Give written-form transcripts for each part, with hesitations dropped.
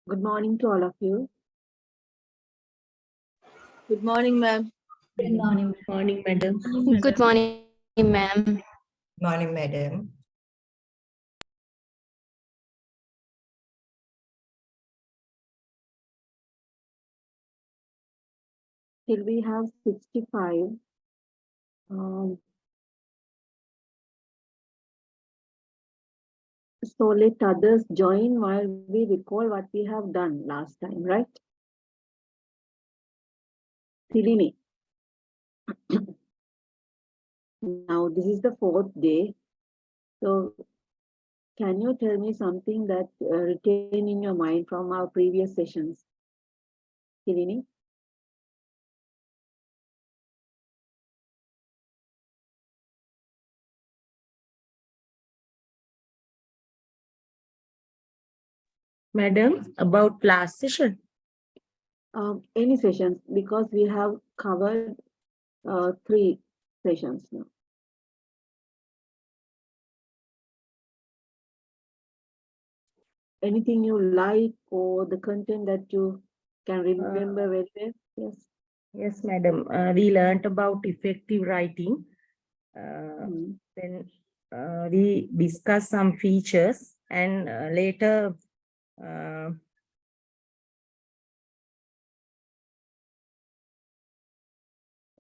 Good morning to all of you. Good morning, ma'am. Good morning. Good morning, madam. Good morning, ma'am. Morning, madam. Till we have 65. So let others join while we recall what we have done last time, right? Silini. Now this is the 4th day. So can you tell me something that retain in your mind from our previous sessions? Silini? Madam, about last session. Any sessions, because we have covered 3 sessions now. Anything you like or the content that you can remember very well? Yes. Yes, madam. We learned about effective writing. Then we discussed some features, and later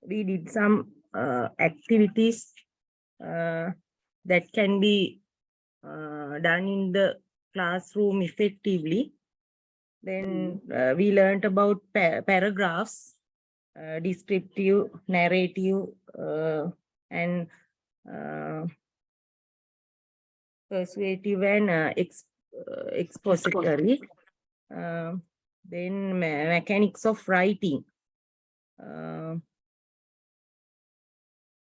we did some activities that can be done in the classroom effectively. Then we learned about paragraphs, descriptive, narrative, and persuasive and expository. Then mechanics of writing.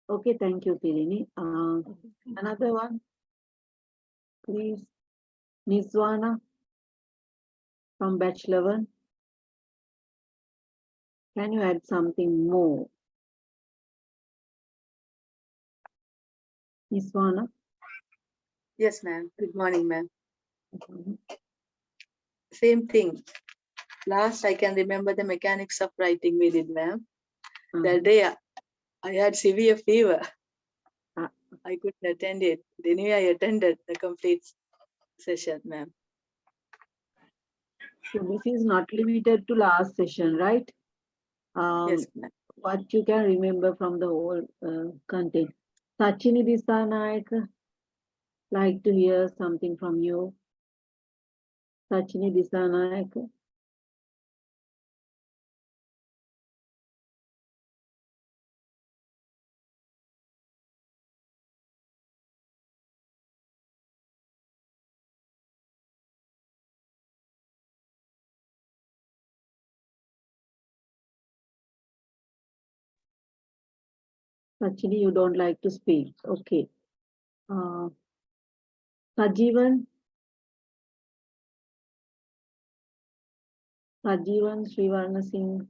Okay, thank you, Silini. Another one, please. Nizwana from batch 11. Can you add something more? Nizwana? Yes, ma'am. Good morning, ma'am. Same thing. Last, I can remember the mechanics of writing we did, ma'am. That day, I had severe fever. I couldn't attend it. Anyway, I attended the complete session, ma'am. So this is not limited to last session, right? Yes, ma'am. what you can remember from the whole content. Sachini Disanayaka, like to hear something from you. Sachini Disanayaka. Sachini, you don't like to speak. Okay. Sajivan. Sajivan Srivarna Singh.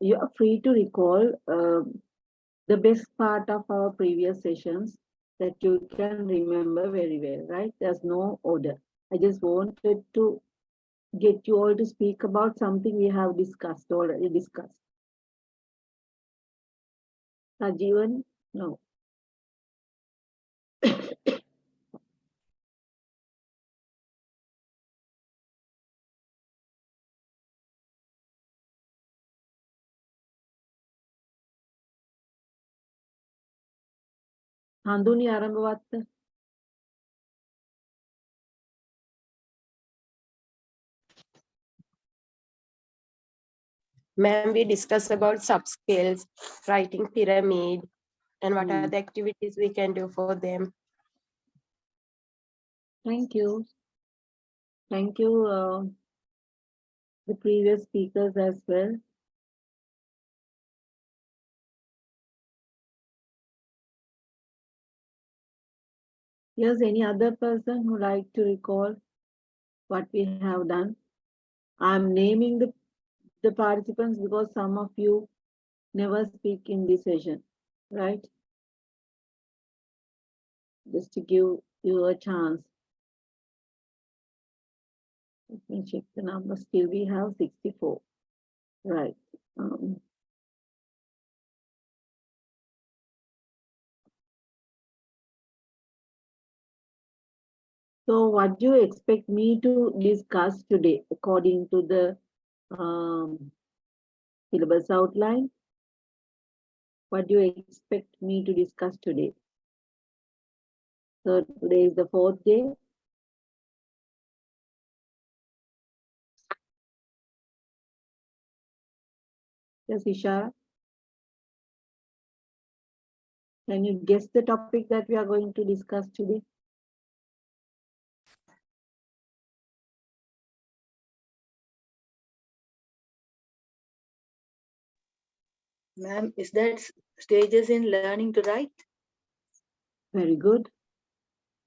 You are free to recall the best part of our previous sessions that you can remember very well, right? There's no order. I just wanted to get you all to speak about something we have already discussed. Sajivan, no. Handuni Arambavatta. Ma'am, we discuss about subscales, writing pyramid, and what are the activities we can do for them. Thank you. Thank you, the previous speakers as well. Yes, any other person who like to recall what we have done? I'm naming the participants because some of you never speak in this session, right? Just to give you a chance. Let me check the number. Still we have 64. Right. So what do you expect me to discuss today according to the syllabus outline? What do you expect me to discuss today? So today is the 4th day. Yes, Ishara. Can you guess the topic that we are going to discuss today? Ma'am, is that stages in learning to write? Very good.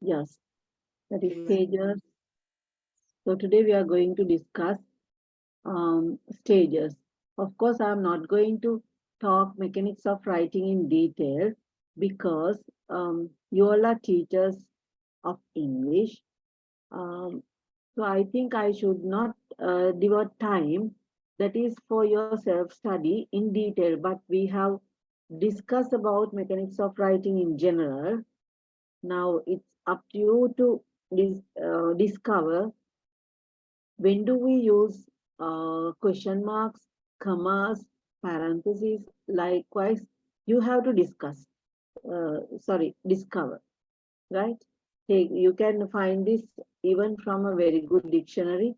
Yes, that is stages. So today we are going to discuss stages. Of course, I'm not going to talk mechanics of writing in detail because you all are teachers of English. So I think I should not devote time that is for your self-study in detail, but we have discussed about mechanics of writing in general. Now it's up to you to discover when do we use question marks, commas, parentheses. Likewise, you have to discover, right? You can find this even from a very good dictionary,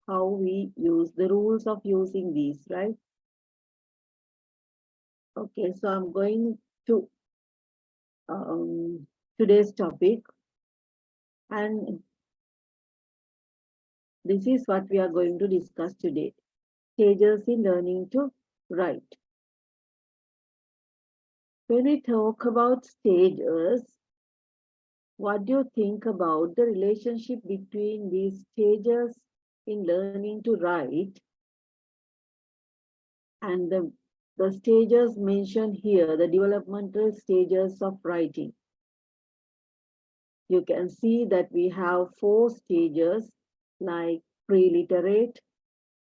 how we use the rules of using these, right? Okay, so I'm going to today's topic, and this is what we are going to discuss today. Stages in learning to write. When we talk about stages, what do you think about the relationship between these stages in learning to write and the stages mentioned here, the developmental stages of writing? You can see that we have 4 stages like pre-literate,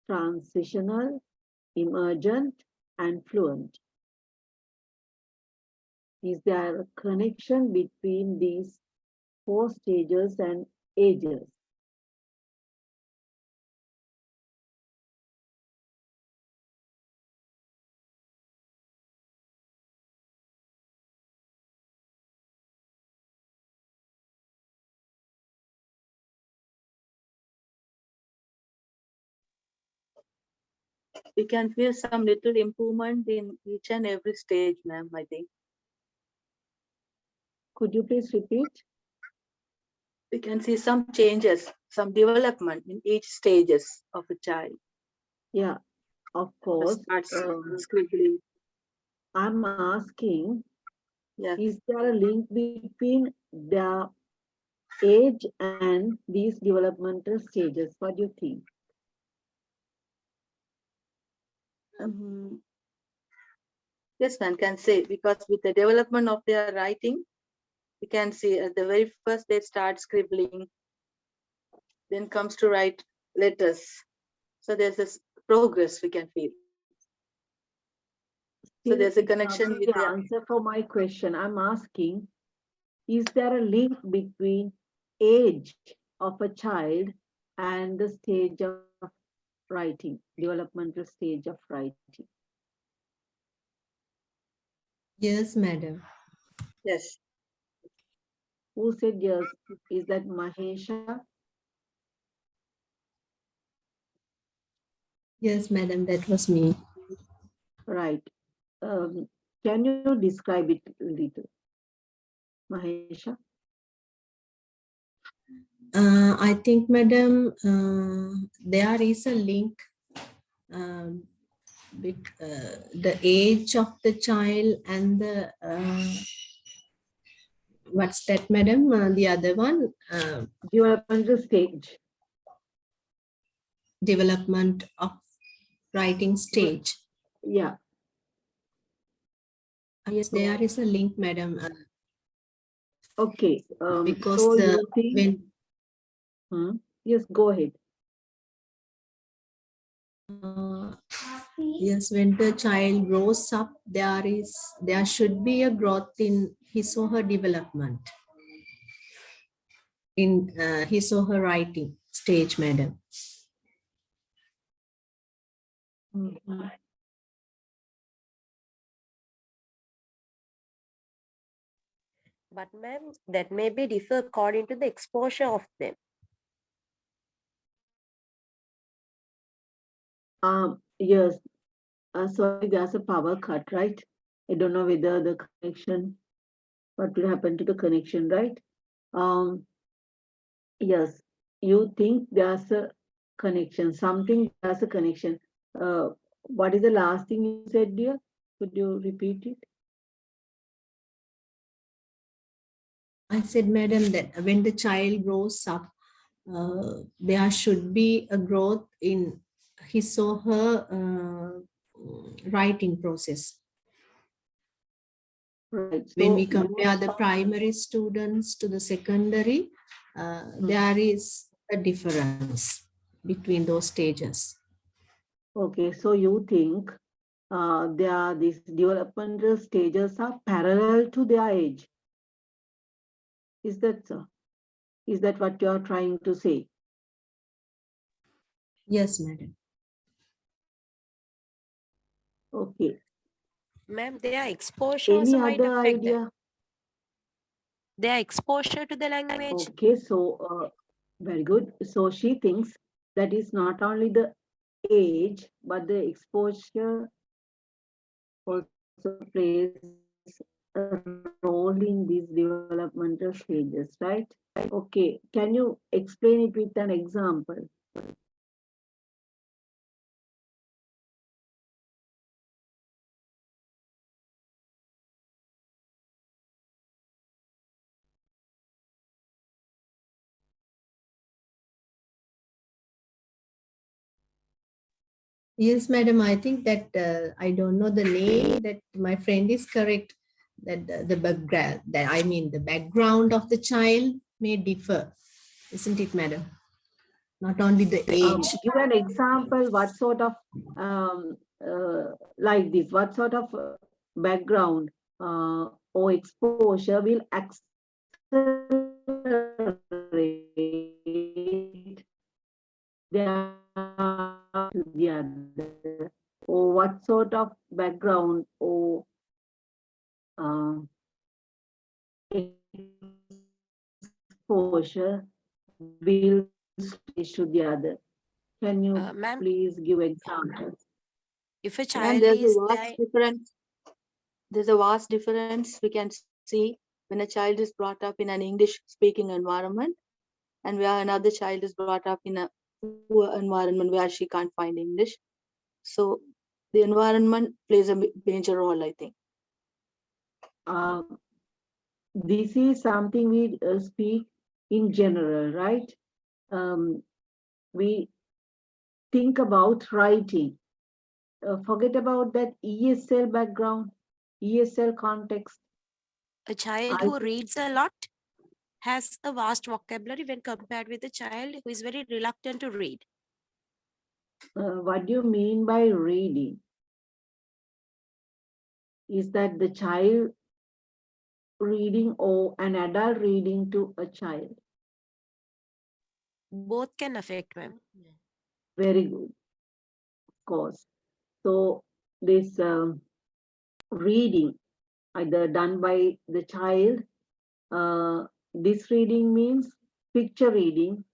transitional, emergent, and fluent. is there a connection between these 4 stages and ages? We can feel some little improvement in each and every stage, ma'am, I think. Could you please repeat? We can see some changes, some development in each stages of a child. Yeah, of course. Starts scribbling. I'm asking, Yeah. is there a link between the age and these developmental stages? What do you think? Yes, one can say, because with the development of their writing, we can see at the very first they start scribbling, then comes to write letters. So there's this progress we can feel. So there's a connection with the the answer for my question. I'm asking, is there a link between age of a child and the stage of writing, developmental stage of writing? Yes, madam. yes. Who said yes? Is that Mahesha? Yes, madam, that was me. Right. Can you describe it a little, Mahesha? I think, madam, there is a link with the age of the child and the what's that, madam? The other one, Developmental stage. development of writing stage. Yeah. Yes, there is a link, madam. Okay. Because so the you think, yes, go ahead. Yes, when the child grows up, there should be a growth in his or her development, in his or her writing stage, madam. But ma'am, that may be differ according to the exposure of them. Yes. Sorry, there's a power cut, right? I don't know whether the connection, what will happen to the connection, right? Yes, you think there's a connection, something there's a connection. What is the last thing you said, dear? Could you repeat it? I said, madam, that when the child grows up, there should be a growth in his or her writing process. Right. So when we compare the primary students to the secondary, there is a difference between those stages. Okay, so you think these developmental stages are parallel to their age. Is that so? Is that what you are trying to say? Yes, madam. Okay. Ma'am, their exposure Any also might other affect idea? them. Their exposure to the language. Okay, so very good. So she thinks that is not only the age, but the exposure also plays a role in these developmental stages, right? Okay, can you explain it with an example? Yes, madam. I think that I don't know the name, that my friend is correct, that the background, that I mean the background of the child may differ, isn't it, madam? Not only the age. Give an example, what sort of, like this, what sort of background or exposure will accelerate their to the other, or what sort of background or exposure will switch to the other. Can you Ma'am, please give examples? if a Ma'am, child there's a is vast there, difference. There's a vast difference we can see when a child is brought up in an English speaking environment and where another child is brought up in a poor environment where she can't find English. So the environment plays a major role, I think. This is something we speak in general, right? We think about writing. Forget about that ESL background, ESL context. a child I who reads a lot has a vast vocabulary when compared with a child who is very reluctant to read. What do you mean by reading? Is that the child reading or an adult reading to a child? Both can affect, ma'am. Very good, of course. So this reading, either done by the child, this reading means picture reading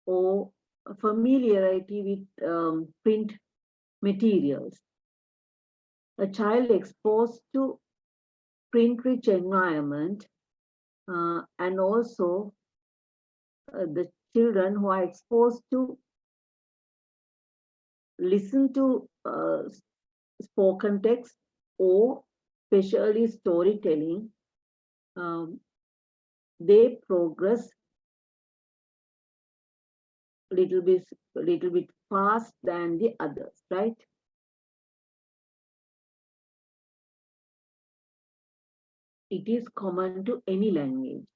or familiarity with print materials. A child exposed to print-rich environment and also the children who are exposed to listen to spoken text or especially storytelling, they progress little bit fast than the others, right? It is common to any language,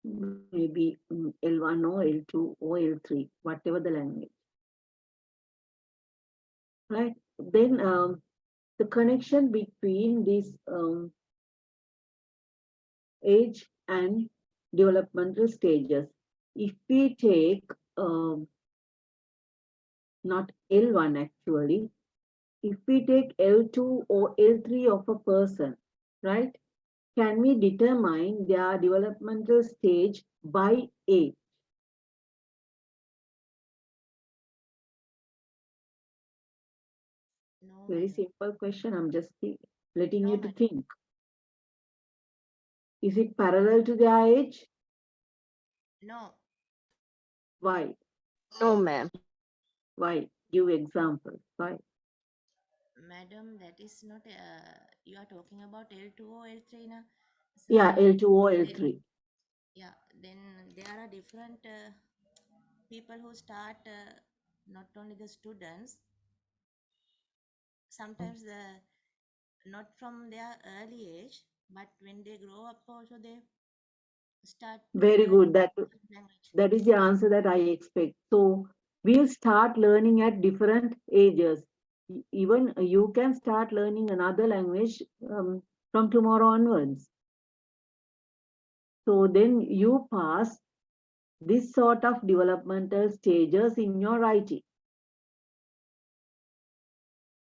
maybe L1 or L2 or L3, whatever the language, right? Then the connection between this age and developmental stages. If we take not L1 actually, if we take L2 or L3 of a person, right? Can we determine their developmental stage by age? No, Very madam. simple question. I'm just letting No, you to madam. think. Is it parallel to their age? No, Why? No, ma'am. Why? Give examples. Why? madam, that is not. You are talking about L2 or L3 now. So, Yeah, L2 or they- L3. yeah, then there are different people who start, not only the students, sometimes the not from their early age, but when they grow up also they start Very learning good. language. That is the answer that I expect. So we'll start learning at different ages. Even you can start learning another language from tomorrow onwards. So then you pass this sort of developmental stages in your writing,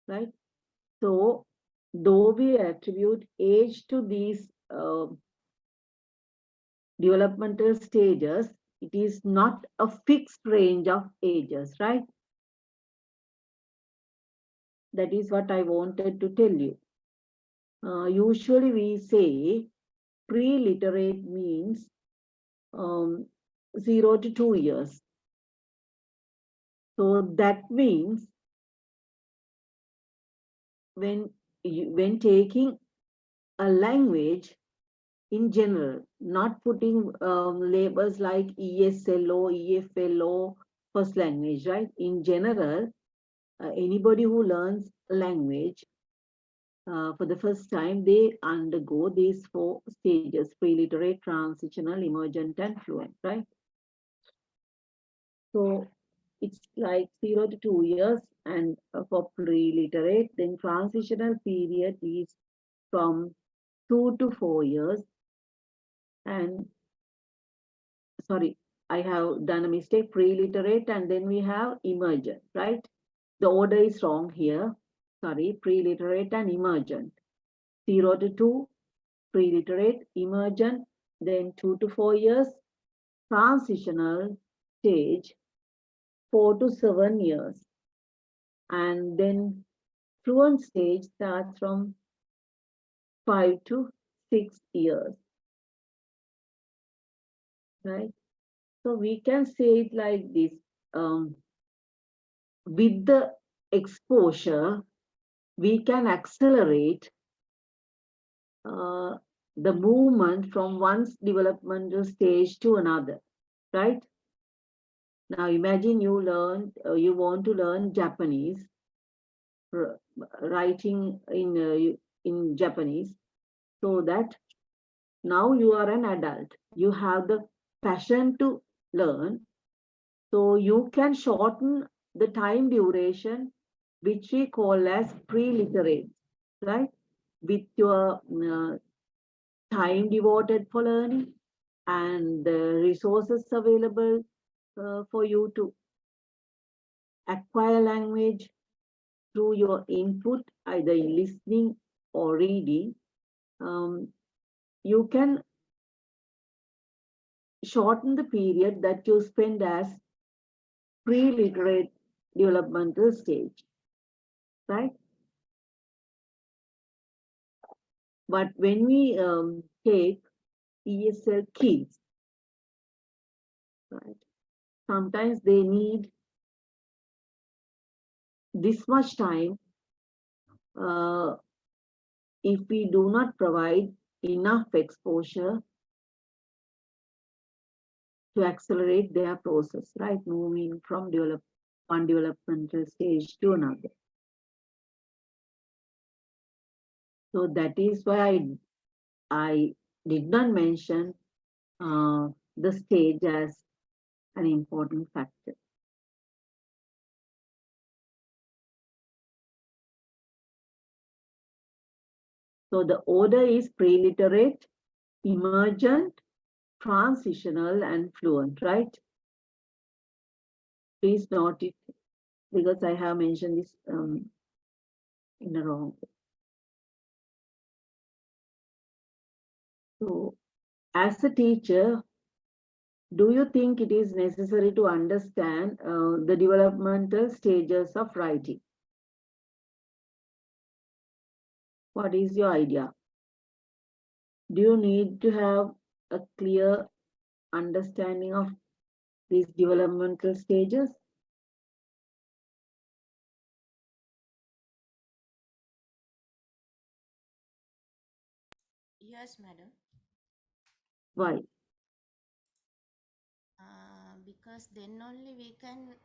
right? So though we attribute age to these developmental stages, it is not a fixed range of ages, right? That is what I wanted to tell you. Usually we say pre-literate means 0 to 2 years. So that means when taking a language in general, not putting labels like ESLO, EFLO, first language, right? In general, anybody who learns a language for the first time, they undergo these 4 stages: pre-literate, transitional, emergent, and fluent, right? So it's like 0 to 2 years, and for pre-literate, then transitional period is from 2 to 4 years. And sorry, I have done a mistake, pre-literate, and then we have emergent, right? The order is wrong here. Sorry, pre-literate and emergent. 0 to 2, pre-literate, emergent, then 2 to 4 years, transitional stage, 4 to 7 years. And then fluent stage starts from 5 to 6 years, right? So we can say it like this, with the exposure, we can accelerate the movement from one developmental stage to another, right? Now imagine you you want to learn Japanese, writing in Japanese, so that now you are an adult. You have the passion to learn, so you can shorten the time duration, which we call as pre-literate, right? With your time devoted for learning and the resources available for you to acquire language through your input, either in listening or reading, you can shorten the period that you spend as pre-literate developmental stage, right? But when we take ESL kids, right, sometimes they need this much time if we do not provide enough exposure to accelerate their process, right? Moving from one developmental stage to another. So that is why I did not mention the stage as an important factor. So the order is pre-literate, emergent, transitional, and fluent, right? Please note it because I have mentioned this in the wrong way. So as a teacher, do you think it is necessary to understand the developmental stages of writing? What is your idea? Do you need to have a clear understanding of these developmental stages? Yes, madam. Why? Because then only we can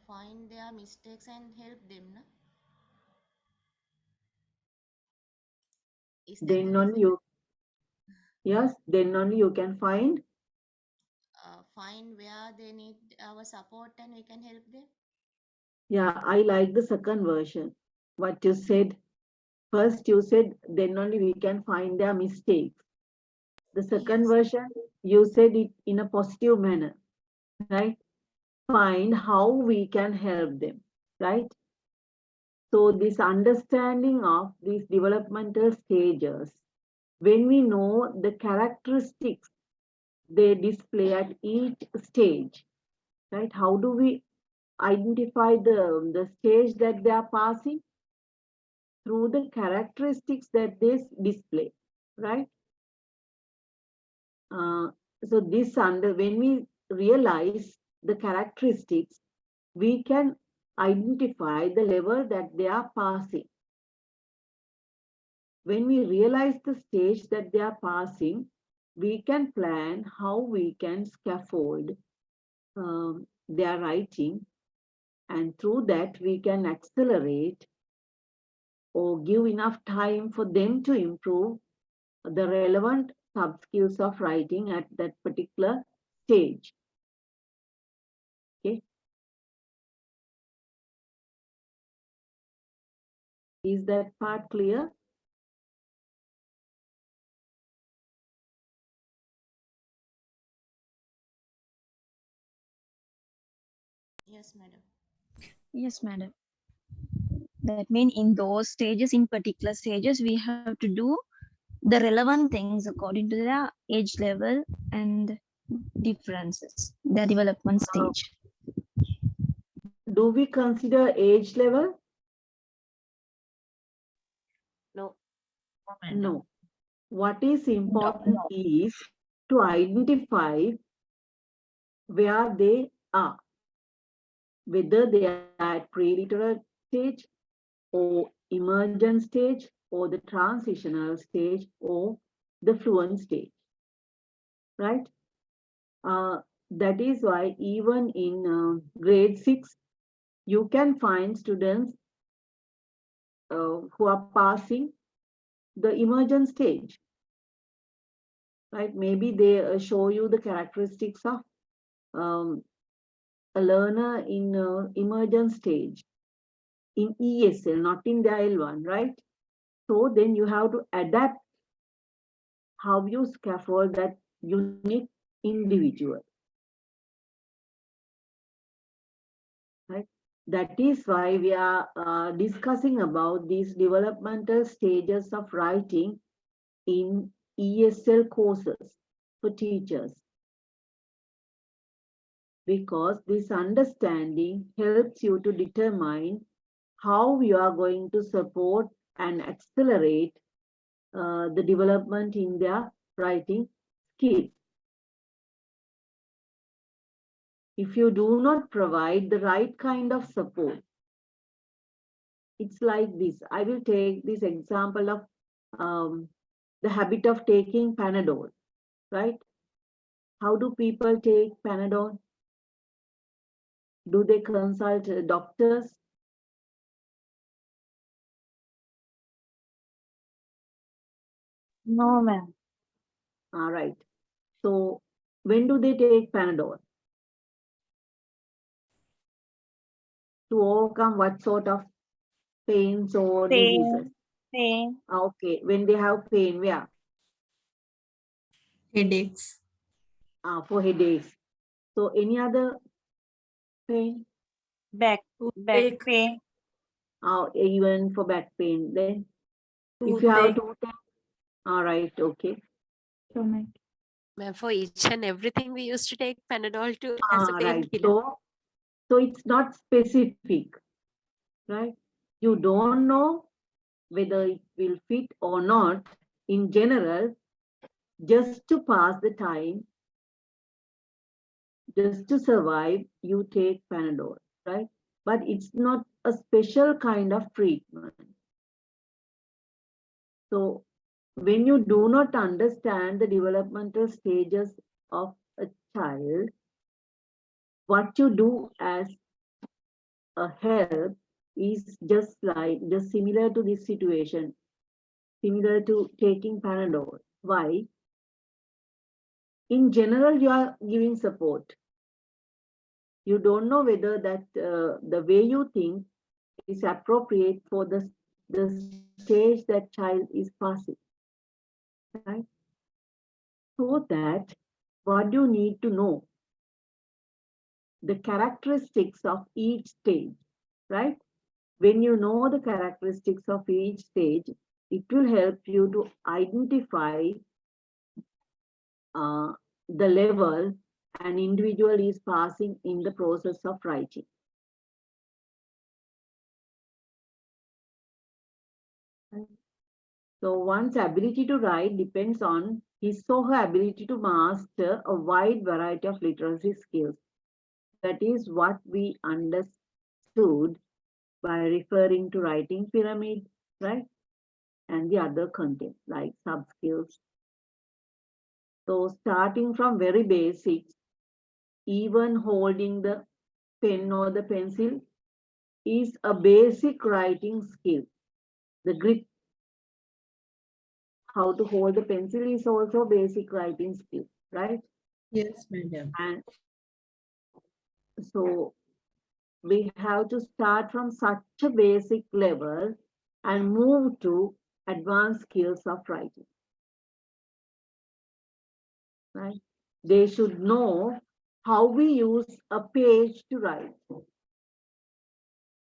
find their mistakes and help them. No? Is that the Then only reason? you, yes, then only you can find. Find where they need our support and we can help them. Yeah, I like the second version. What you said, first you said, then only we can find their mistakes. The second Yes. version, you said it in a positive manner, right? Find how we can help them, right? So this understanding of these developmental stages, when we know the characteristics they display at each stage, right? How do we identify the stage that they are passing? Through the characteristics that they display, right? So when we realize the characteristics, we can identify the level that they are passing. When we realize the stage that they are passing, we can plan how we can scaffold their writing, and through that we can accelerate or give enough time for them to improve the relevant sub-skills of writing at that particular stage. Okay. Is that part clear? Yes, madam. Yes, madam. That means in those stages, in particular stages, we have to do the relevant things according to the age level and differences, the development stage. Do we consider age level? No. No. What is important No. is to identify where they are, whether they are at pre-literate stage or emergent stage or the transitional stage or the fluent stage, right? That is why even in grade 6, you can find students who are passing the emergent stage, right? Maybe they show you the characteristics of um, a learner in emergent stage in ESL, not in the L1, right? So then you have to adapt how you scaffold that unique individual, right? That is why we are discussing about these developmental stages of writing in ESL courses for teachers. Because this understanding helps you to determine how you are going to support and accelerate the development in their writing skill. If you do not provide the right kind of support, it's like this. I will take this example of the habit of taking Panadol, right? How do people take Panadol? Do they consult doctors? No, ma'am. All right. So when do they take Panadol? To overcome what sort of pains or diseases? Pain. Okay, when they have pain, where? Headaches. For headaches. So any other pain? Back Toothache. pain. Even for back pain. Then if you have toothache, all right, okay. Stomach. Ma'am, for each and everything, we used to take Panadol to as a Right. painkiller. So it's not specific, right? You don't know whether it will fit or not. In general, just to pass the time, just to survive, you take Panadol, right? But it's not a special kind of treatment. So when you do not understand the developmental stages of a child, what you do as a help is just similar to this situation, similar to taking Panadol. Why? In general, you are giving support. You don't know whether that the way you think is appropriate for the stage that child is passing, right? So that what you need to know the characteristics of each stage, right? When you know the characteristics of each stage, it will help you to identify the level an individual is passing in the process of writing. So one's ability to write depends on his or her ability to master a wide variety of literacy skills. That is what we understood by referring to writing pyramid, right? And the other content like sub-skills. So starting from very basics, even holding the pen or the pencil is a basic writing skill. The grip, how to hold the pencil is also basic writing skill, right? Yes, madam. And so we have to start from such a basic level and move to advanced skills of writing, right? They should know how we use a page to write.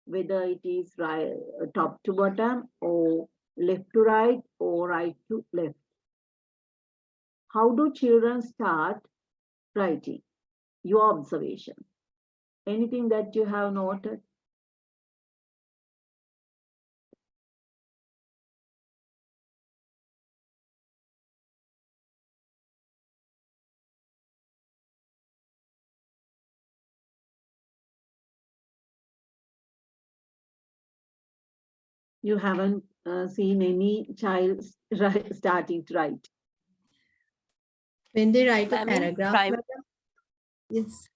whether it is right, top to bottom, or left to right, or right to left. How do children start writing? Your observation. Anything that you have noted? You haven't seen any child starting to write. When they write a Ma'am, in paragraph, prim- yes.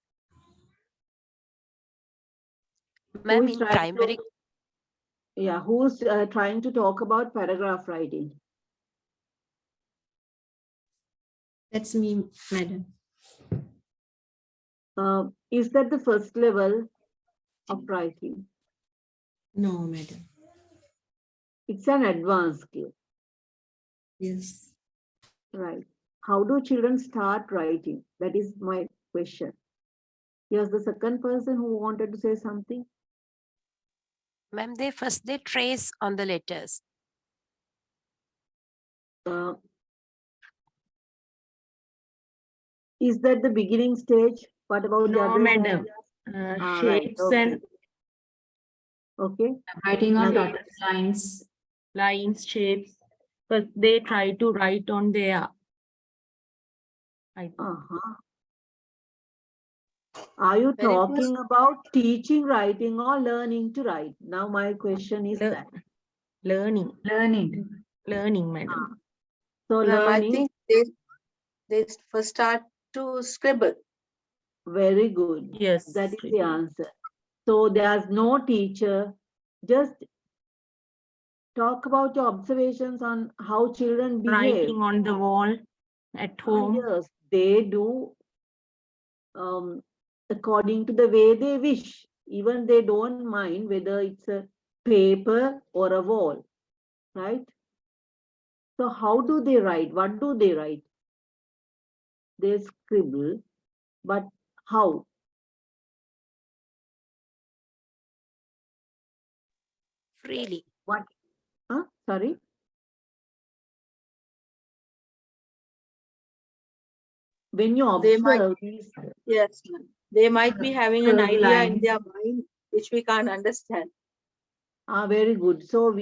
Ma'am, Who's in trying primary, to, yeah, who's trying to talk about paragraph writing? That's me, madam. Is that the first level of writing? No, madam. It's an advanced skill, Yes. right? How do children start writing? That is my question. Here's the second person who wanted to say something. ma'am, they trace on the letters. Is that the beginning stage? What about the No, other madam. stages? Right, Shapes okay. and Okay. Writing on Now- dotted lines. lines, shapes, but they try to write on their. I think. Are you Very talking about teaching writing or learning to write? Now my question is that. Learning, madam. So Ma'am, I learning, think they first start to scribble. very good. Yes. That is the answer. So there's no teacher. Just talk about your observations on how children behave. Writing on the wall at home. Yes, they do according to the way they wish. Even they don't mind whether it's a paper or a wall, right? So how do they write? What do they write? They scribble, but how? Freely. What? Huh? Sorry? When you They might, observe these, yes, ma'am. They might be having an Curved idea in lines. their mind which we can't understand. very good. So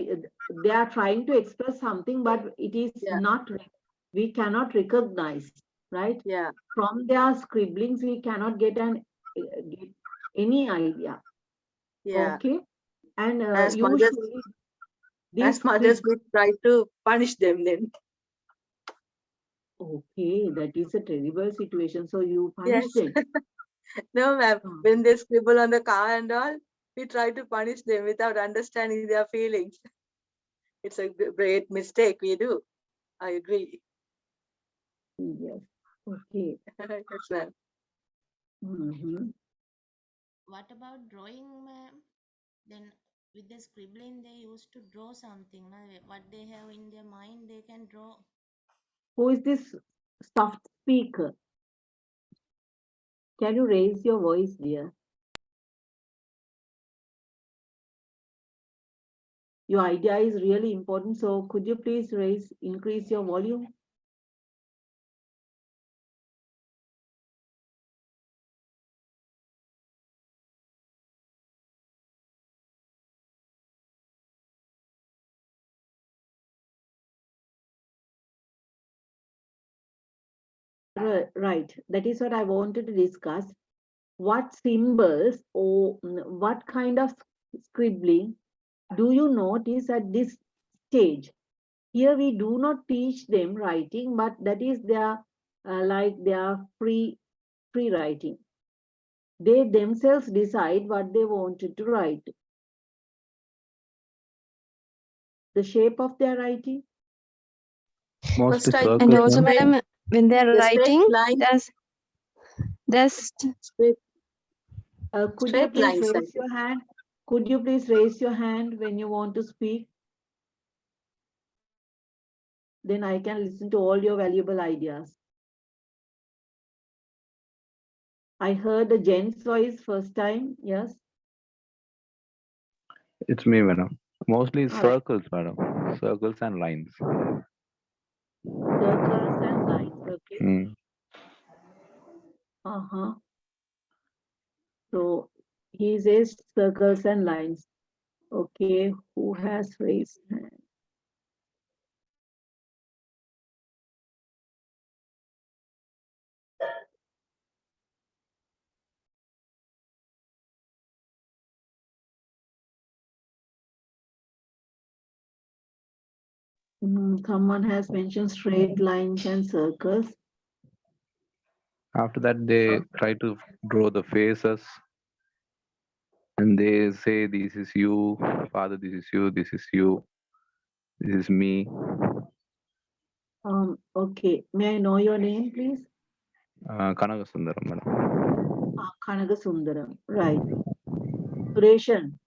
they are trying to express something, but it is Yeah. not, we cannot recognize, right? Yeah. From their scribblings, we cannot get get any idea. Yeah. Okay. And As usually, as mothers would try to punish them then. Okay, that is a terrible situation. So you punish Yes. them. No, ma'am. When they scribble on the car and all, we try to punish them without understanding their feelings. It's a great mistake we do. I agree. Yes. Okay. Yes, ma'am. Mhm. What about drawing, ma'am? Then with the scribbling, they used to draw something. Na? What they have in their mind, they can draw. Who is this soft speaker? Can you raise your voice, dear? Your idea is really important. So could you please increase your volume? Right. That is what I wanted to discuss. What symbols or what kind of scribbling do you notice at this stage? Here we do not teach them writing, but that is their like their free writing. They themselves decide what they wanted to write. The shape of their writing. First, I and think also, madam, when they are the straight writing, line, there's Could you straight please lines, I raise your hand? Could you please raise your hand when you want to speak? Then I can listen to all your valuable ideas. I heard the Jen's voice first time, yes? It's me, madam. Mostly All right. circles, madam. Circles and lines. Circles and lines. Okay. Mm. Uh-huh. So he says circles and lines. Okay. Who has raised hand? Someone has mentioned straight lines and circles. After that, they try to draw the faces and they say, "This is you, father. This is you. This is you. This is me." Okay. May I know your name, please? Kanagasundaram, madam. Kanaga Sundaram. Right. Sureshan.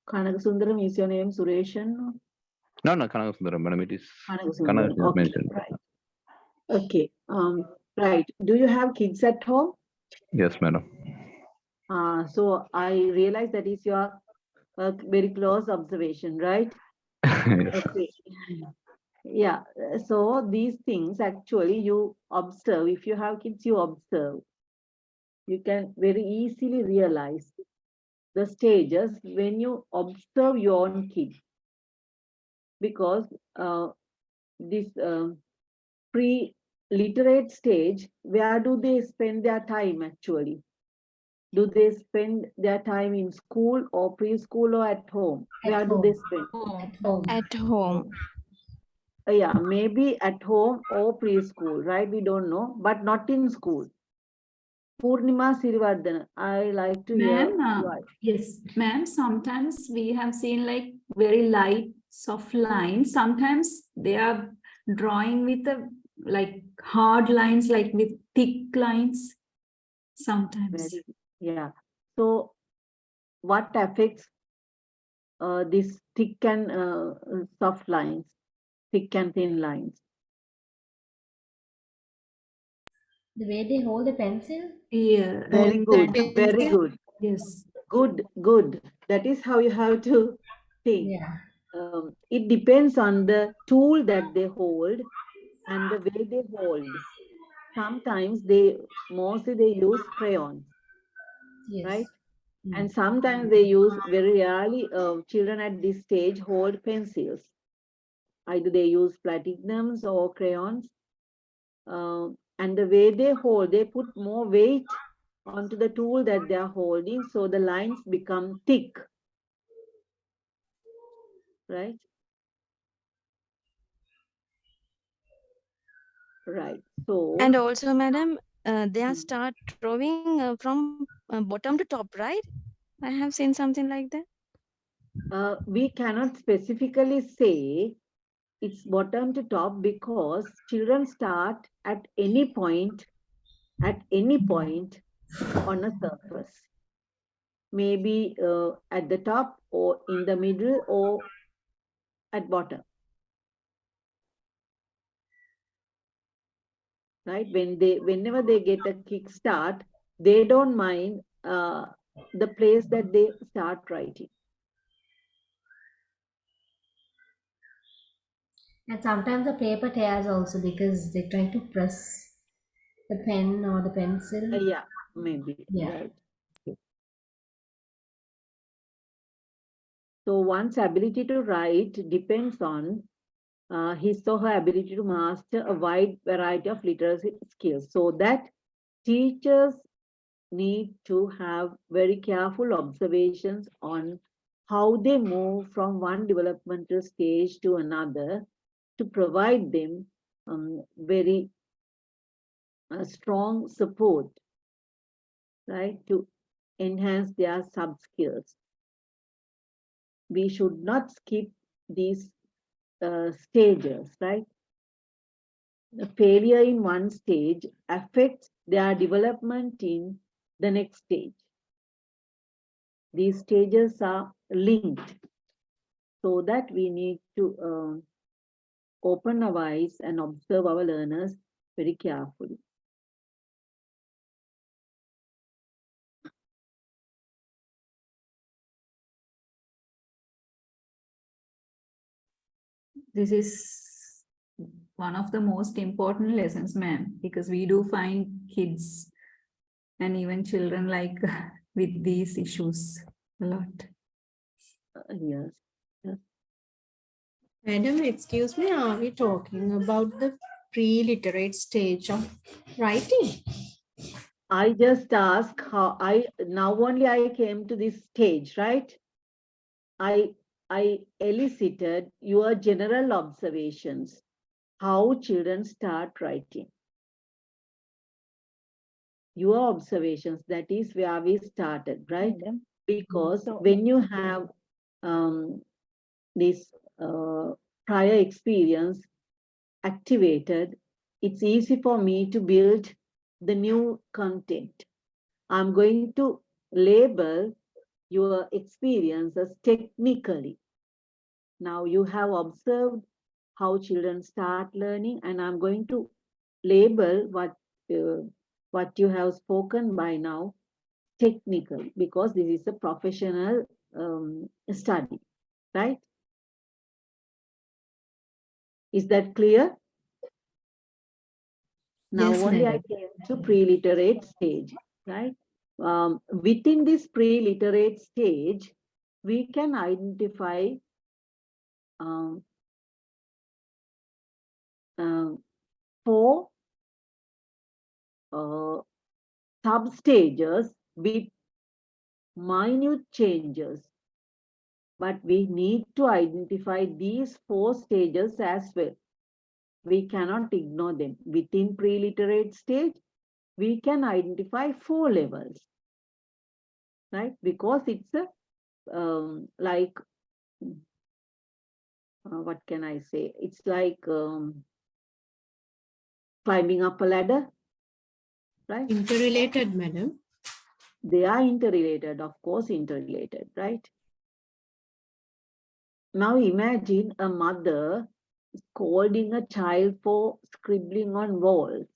Kanaga Sundaram is your name, Sureshan? No, no, Kanagasundaram, madam. It is Kanaga Sundaram. Kanaga is Okay. mentioned. Right. Okay. Right. Do you have kids at home? Yes, madam. So I realize that is your very close observation, right? Yes. Okay. Yeah. So these things actually you observe. If you have kids, you observe. You can very easily realize the stages when you observe your own kid. Because this pre-literate stage, where do they spend their time actually? Do they spend their time in school or preschool or at home? Where do they spend? At home. At home. Yeah, maybe at home or preschool, right? We don't know, but not in school. Purnima Sirivardhana, I like to hear why. Yes, ma'am. Sometimes we have seen like very light, soft lines. Sometimes they are drawing with a like hard lines, like with thick lines. Sometimes. Very, yeah. So what affects this thick and soft lines, thick and thin lines? The way they hold the pencil? Yeah. Very good, That very pencil? good. Yes. Good, good. That is how you have to think. Yeah. It depends on the tool that they hold and the way they hold. Sometimes mostly they use crayons, Yes. right? And sometimes they use, very rarely, children at this stage hold pencils. Either they use platinums or crayons. And the way they hold, they put more weight onto the tool that they are holding, so the lines become thick, right? Right. So, And also, madam, they are start drawing from bottom to top, right? I have seen something like that. we cannot specifically say it's bottom to top because children start at any point on a surface. Maybe at the top or in the middle or at bottom. Right? Whenever they get a kick start, they don't mind the place that they start writing. And sometimes the paper tears also because they try to press the pen or the pencil. Yeah, maybe. Yeah. Right. So one's ability to write depends on his or her ability to master a wide variety of literacy skills. So that teachers need to have very careful observations on how they move from one developmental stage to another to provide them very strong support, right, to enhance their sub skills. We should not skip these stages, right? The failure in one stage affects their development in the next stage. These stages are linked, so that we need to open our eyes and observe our learners very carefully. this is one of the most important lessons, ma'am, because we do find kids and even children like with these issues a lot. Yes. Madam, excuse me, are we talking about the pre-literate stage of writing? I just asked how now only I came to this stage, right? I elicited your general observations, how children start writing. Your observations, that is where we started, right? Because when you have this prior experience activated, it's easy for me to build the new content. I'm going to label your experiences technically. Now you have observed how children start learning, and I'm going to label what you have spoken by now technically, because this is a professional study, right? Is that clear? Now Yes, only I madam. came to pre-literate stage, right? Within this pre-literate stage, we can identify four sub-stages with minute changes. But we need to identify these four stages as well. We cannot ignore them. Within pre-literate stage, we can identify four levels, right? Because it's a like what can I say? It's like climbing up a ladder, right? Interrelated, madam. They are interrelated, of course, interrelated, right? Now imagine a mother scolding a child for scribbling on walls.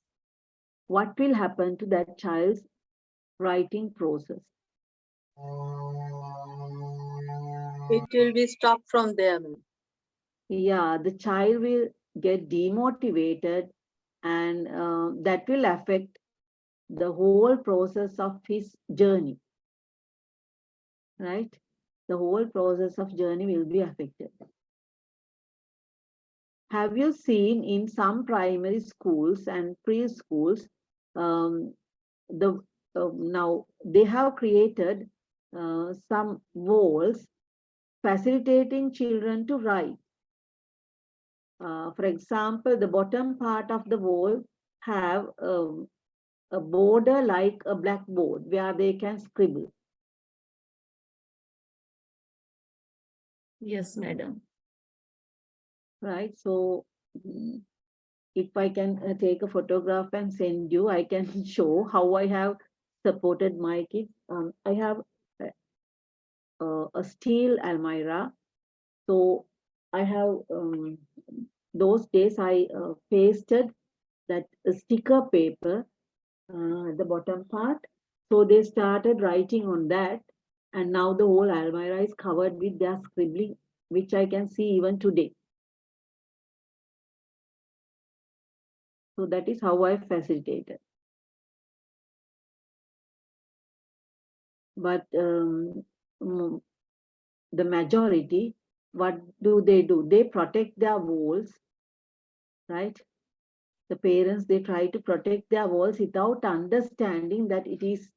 What will happen to that child's writing process? It will be stopped from there, ma'am. Yeah, the child will get demotivated, and that will affect the whole process of his journey, right? The whole process of journey will be affected. Have you seen in some primary schools and preschools, now they have created some walls facilitating children to write. For example, the bottom part of the wall have a border like a blackboard where they can scribble. Yes, madam. Right? So if I can take a photograph and send you, I can show how I have supported my kids. I have a steel almirah. So I have, those days I pasted that sticker paper the bottom part. So they started writing on that. And now the whole almirah is covered with their scribbling, which I can see even today. So that is how I facilitated. But the majority, what do? They protect their walls, right? The parents, they try to protect their walls without understanding that it is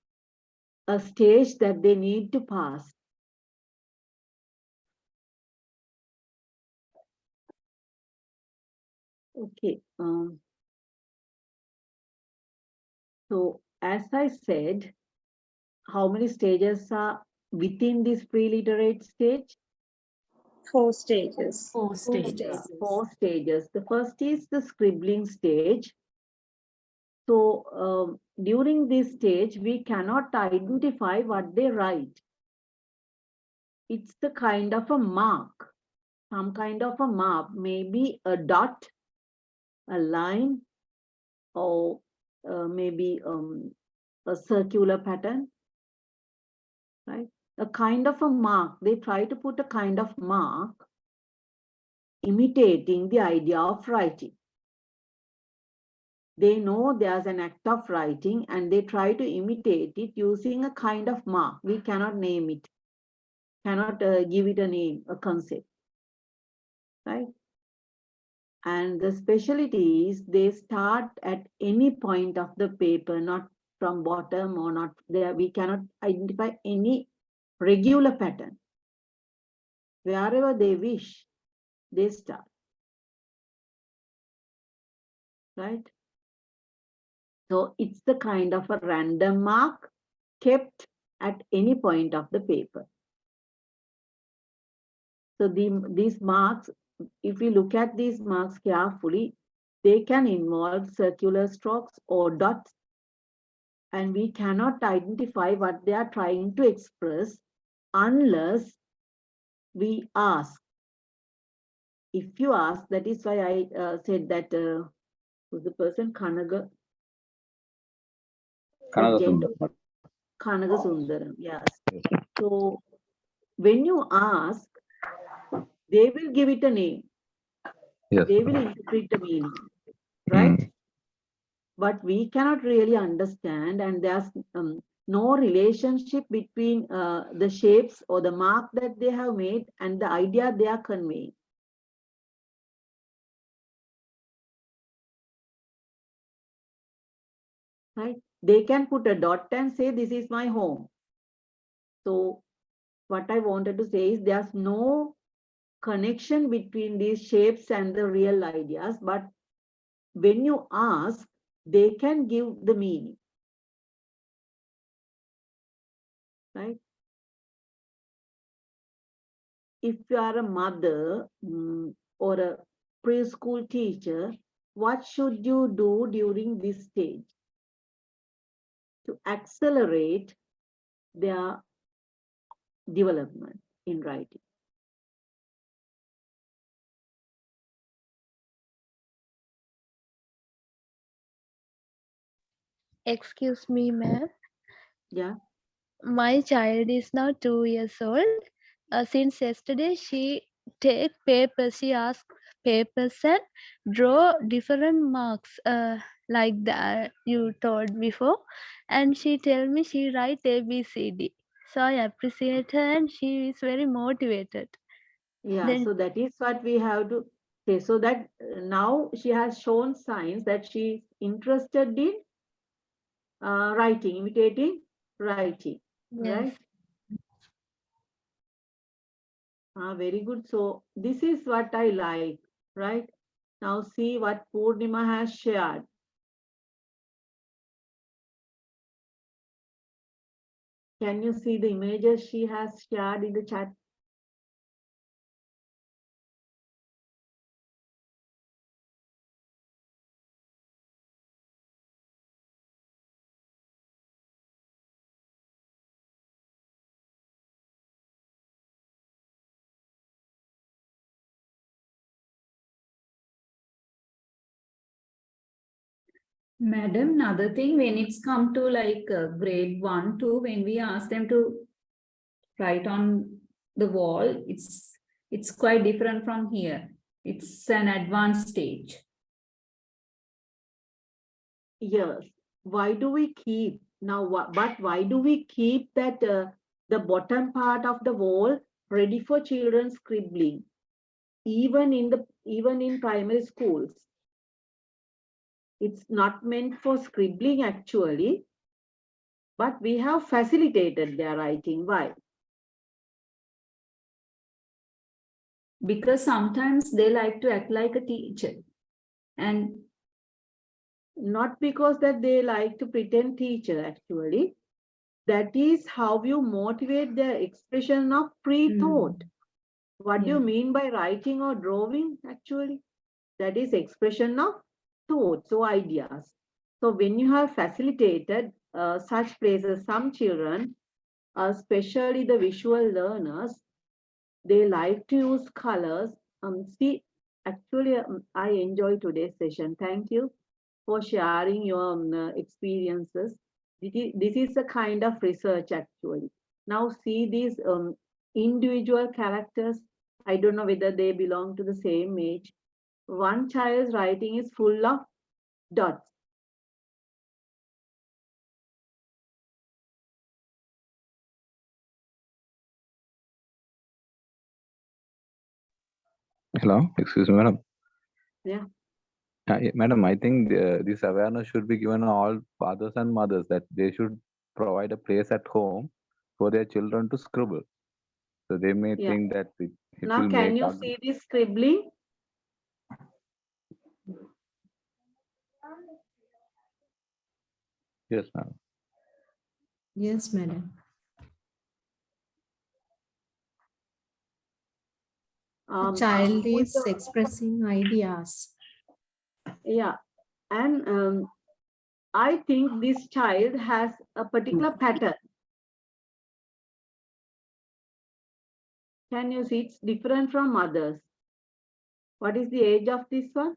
a stage that they need to pass. Okay. So as I said, how many stages are within this pre-literate stage? 4 stages. 4 stages. 4 stages. The first is the scribbling stage. So during this stage, we cannot identify what they write. It's the kind of a mark, some kind of a mark, maybe a dot, a line, or maybe a circular pattern, right? A kind of a mark. They try to put a kind of mark imitating the idea of writing. They know there's an act of writing and they try to imitate it using a kind of mark. We cannot name it, cannot give it a name, a concept, right? And the specialty is they start at any point of the paper, not from bottom or not there. We cannot identify any regular pattern. Wherever they wish, they start, right? So it's the kind of a random mark kept at any point of the paper. So these marks, if we look at these marks carefully, they can involve circular strokes or dots, and we cannot identify what they are trying to express unless we ask. If you ask, that is why I said that who's the person? Kanaga Sundaram, yes. So when you ask, they will give it a name. Yes. They will interpret the meaning, right? But we cannot really understand, and there's no relationship between the shapes or the mark that they have made and the idea they are conveying. Right? They can put a dot and say, this is my home. So what I wanted to say is there's no connection between these shapes and the real ideas, but when you ask, they can give the meaning. Right? If you are a mother or a preschool teacher, what should you do during this stage to accelerate their development in writing? Excuse me, ma'am. Yeah. My child is now 2 years old. Since yesterday, she take papers. She ask papers and draw different marks like that you told before. And she tell me she write ABCD. So I appreciate her and she is very motivated. Yeah, Then, so that is what we have to say. So that now she has shown signs that she's interested in writing, imitating writing, yes. right? Very good. So this is what I like, right? Now see what Purnima has shared. Can you see the images she has shared in the chat? Madam, another thing, when it's come to like grade 1, 2, when we ask them to write on the wall, it's quite different from here. It's an advanced stage. Yes. Why do we keep now? But why do we keep that the bottom part of the wall ready for children scribbling, even in primary schools? It's not meant for scribbling actually, but we have facilitated their writing. Why? Because sometimes they like to act like a teacher, and not because that they like to pretend teacher actually. That is how you motivate their expression of pre-thought. What do you mean by writing or drawing actually? That is expression of thoughts or ideas. So when you have facilitated such places, some children, especially the visual learners, they like to use colors. See, actually, I enjoy today's session. Thank you for sharing your experiences. This is a kind of research actually. Now see these individual characters I don't know whether they belong to the same age. One child's writing is full of dots. Hello, excuse me, madam. Yeah. Madam, I think this awareness should be given to all fathers and mothers that they should provide a place at home for their children to scribble. So they may Yeah. think that it Now, will can make you ugly. see this scribbling? Yes, madam. Yes, madam. The child Who is is the, expressing ideas. yeah, and I think this child has a particular pattern. Can you see it's different from others? What is the age of this one?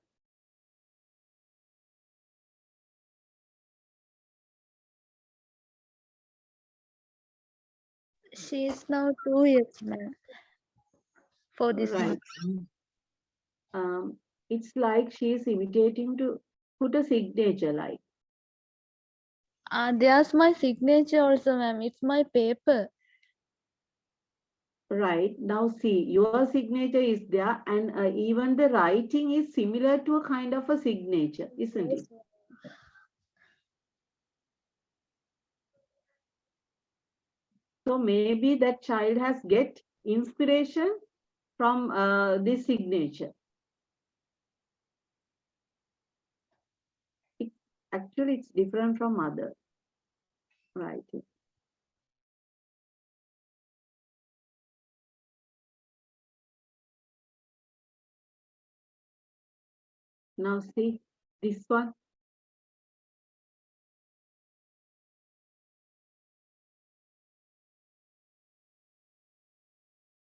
She is now 2 years, ma'am, for this Right. month. It's like she is imitating to put a signature like. There's my signature also, ma'am. It's my paper. Right. Now see, your signature is there and even the writing is similar to a kind of a signature, isn't it? So maybe that child has get inspiration from this signature. Actually, it's different from other writing. Now see this one.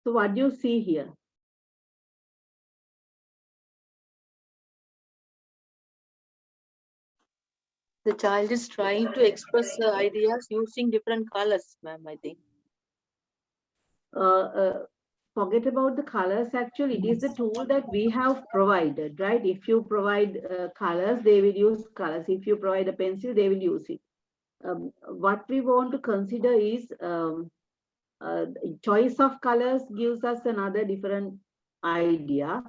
So what do you see here? The child is trying to express ideas using different colors, ma'am, I think. Forget about the colors. Actually, it is the tool that we have provided, right? If you provide colors, they will use colors. If you provide a pencil, they will use it. What we want to consider is choice of colors gives us another different idea.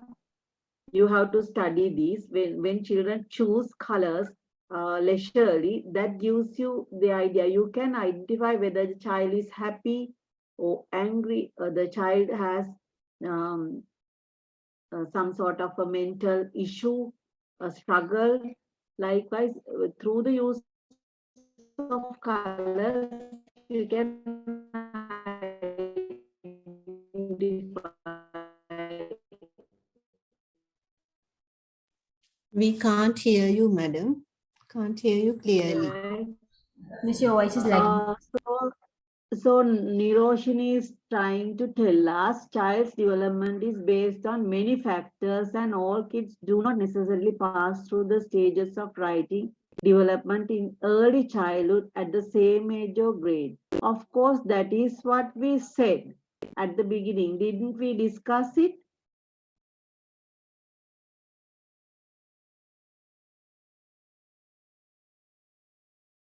You have to study these. When children choose colors leisurely, that gives you the idea. You can identify whether the child is happy or angry, or the child has um, some sort of a mental issue, a struggle. Likewise, through the use of colors, you can identify. We can't hear you, madam. Can't hear you clearly. Right. Miss, your voice is lagging. So Niroshini is trying to tell us child's development is based on many factors and all kids do not necessarily pass through the stages of writing development in early childhood at the same age or grade. Of course, that is what we said at the beginning. Didn't we discuss it?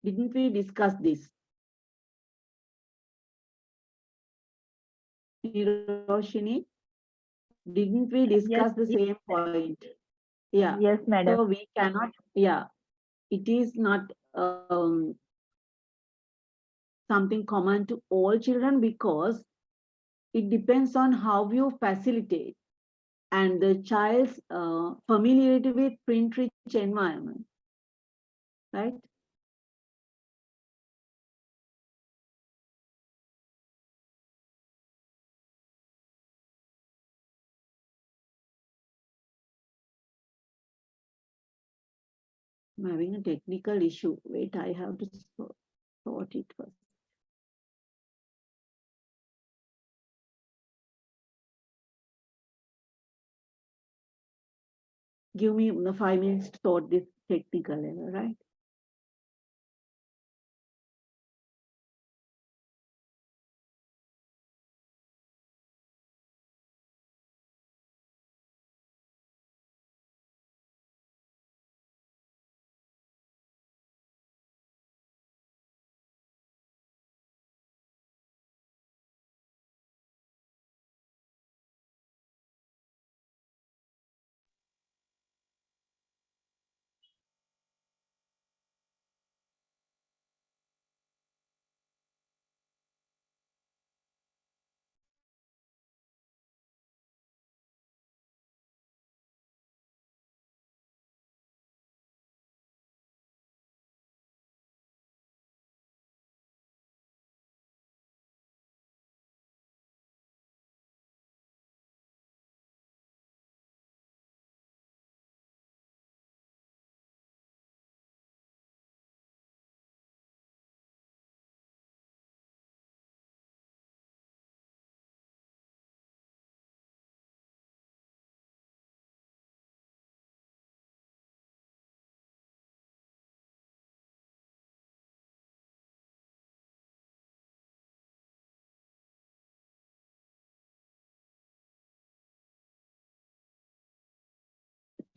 Didn't we discuss this? Niroshini, didn't we discuss the same point? Yeah. Yes, madam. So we cannot, yeah, it is not something common to all children because it depends on how you facilitate and the child's familiarity with print-rich environment, right? I'm having a technical issue. Wait, I have to sort it first. Give me 5 minutes to sort this technical error, right?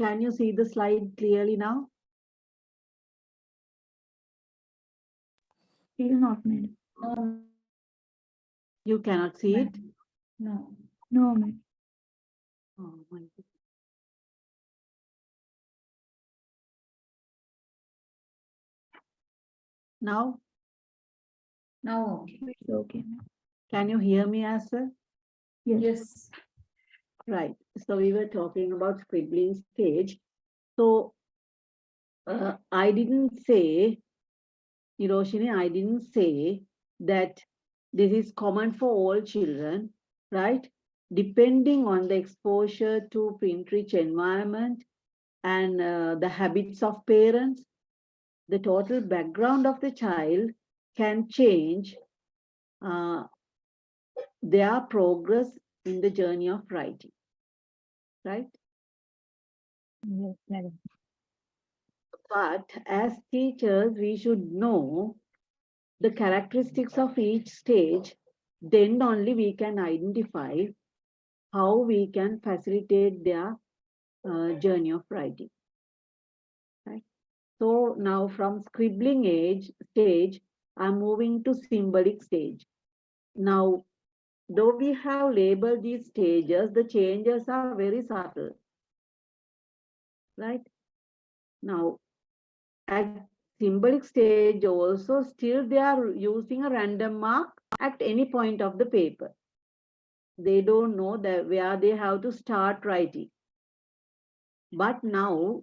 Can you see the slide clearly now? Still not, madam. No, You cannot see it? no, no, madam. Oh, my goodness. Now, No, it's okay, madam. can you hear me as well? Yes. Right. So we were talking about scribbling stage. So I didn't say, Hiroshini, I didn't say that this is common for all children, right? Depending on the exposure to print-rich environment and the habits of parents, the total background of the child can change their progress in the journey of writing, right? Yes, madam. But as teachers, we should know the characteristics of each stage. Then only we can identify how we can facilitate their journey of writing. Right? So now from scribbling stage, I'm moving to symbolic stage. Now, though we have labeled these stages, the changes are very subtle. Right? Now, at symbolic stage also, still they are using a random mark at any point of the paper. They don't know that where they have to start writing. But now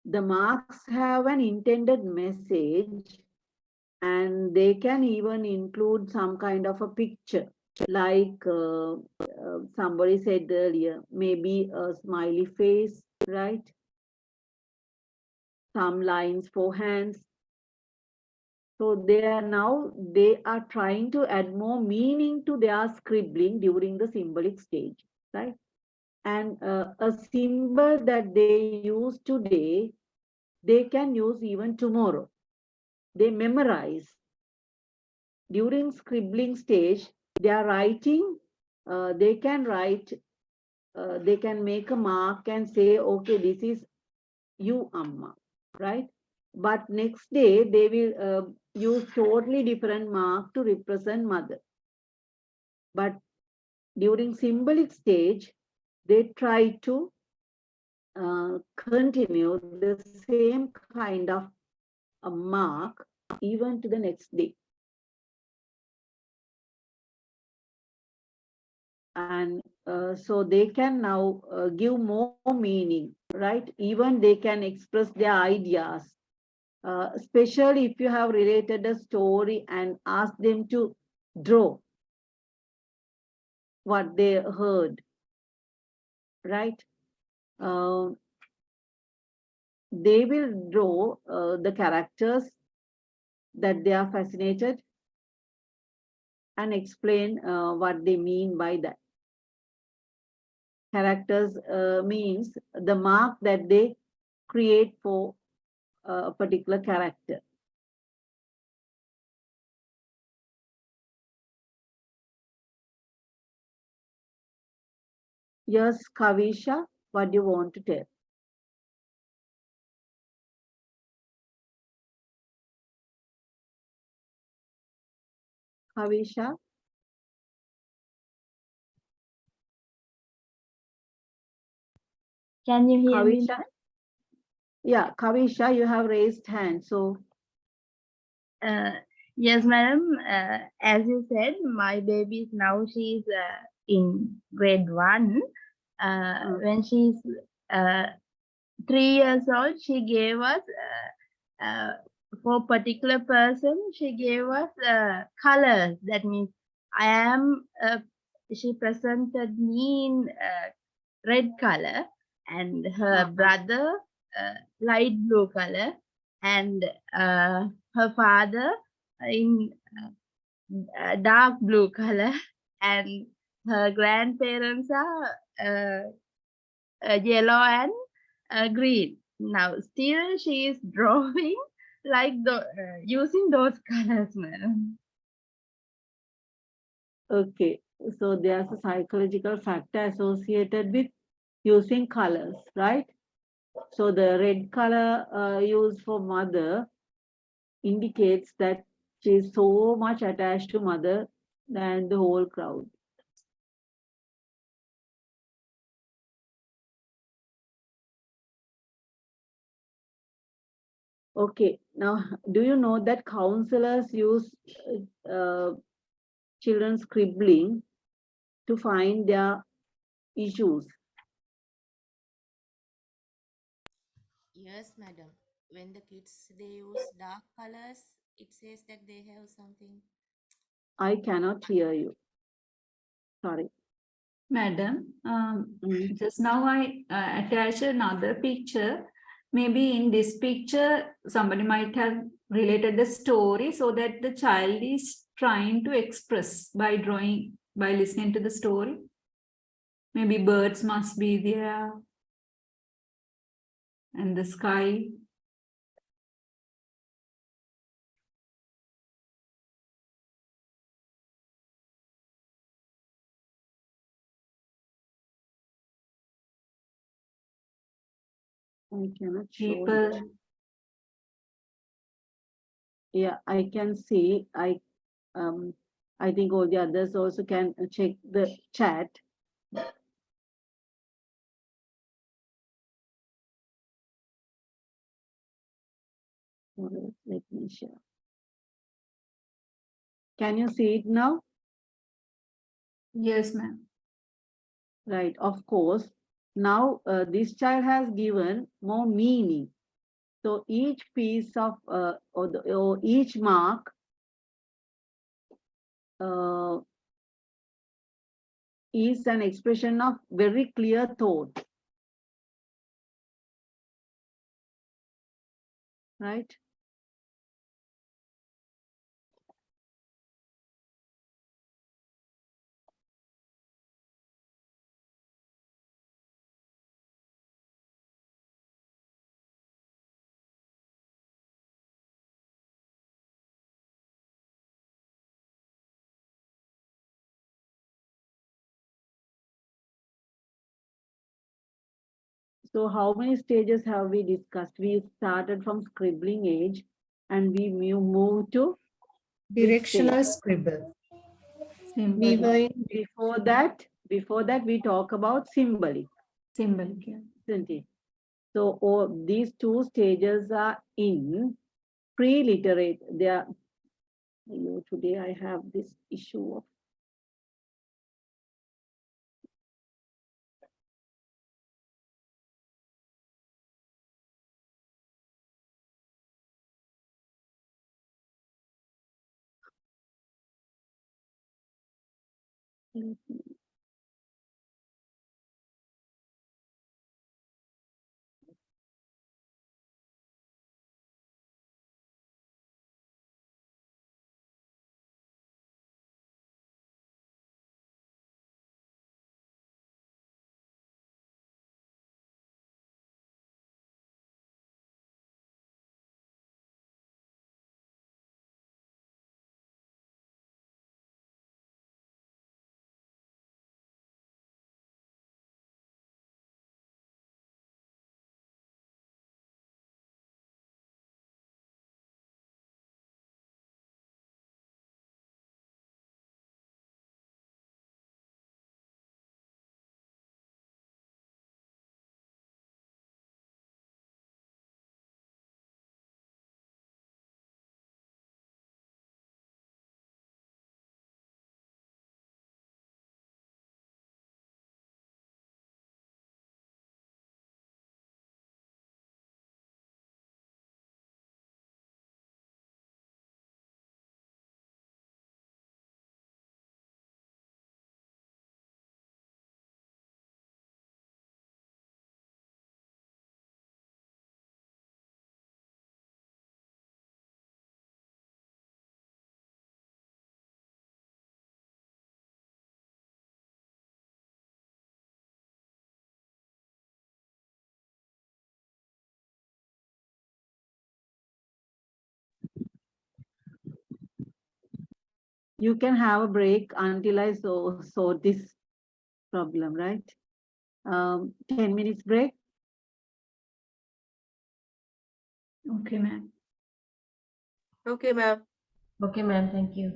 the marks have an intended message, and they can even include some kind of a picture, like somebody said earlier, maybe a smiley face, right? Some lines for hands. So they are trying to add more meaning to their scribbling during the symbolic stage, right? And a symbol that they use today, they can use even tomorrow. They memorize. During scribbling stage, they are writing, they can write, they can make a mark and say, okay, this is you, Amma, right? But next day, they will use totally different mark to represent mother. But during symbolic stage, they try to continue the same kind of a mark even to the next day. And so they can now give more meaning, right? Even they can express their ideas, especially if you have related a story and ask them to draw what they heard, right? They will draw the characters that they are fascinated and explain what they mean by that. Characters means the mark that they create for a particular character. Yes, Kavisha, what do you want to tell? Kavisha? Can you hear me? Kavisha? Yeah, Kavisha, you have raised hand. So, Yes, madam. As you said, my baby is now she's in grade 1. When she's 3 years old, she gave us for particular person. She gave us colors. That means I am. She presented me in red color, and her brother light blue color, and her father in dark blue color, and her grandparents are yellow and green. Now still she is drawing like using those colors, madam. okay. So there's a psychological factor associated with using colors, right? So the red color used for mother indicates that she is so much attached to mother than the whole crowd. Okay, now do you know that counselors use children scribbling to find their issues? Yes, madam. When the kids they use dark colors, it says that they have something. I cannot hear you. Sorry. Madam, just now I attached another picture. Maybe in this picture, somebody might have related the story so that the child is trying to express by drawing, by listening to the story. Maybe birds must be there and the sky. I cannot show People. it. Yeah, I can see. I think all the others also can check the chat. Let me share. Can you see it now? Yes, ma'am. Right, of course. Now this child has given more meaning. So each piece of or each mark is an expression of very clear thought. Right? So how many stages have we discussed? We started from scribbling age and we moved to Directional scribble. We were in before that we talk about symbolic. Symbolic, yeah. Isn't it? So these two stages are in pre-literate. They are, today I have this issue of you can have a break until I sort this problem, right? 10 minutes break. Okay, ma'am. Okay, ma'am. Okay, ma'am. Thank you.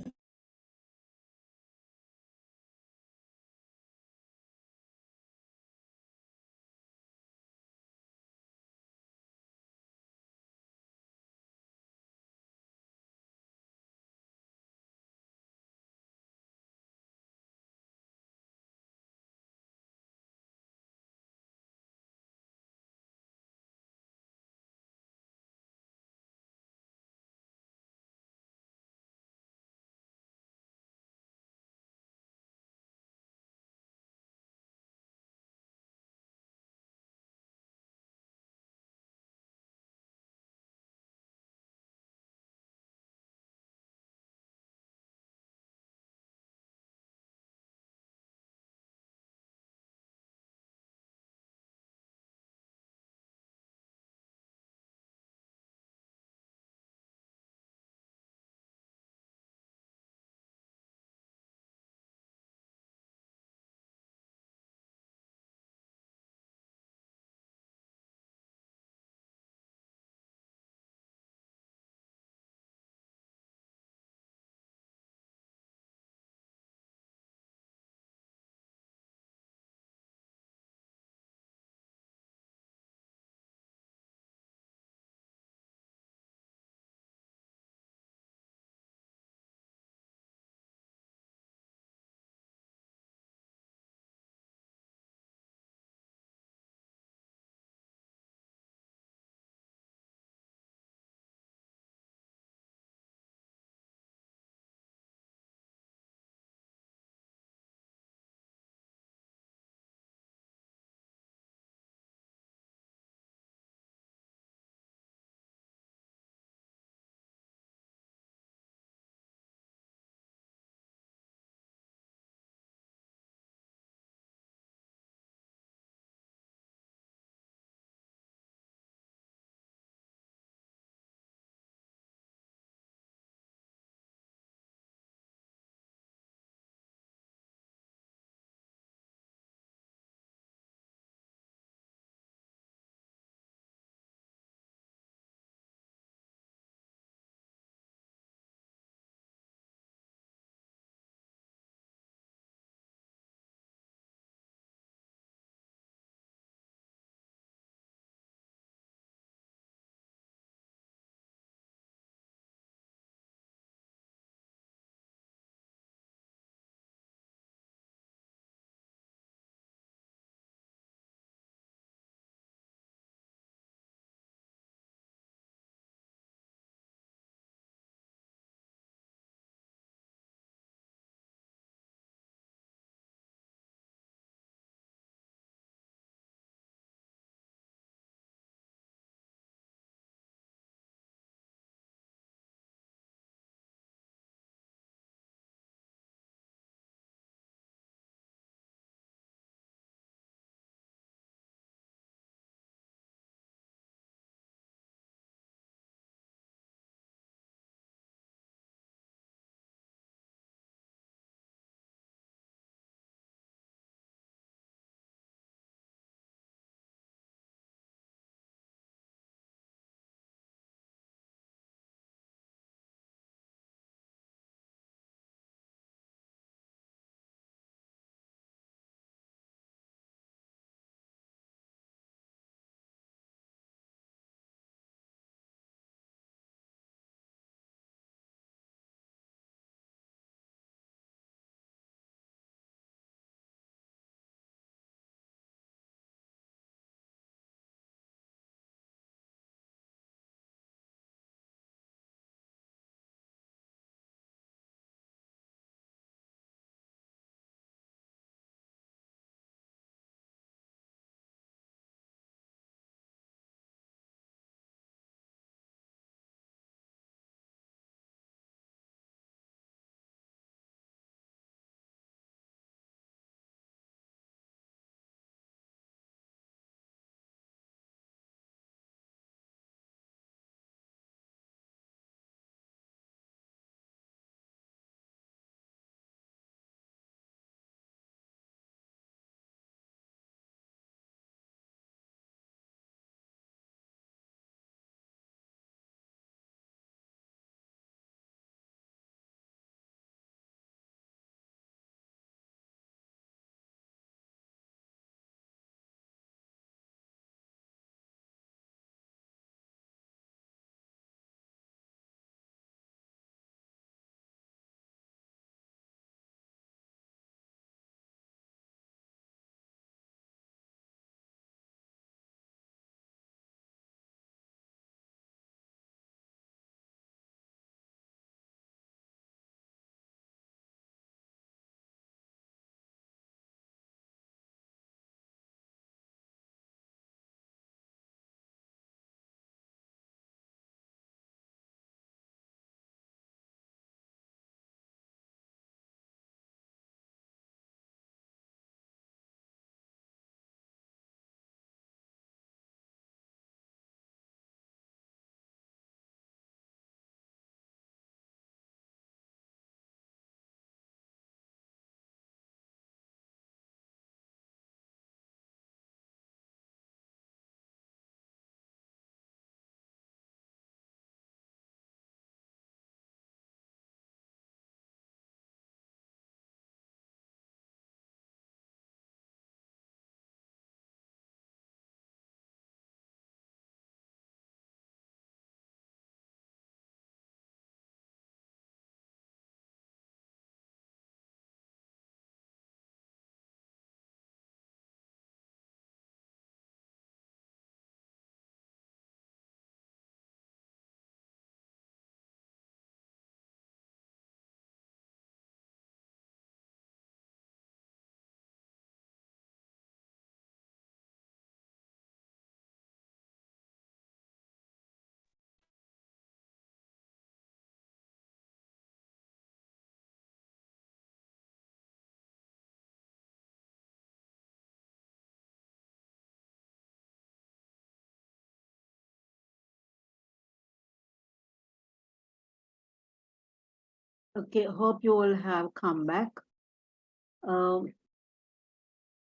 Okay, hope you all have come back.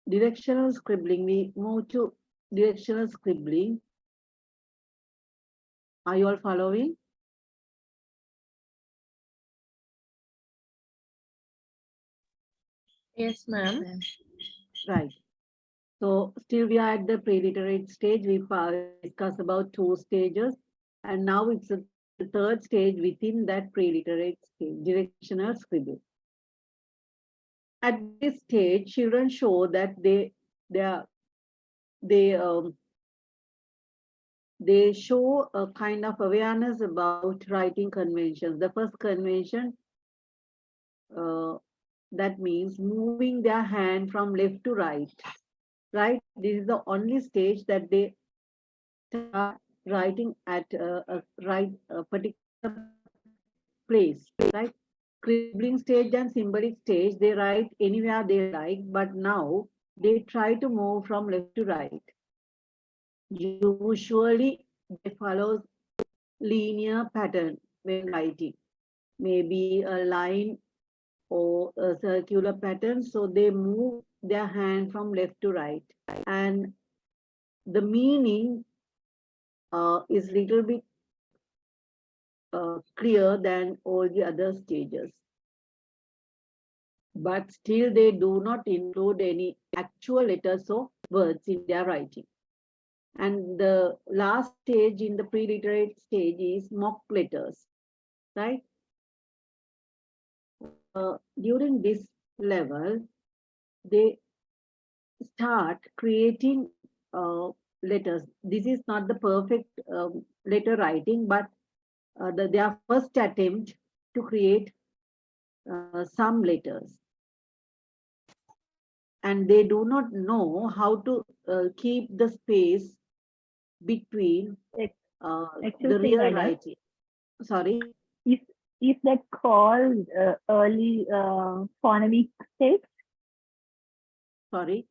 Directional scribbling, we move to directional scribbling. Are you all following? Yes, ma'am. Right. So still we are at the pre-literate stage. We discussed about 2 stages, and now it's the third stage within that pre-literate stage, directional scribbling. At this stage, children show that they show a kind of awareness about writing conventions. The first convention, that means moving their hand from left to right. Right? This is the only stage that they start writing at a particular place. Right? Scribbling stage and symbolic stage, they write anywhere they like, but now they try to move from left to right. Usually, they follow linear pattern when writing, maybe a line or a circular pattern. So they move their hand from left to right, and the meaning is little bit clear than all the other stages. But still, they do not include any actual letters or words in their writing. And the last stage in the pre-literate stage is mock letters, right? During this level, they start creating letters. This is not the perfect letter writing, but their first attempt to create some letters. And they do not know how to keep the space between the real writing. Sorry? Is that called early phonemic stage? Sorry?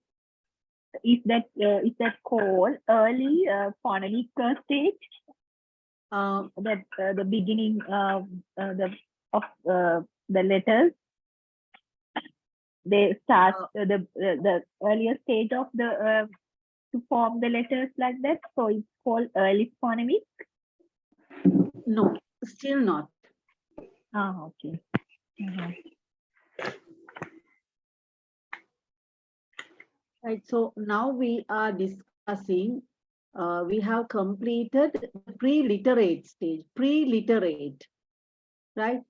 Is that called early phonemic stage? That the beginning of the letters, they start the earlier stage of the to form the letters like that. So it's called early phonemic. No, still not. Ah, okay. Right. So now we are discussing. We have completed the pre-literate stage. Pre-literate, right?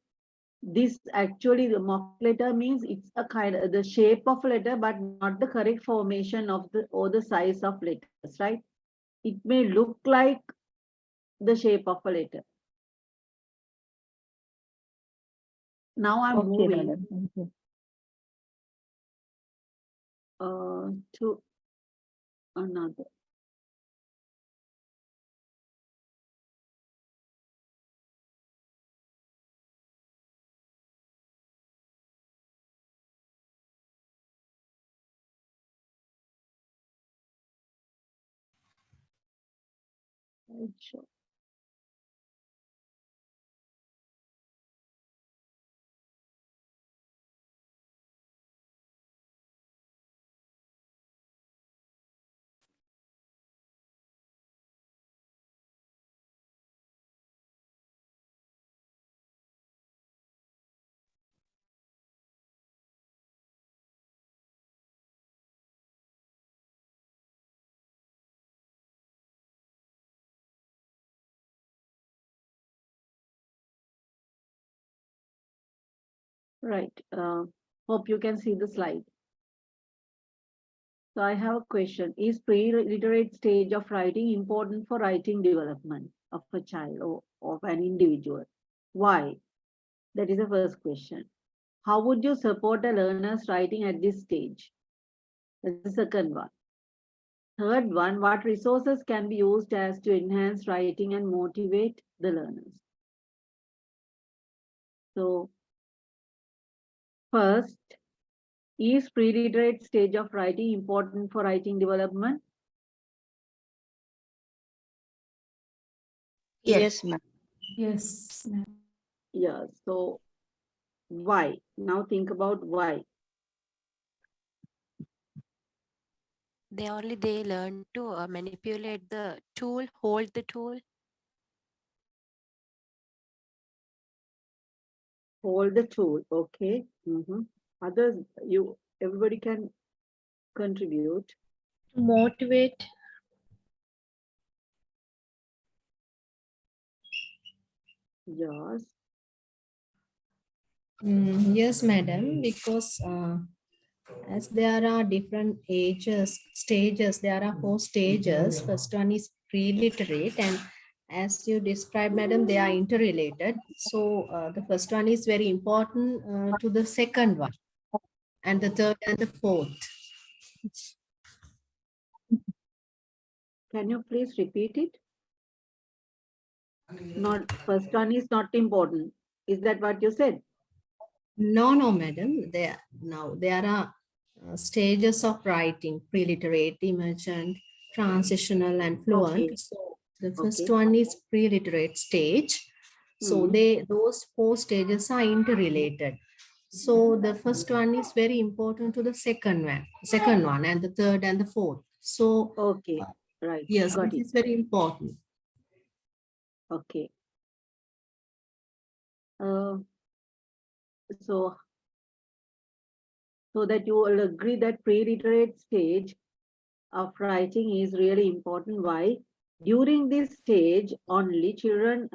This actually, the mock letter means it's a kind of the shape of a letter, but not the correct formation of the or the size of letters, right? It may look like the shape of a letter. Now I'm moving to another. Sure. Right. Hope you can see the slide. So I have a question. Is pre-literate stage of writing important for writing development of a child or of an individual? Why? That is the first question. How would you support a learner's writing at this stage? That's the second one. Third one, what resources can be used as to enhance writing and motivate the learners? So first, is pre-literate stage of writing important for writing development? Yes, ma'am. Yes. Yeah, so Why? Now think about why. They learn to manipulate the tool, hold the tool. Hold the tool, okay. Others, everybody can contribute. Motivate. Yes. Yes, madam, because as there are different stages, there are 4 stages. First one is pre-literate, and as you described, madam, they are interrelated. So the first one is very important to the second one, and the third and the fourth. Can you please repeat it? Not first one is not important. Is that what you said? No, madam. There are stages of writing: pre-literate, emergent, transitional, and fluent. Okay. So the first Okay. one is pre-literate stage. So those 4 stages are interrelated. So the first one is very important to the second one, and the third and the fourth. So Okay, right. yes, Got this it. is very important. Okay. So that you will agree that pre-literate stage of writing is really important. Why? During this stage, only children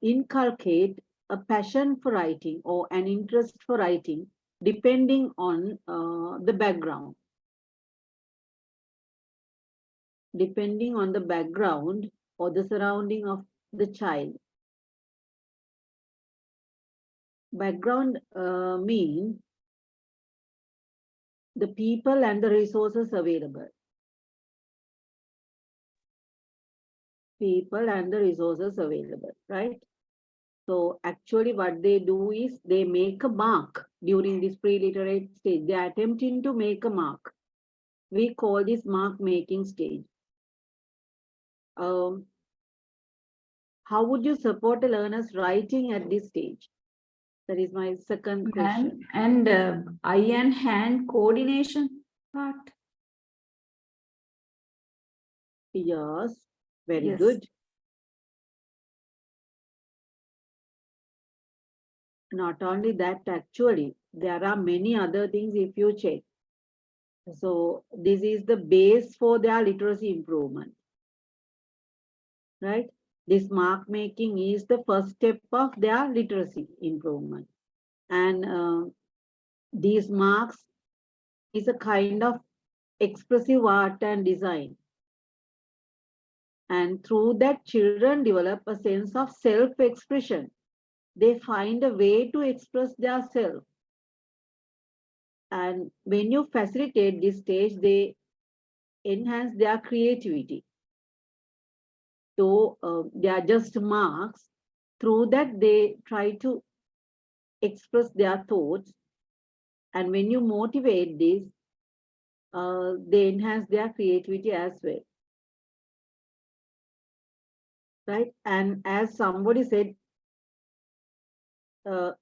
inculcate a passion for writing or an interest for writing, depending on the background. Depending on the background or the surrounding of the child. Background mean the people and the resources available. People and the resources available, right? So actually what they do is they make a mark during this pre-literate stage. They are attempting to make a mark. We call this mark making stage. How would you support a learner's writing at this stage? That is my second question. And eye and hand coordination part. Yes, very Yes. good. Not only that, actually, there are many other things if you check. So this is the base for their literacy improvement, right? This mark making is the first step of their literacy improvement. And these marks is a kind of expressive art and design. And through that, children develop a sense of self-expression. They find a way to express their self. And when you facilitate this stage, they enhance their creativity. So they are just marks. Through that, they try to express their thoughts. And when you motivate this, they enhance their creativity as well. Right? And as somebody said,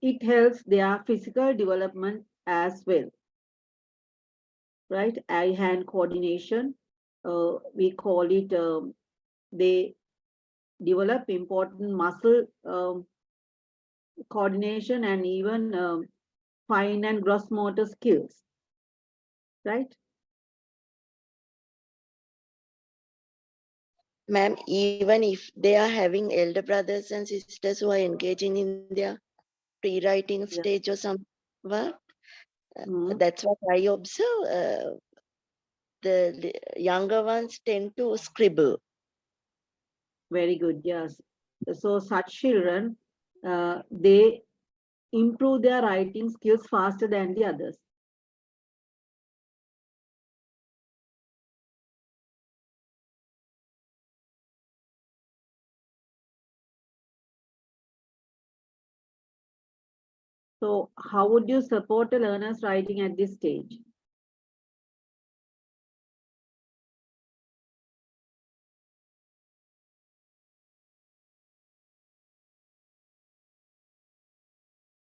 it helps their physical development as well. Right? Eye-hand coordination, we call it, they develop important muscle coordination and even fine and gross motor skills, right? Ma'am, even if they are having elder brothers and sisters who are engaging in their pre-writing stage or some work, that's what I observe. The younger ones tend to scribble. Very good, yes. So such children, they improve their writing skills faster than the others. So how would you support a learner's writing at this stage?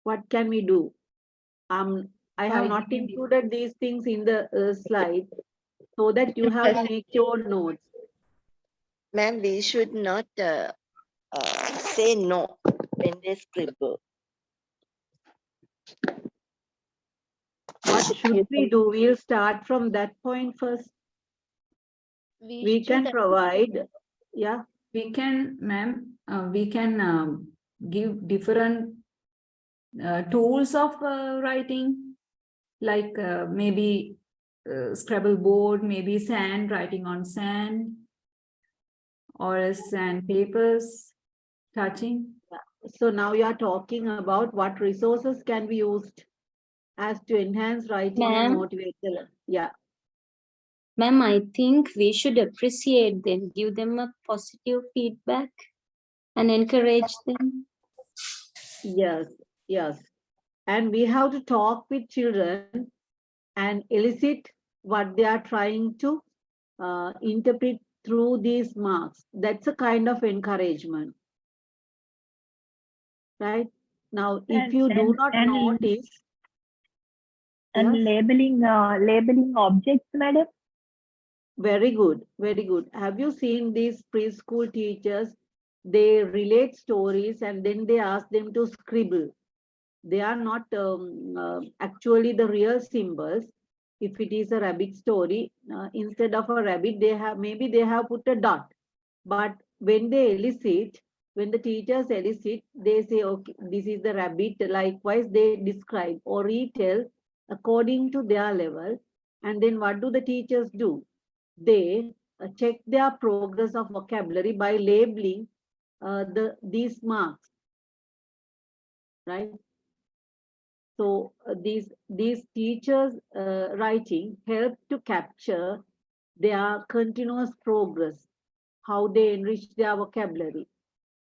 What can we do? I have not included these things in the slide so that you have to make your notes. Ma'am, we should not say no when they scribble. What should we do? We'll start from that point first. We can provide, yeah. We can, ma'am, we can give different tools of writing, like maybe Scrabble board, maybe sand, writing on sand, or sand papers, touching. So now you are talking about what resources can be used as to enhance writing and motivate the learner. Yeah. Ma'am, I think we should appreciate them, give them a positive feedback and encourage them. Yes, yes. And we have to talk with children and elicit what they are trying to interpret through these marks. That's a kind of encouragement. Right? Now, if you do not notice. And yes? labeling objects, madam. Very good, very good. Have you seen these preschool teachers? They relate stories and then they ask them to scribble. They are not actually the real symbols. If it is a rabbit story, instead of a rabbit, maybe they have put a dot. But when they elicit, when the teachers elicit, they say, okay, this is the rabbit. Likewise, they describe or retell according to their level. And then what do the teachers do? They check their progress of vocabulary by labeling these marks, right? So these teachers writing help to capture their continuous progress, how they enrich their vocabulary.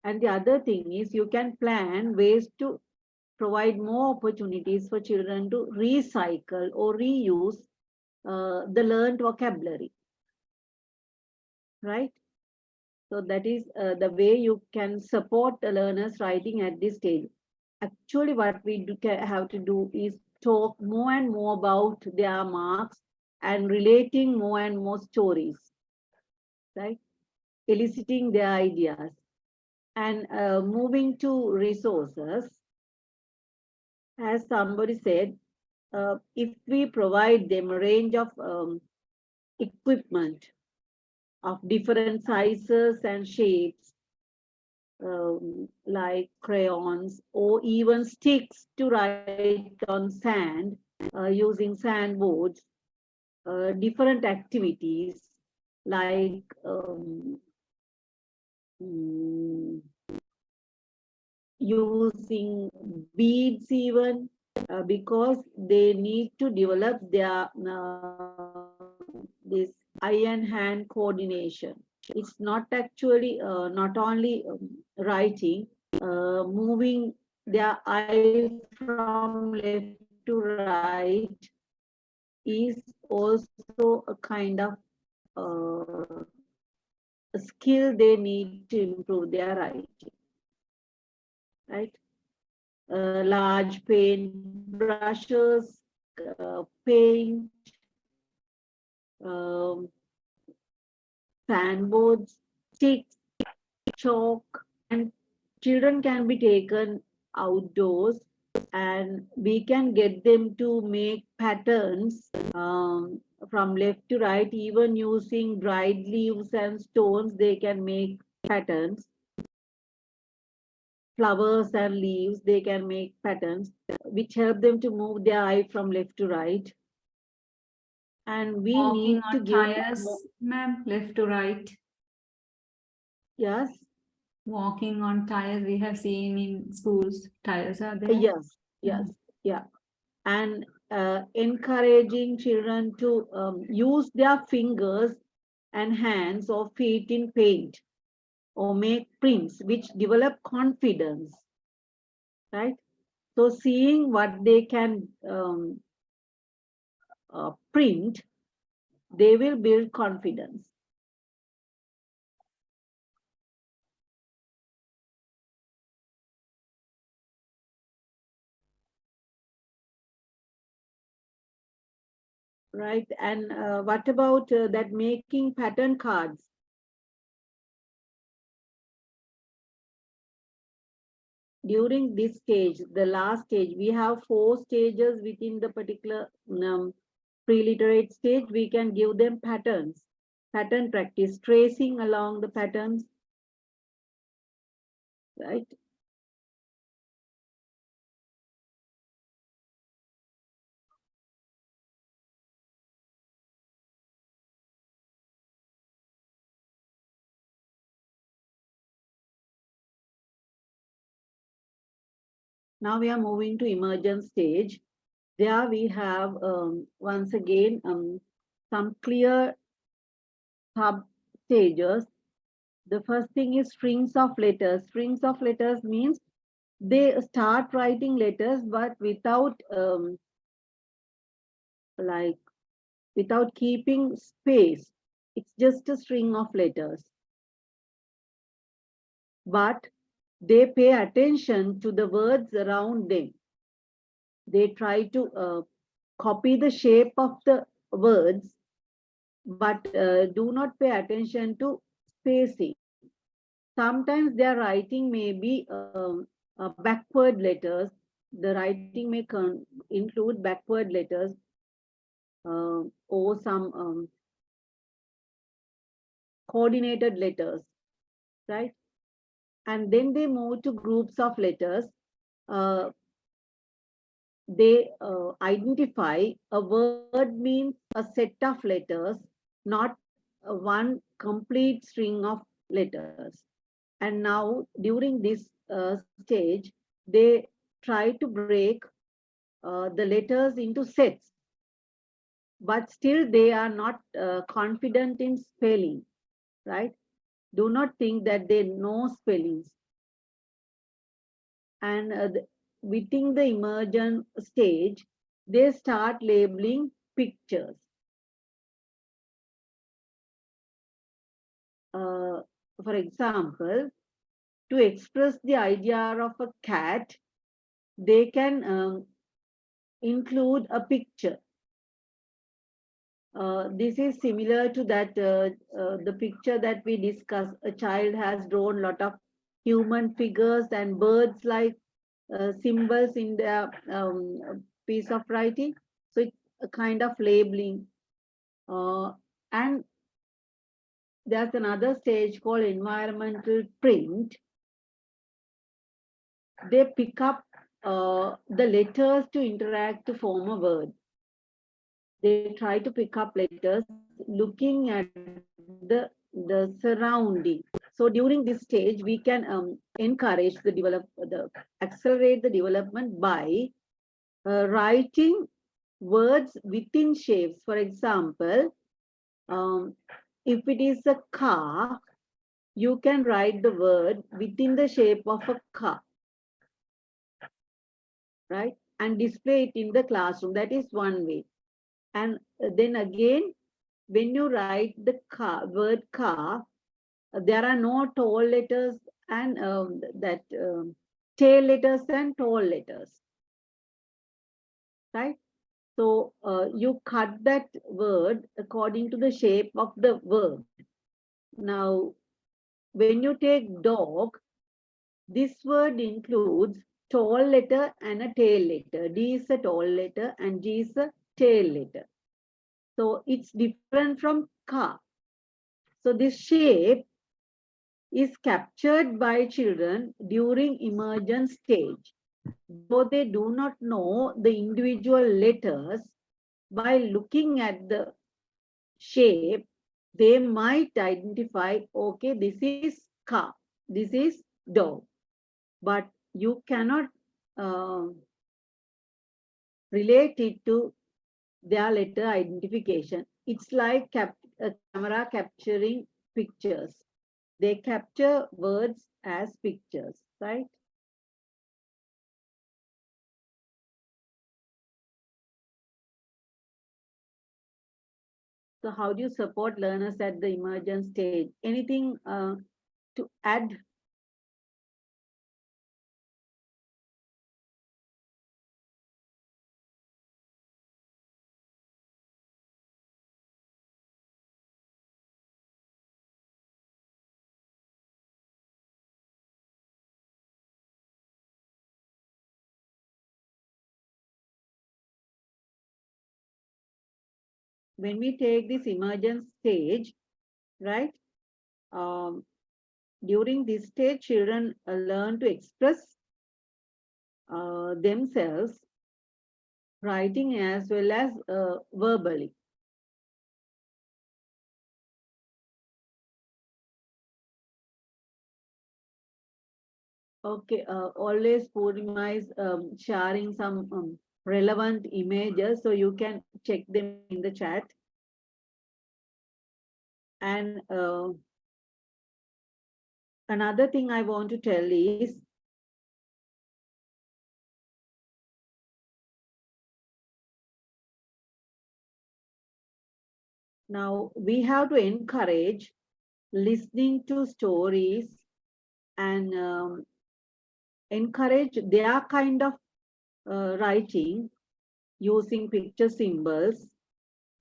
And the other thing is you can plan ways to provide more opportunities for children to recycle or reuse the learned vocabulary, right? So that is the way you can support the learners writing at this stage. Actually, what we have to do is talk more and more about their marks and relating more and more stories, right? Eliciting their ideas and moving to resources. As somebody said, if we provide them a range of equipment of different sizes and shapes, like crayons or even sticks to write on sand using sandboards, different activities like using beads even, because they need to develop their this eye and hand coordination. It's not actually not only writing, moving their eye from left to right is also a kind of a skill they need to improve their writing, right? Large paint brushes, paint, sandboards, sticks, chalk, and children can be taken outdoors and we can get them to make patterns from left to right. Even using dried leaves and stones, they can make patterns. Flowers and leaves, they can make patterns which help them to move their eye from left to right. And we Walking need to on give tires, ma'am, left to right. Yes. Walking on tires, we have seen in schools, tires are there. Yes, yes, yeah. And encouraging children to use their fingers and hands or feet in paint or make prints which develop confidence, right? So seeing what they can print, they will build confidence. right? And what about that making pattern cards? During this stage, the last stage, we have 4 stages within the particular pre-literate stage. We can give them patterns, pattern practice, tracing along the patterns, right? Now we are moving to emergence stage. There we have, once again, some clear sub stages. The first thing is strings of letters. Strings of letters means they start writing letters, but without like without keeping space. It's just a string of letters. But they pay attention to the words around them. They try to copy the shape of the words, but do not pay attention to spacing. Sometimes their writing may be backward letters. The writing may include backward letters or some coordinated letters, right? And then they move to groups of letters. They identify a word means a set of letters, not one complete string of letters. And now during this stage, they try to break the letters into sets, but still they are not confident in spelling, right? Do not think that they know spellings. And within the emergent stage, they start labeling pictures. For example, to express the idea of a cat, they can include a picture. This is similar to that the picture that we discussed. A child has drawn a lot of human figures and birds like symbols in their piece of writing. So it's a kind of labeling. And there's another stage called environmental print. They pick up the letters to interact to form a word. They try to pick up letters looking at the surrounding. So during this stage, we can encourage accelerate the development by writing words within shapes. For example, if it is a car, you can write the word within the shape of a car, right? And display it in the classroom. That is one way. And then again, when you write the word car, there are no tall letters and tail letters and tall letters, right? So you cut that word according to the shape of the word. Now, when you take dog, this word includes tall letter and a tail letter. D is a tall letter and G is a tail letter. So it's different from car. So this shape is captured by children during emergence stage. Though they do not know the individual letters, by looking at the shape, they might identify, okay, this is car, this is dog. But you cannot relate it to their letter identification. It's like a camera capturing pictures. They capture words as pictures, right? So how do you support learners at the emergence stage? Anything to add? when we take this emergence stage, right? During this stage, children learn to express themselves, writing as well as verbally. Okay, always Purnima is sharing some relevant images, so you can check them in the chat. And another thing I want to tell is, now we have to encourage listening to stories and encourage their kind of writing using picture symbols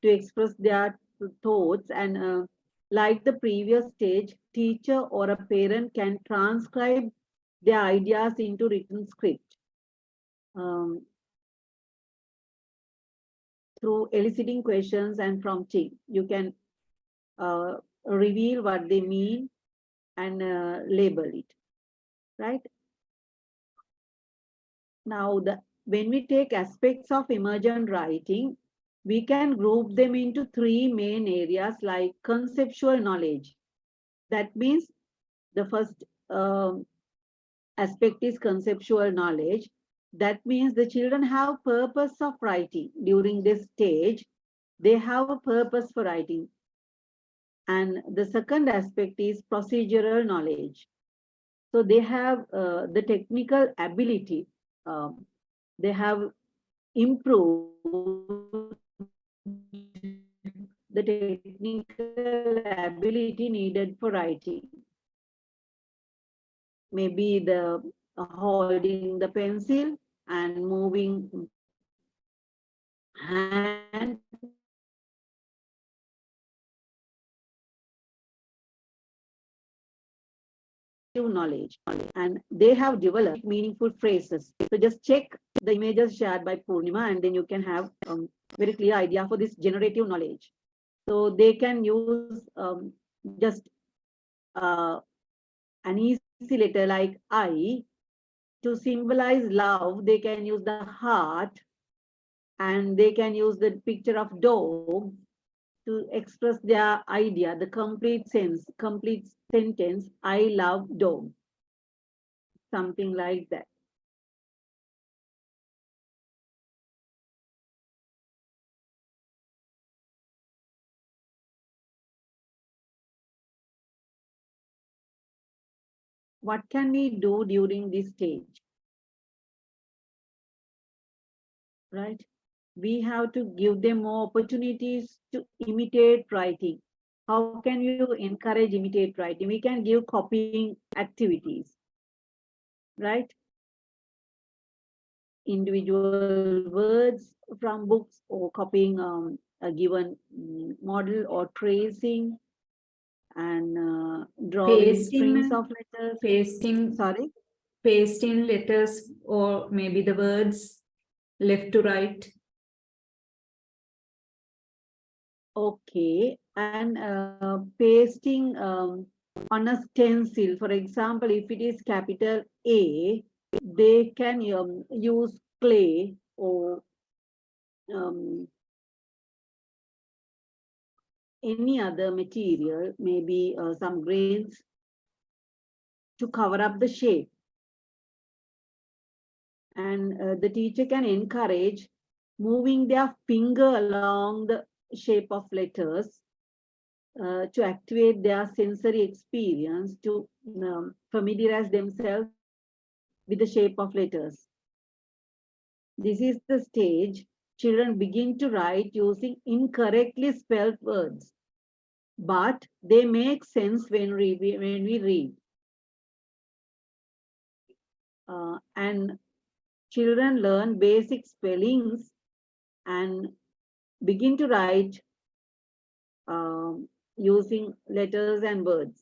to express their thoughts. And like the previous stage, teacher or a parent can transcribe their ideas into written script through eliciting questions and prompting. You can reveal what they mean and label it, right? Now, when we take aspects of emergent writing, we can group them into three main areas like conceptual knowledge. That means the first aspect is conceptual knowledge. That means the children have purpose of writing. During this stage, they have a purpose for writing. And the second aspect is procedural knowledge. So they have the technical ability. They have improved the technical ability needed for writing. Maybe the holding the pencil and moving hand to mouth knowledge, and they have developed meaningful phrases. So just check the images shared by Purnima, and then you can have very clear idea for this generative knowledge. So they can use just an easy letter like I. To symbolize love, they can use the heart, and they can use the picture of dog to express their idea, the complete sentence, I love dog. Something like that. What can we do during this stage? Right? We have to give them more opportunities to imitate writing. How can you encourage imitate writing? We can give copying activities, right? Individual words from books, or copying a given model, or tracing and drawing strings of letters. Sorry? Pasting letters, or maybe the words left to right. Okay, and pasting on a stencil. For example, if it is capital A, they can use clay or any other material, maybe some grains, to cover up the shape. And the teacher can encourage moving their finger along the shape of letters to activate their sensory experience, to familiarize themselves with the shape of letters. This is the stage children begin to write using incorrectly spelled words, but they make sense when we read. And children learn basic spellings and begin to write using letters and words.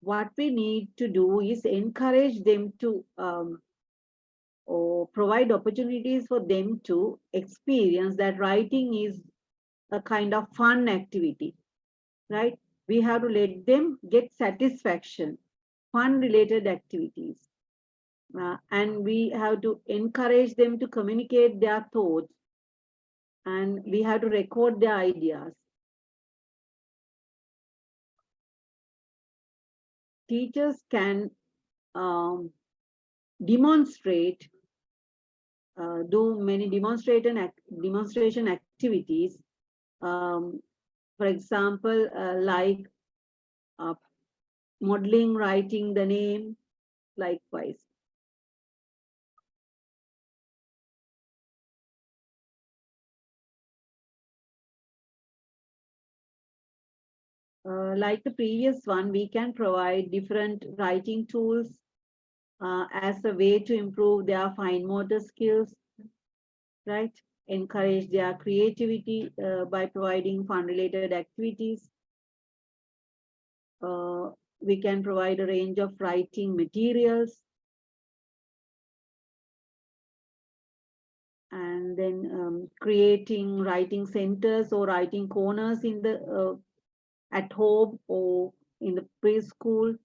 What we need to do is encourage them to or provide opportunities for them to experience that writing is a kind of fun activity, right? We have to let them get satisfaction, fun related activities. And we have to encourage them to communicate their thoughts, and we have to record their ideas. Teachers can demonstrate, do many demonstration activities. For example, like modeling, writing the name, likewise. Like the previous one, we can provide different writing tools as a way to improve their fine motor skills, right? Encourage their creativity by providing fun-related activities. We can provide a range of writing materials. And then creating writing centers or writing corners in the at home or in the preschool.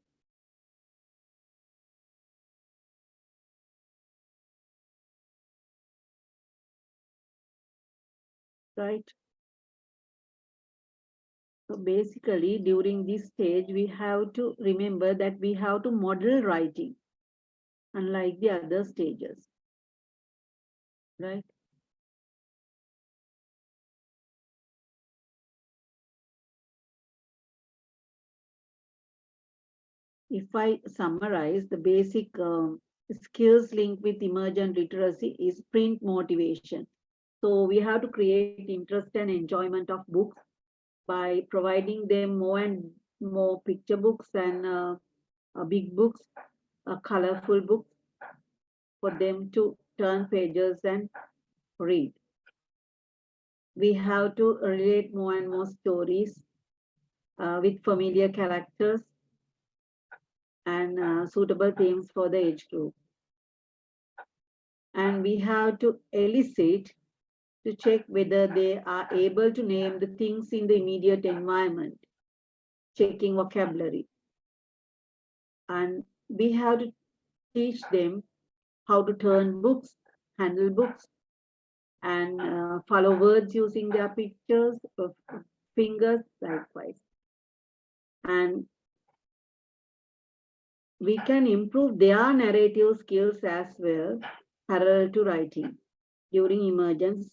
Right. So basically, during this stage, we have to remember that we have to model writing, unlike the other stages. Right. If I summarize, the basic skills linked with emergent literacy is print motivation. So we have to create interest and enjoyment of books by providing them more and more picture books and big books, colorful books for them to turn pages and read. We have to relate more and more stories with familiar characters and suitable themes for the age group. And we have to elicit to check whether they are able to name the things in the immediate environment, checking vocabulary. And we have to teach them how to turn books, handle books, and follow words using their pictures of fingers, likewise. And we can improve their narrative skills as well, parallel to writing during emergence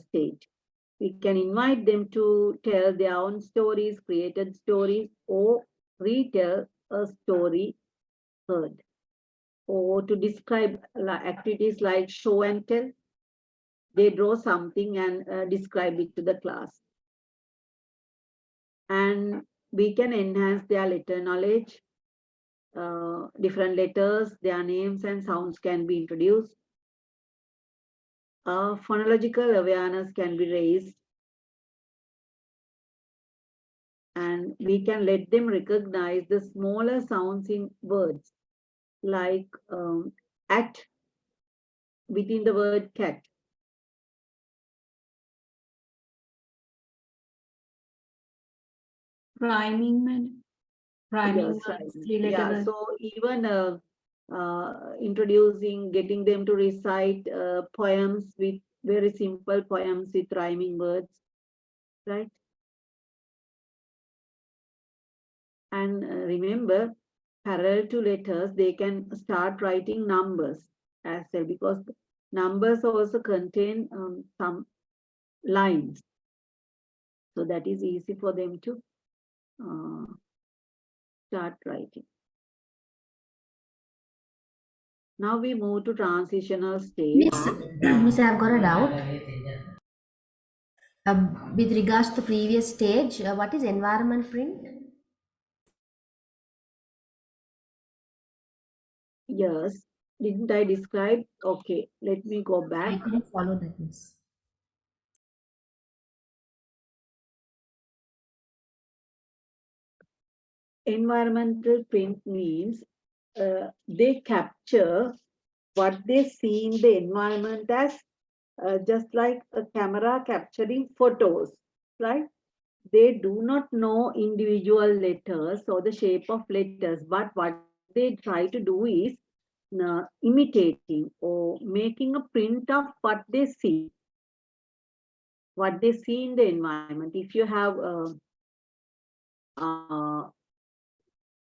stage. We can invite them to tell their own stories, created stories, or retell a story heard, or to describe activities like show and tell. They draw something and describe it to the class. And we can enhance their letter knowledge. Different letters, their names and sounds can be introduced. Phonological awareness can be raised. And we can let them recognize the smaller sounds in words, like at within the word cat. Rhyming, man. Rhyming Yes, words, right. three-letter Yeah, words. so even introducing, getting them to recite poems with very simple poems with rhyming words, right? And remember, parallel to letters, they can start writing numbers as well, because numbers also contain some lines. So that is easy for them to start writing. Now we move to transitional stage. Miss, I've got a doubt. With regards to previous stage, what is environment print? Yes, didn't I describe? Okay, let me go I back. couldn't follow that, miss. Environmental print means they capture what they see in the environment as just like a camera capturing photos, right? They do not know individual letters or the shape of letters, but what they try to do is imitating or making a print of what they see in the environment. If you have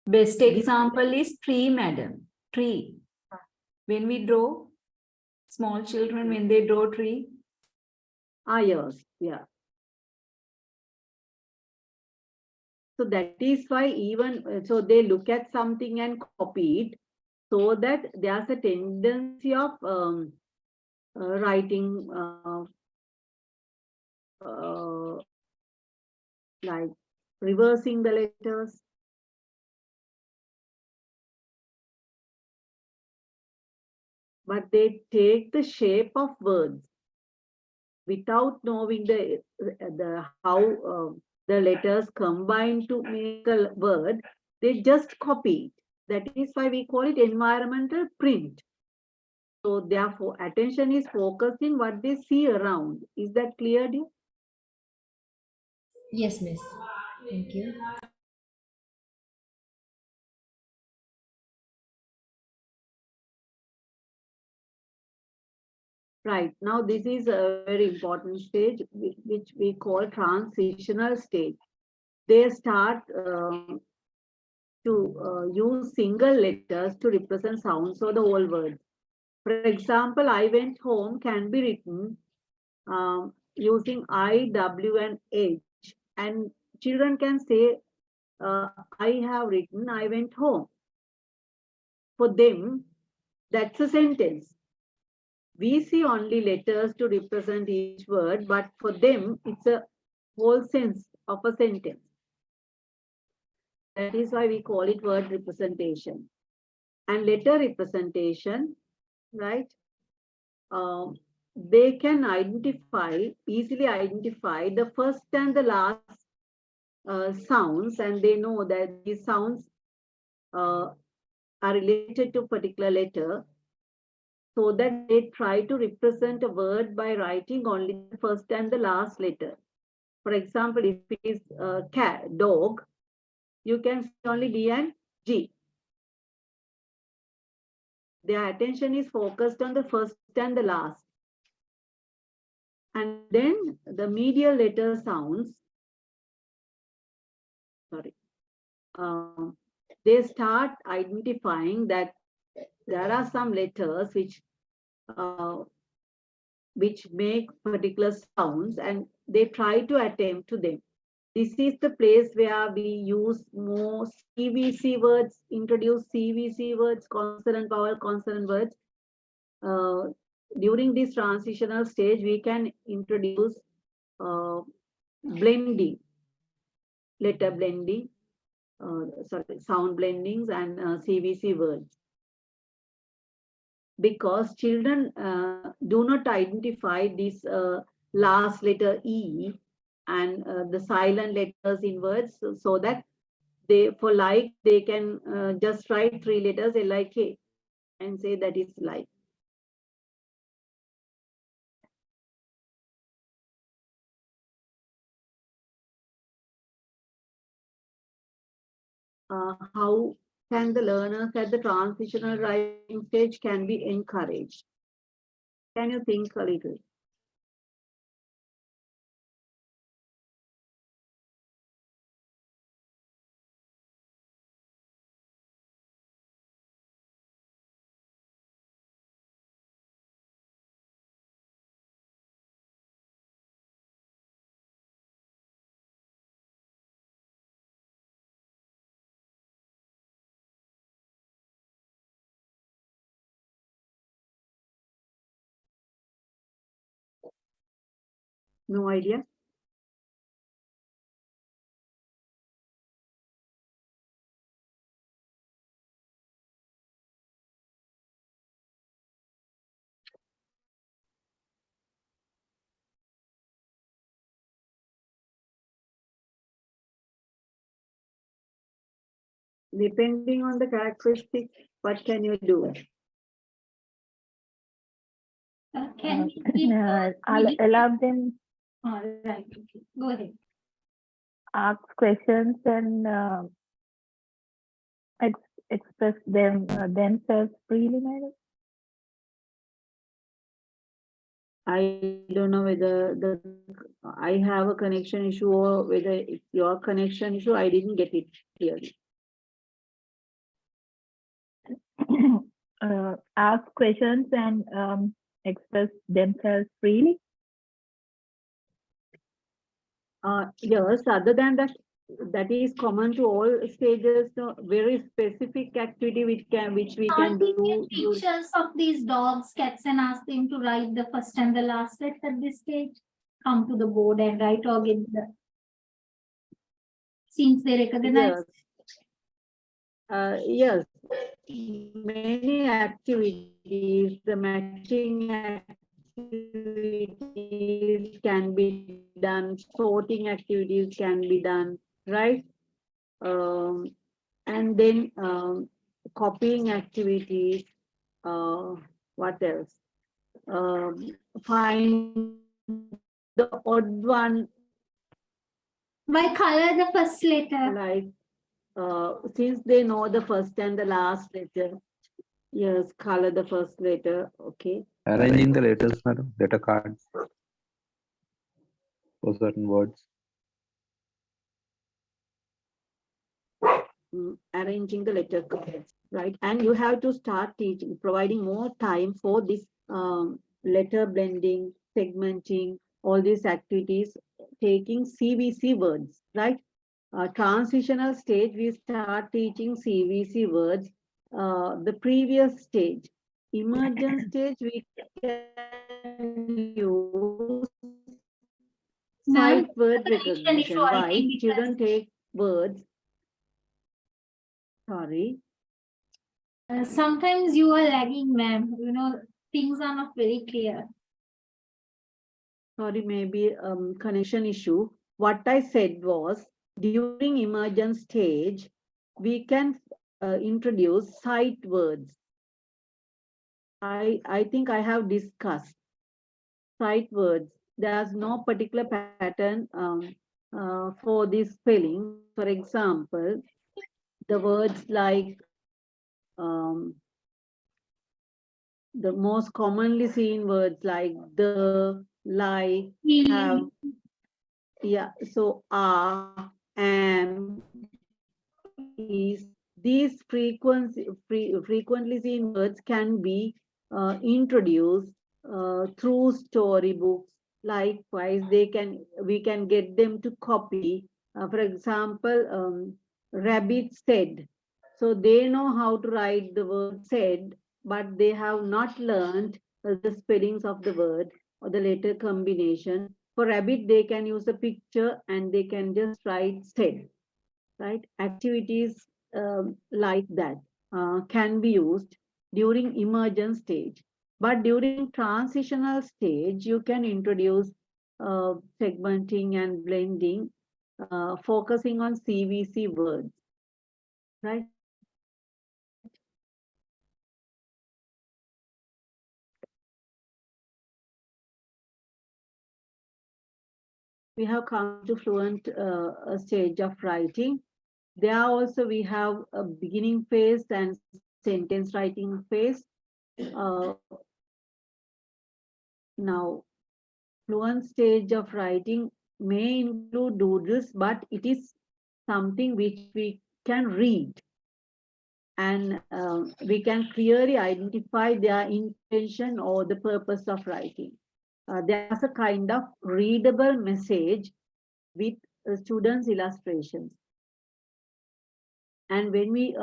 Best example is tree, madam. Tree. When we draw, small children, when they draw tree. Yes, yeah. So that is why even, so they look at something and copy it, so that there's a tendency of writing like reversing the letters. But they take the shape of words without knowing the how the letters combine to make a word. They just copy it. That is why we call it environmental print. So therefore, attention is focused in what they see around. Is that clear, dear? Yes, miss. Thank you. Right. Now, this is a very important stage, which we call transitional stage. They start to use single letters to represent sounds or the whole words. For example, I went home can be written using I, W, and H. And children can say, I have written, I went home. For them, that's a sentence. We see only letters to represent each word, but for them, it's a whole sense of a sentence. That is why we call it word representation. And letter representation, right? They can easily identify the first and the last sounds, and they know that these sounds are related to particular letter, so that they try to represent a word by writing only the first and the last letter. For example, if it is cat, dog, you can see only D and G. Their attention is focused on the first and the last. And then the medial letter sounds, sorry, they start identifying that there are some letters which make particular sounds, and they try to attempt to them. This is the place where we use more CVC words, introduce CVC words, consonant vowel consonant words. During this transitional stage, we can introduce blending, letter blending, sound blendings, and CVC words. Because children do not identify this last letter E and the silent letters in words, so that they, for like, they can just write 3 letters LIK and say that is like. How can the learners at the transitional writing stage can be encouraged? Can you think a little? No idea? Depending on the characteristics, what can you do? Can I'll allow them All right. Okay. Go ahead. ask questions and express themselves freely, madam. I don't know whether I have a connection issue or whether it's your connection issue. I didn't get it clearly. Ask questions and express themselves freely. Yes, other than that, that is common to all stages. No, very specific activity which we can do. Pictures of these dogs, cats, and ask them to write the first and the last letter at this stage. Come to the board and write or get the since they recognize. Yes, many activities, the matching activities can be done, sorting activities can be done, right? And then copying activities, what else? Find the odd one. By color the first letter. Like, since they know the first and the last letter, yes, color the first letter, okay. Arranging the letters, madam, letter cards for certain words. Arranging the letter cards, right? And you have to start teaching, providing more time for this letter blending, segmenting, all these activities, taking CVC words, right? Transitional stage, we start teaching CVC words. The previous stage, emergent stage, we can use sight word recognition. Why? Children take words. Sorry. Sometimes you are lagging, ma'am. You know, things are not very clear. Sorry, maybe connection issue. What I said was, during emergent stage, we can introduce sight words. I think I have discussed sight words. There's no particular pattern for these spellings. For example, the words like the most commonly seen words like the, like, have, yeah, so are, am, is, these frequently seen words can be introduced through storybooks. Likewise, we can get them to copy. For example, rabbit said. So they know how to write the word said, but they have not learned the spellings of the word or the letter combination. For rabbit, they can use a picture and they can just write said, right? Activities like that can be used during emergent stage. But during transitional stage, you can introduce segmenting and blending, focusing on CVC words, right? We have come to fluent stage of writing. There also we have a beginning phase and sentence writing phase. Now, fluent stage of writing may include doodles, but it is something which we can read and we can clearly identify their intention or the purpose of writing. There's a kind of readable message with students' illustrations. And when we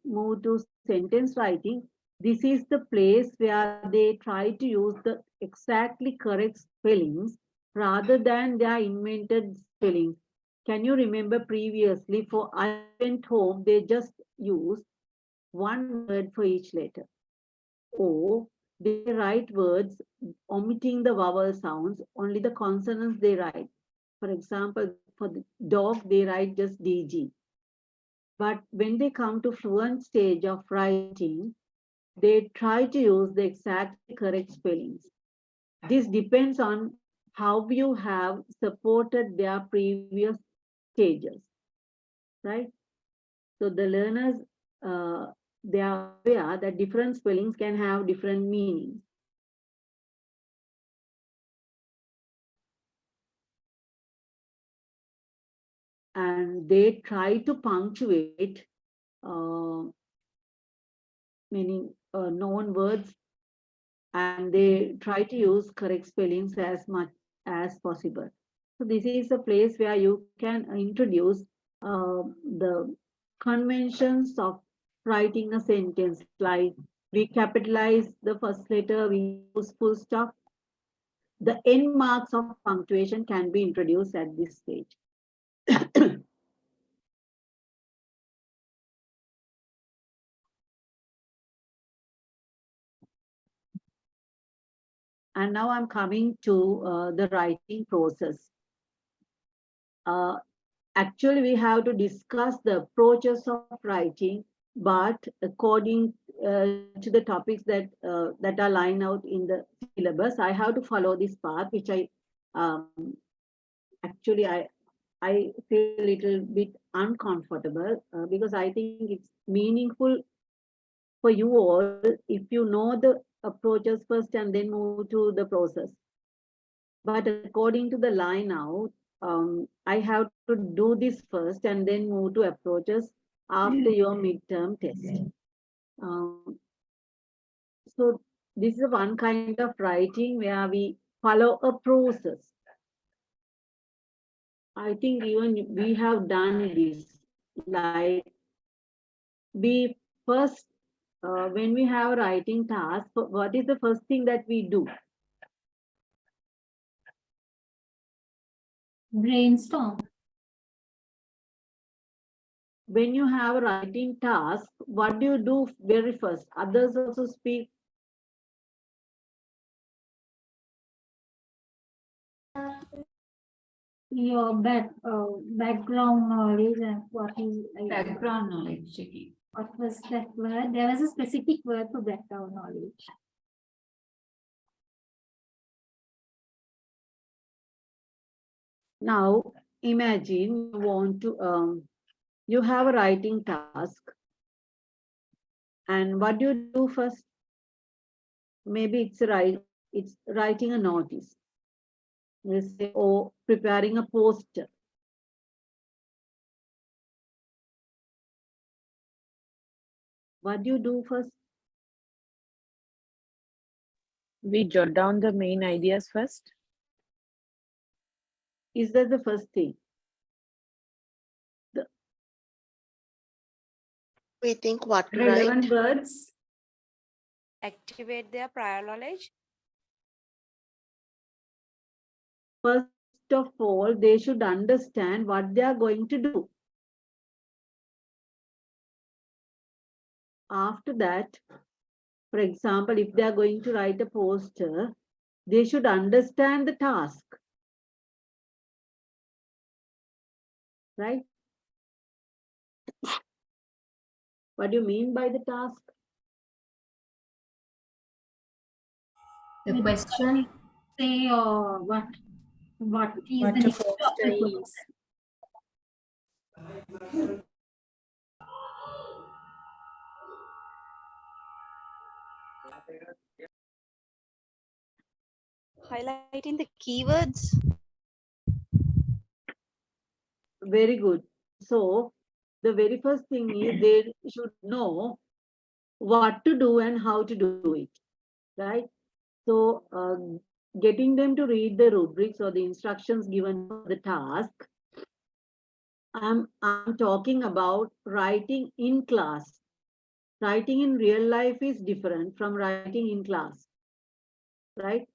move to sentence writing, this is the place where they try to use the exactly correct spellings rather than their invented spellings. Can you remember previously for I went home, they just used one word for each letter. Or they write words omitting the vowel sounds, only the consonants they write. For example, for the dog, they write just DG. But when they come to fluent stage of writing, they try to use the exactly correct spellings. This depends on how you have supported their previous stages, right? So the learners, they are aware that different spellings can have different meanings. And they try to punctuate many known words, and they try to use correct spellings as much as possible. So this is a place where you can introduce the conventions of writing a sentence, like we capitalize the first letter, we use full stop. The end marks of punctuation can be introduced at this stage. And now I'm coming to the writing process. Actually, we have to discuss the approaches of writing, but according to the topics that are lined out in the syllabus, I have to follow this path, which actually I feel a little bit uncomfortable because I think it's meaningful for you all if you know the approaches first and then move to the process. But according to the line out, I have to do this first and then move to approaches after your midterm test. So this is one kind of writing where we follow a process. I think even we have done this, like we first, when we have a writing task, what is the first thing that we do? Brainstorm. When you have a writing task, what do you do very first? Others also speak. Your background knowledge and what is background knowledge. What was that word? There was a specific word for background knowledge. Now, imagine you want to, you have a writing task. And what do you do first? Maybe it's writing a notice. You say, or preparing a poster. What do you do first? We jot down the main ideas first. Is that the first thing? We think what to relevant write. words. Activate their prior knowledge. First of all, they should understand what they are going to do. After that, for example, if they are going to write a poster, they should understand the task. Right? What do you mean by the task? The question. Say what is What the a next poster topic? is. Highlighting the keywords. Very good. So the very first thing is they should know what to do and how to do it, right? So getting them to read the rubrics or the instructions given for the task, I'm talking about writing in class. Writing in real life is different from writing in class, right?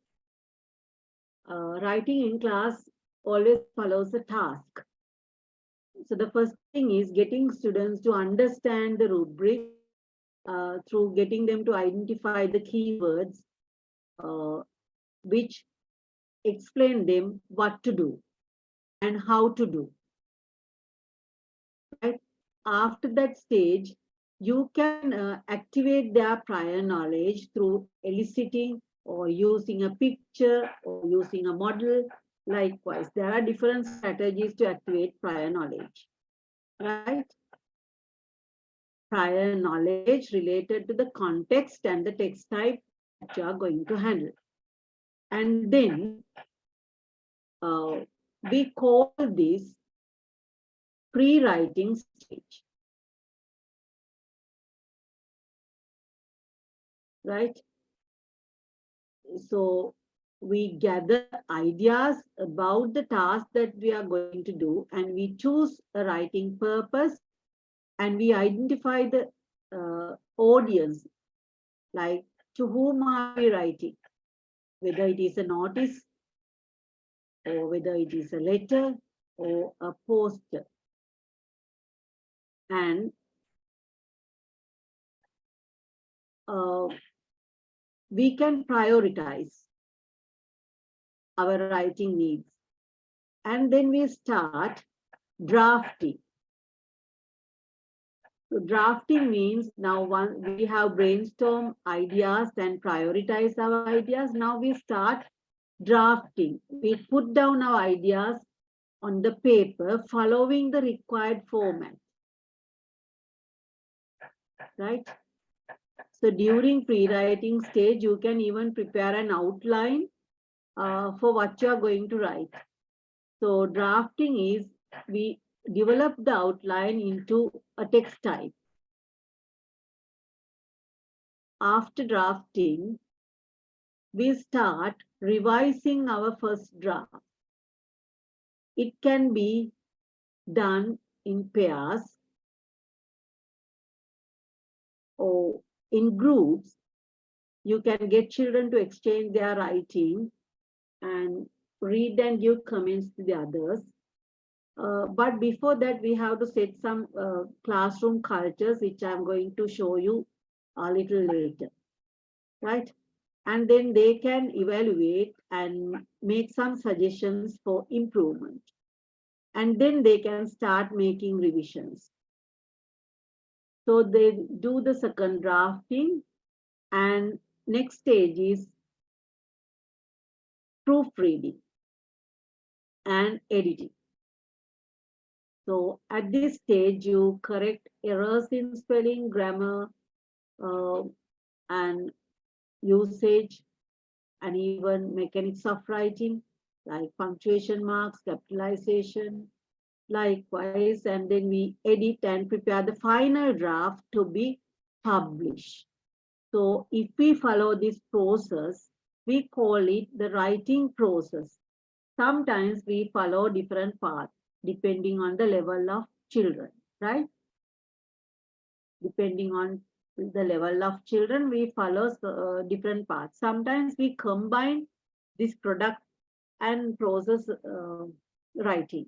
Writing in class always follows a task. So the first thing is getting students to understand the rubric through getting them to identify the keywords which explain them what to do and how to do. Right? After that stage, you can activate their prior knowledge through eliciting or using a picture or using a model. Likewise, there are different strategies to activate prior knowledge, right? Prior knowledge related to the context and the text type that you are going to handle. And then we call this pre-writing stage, right? So we gather ideas about the task that we are going to do, and we choose a writing purpose, and we identify the audience, like to whom are we writing, whether it is a notice or whether it is a letter or a poster. And we can prioritize our writing needs. And then we start drafting. So drafting means now we have brainstormed ideas and prioritize our ideas. Now we start drafting. We put down our ideas on the paper following the required format, right? So during pre-writing stage, you can even prepare an outline for what you are going to write. So drafting is, we develop the outline into a text type. After drafting, we start revising our first draft. It can be done in pairs or in groups. You can get children to exchange their writing and read and give comments to the others. But before that, we have to set some classroom cultures, which I'm going to show you a little later, right? And then they can evaluate and make some suggestions for improvement. And then they can start making revisions. So they do the second drafting, and next stage is proofreading and editing. So at this stage, you correct errors in spelling, grammar, and usage, and even mechanics of writing, like punctuation marks, capitalization, likewise. And then we edit and prepare the final draft to be published. So if we follow this process, we call it the writing process. Sometimes we follow different paths depending on the level of children, right? Depending on the level of children, we follow different paths. Sometimes we combine this product and process writing.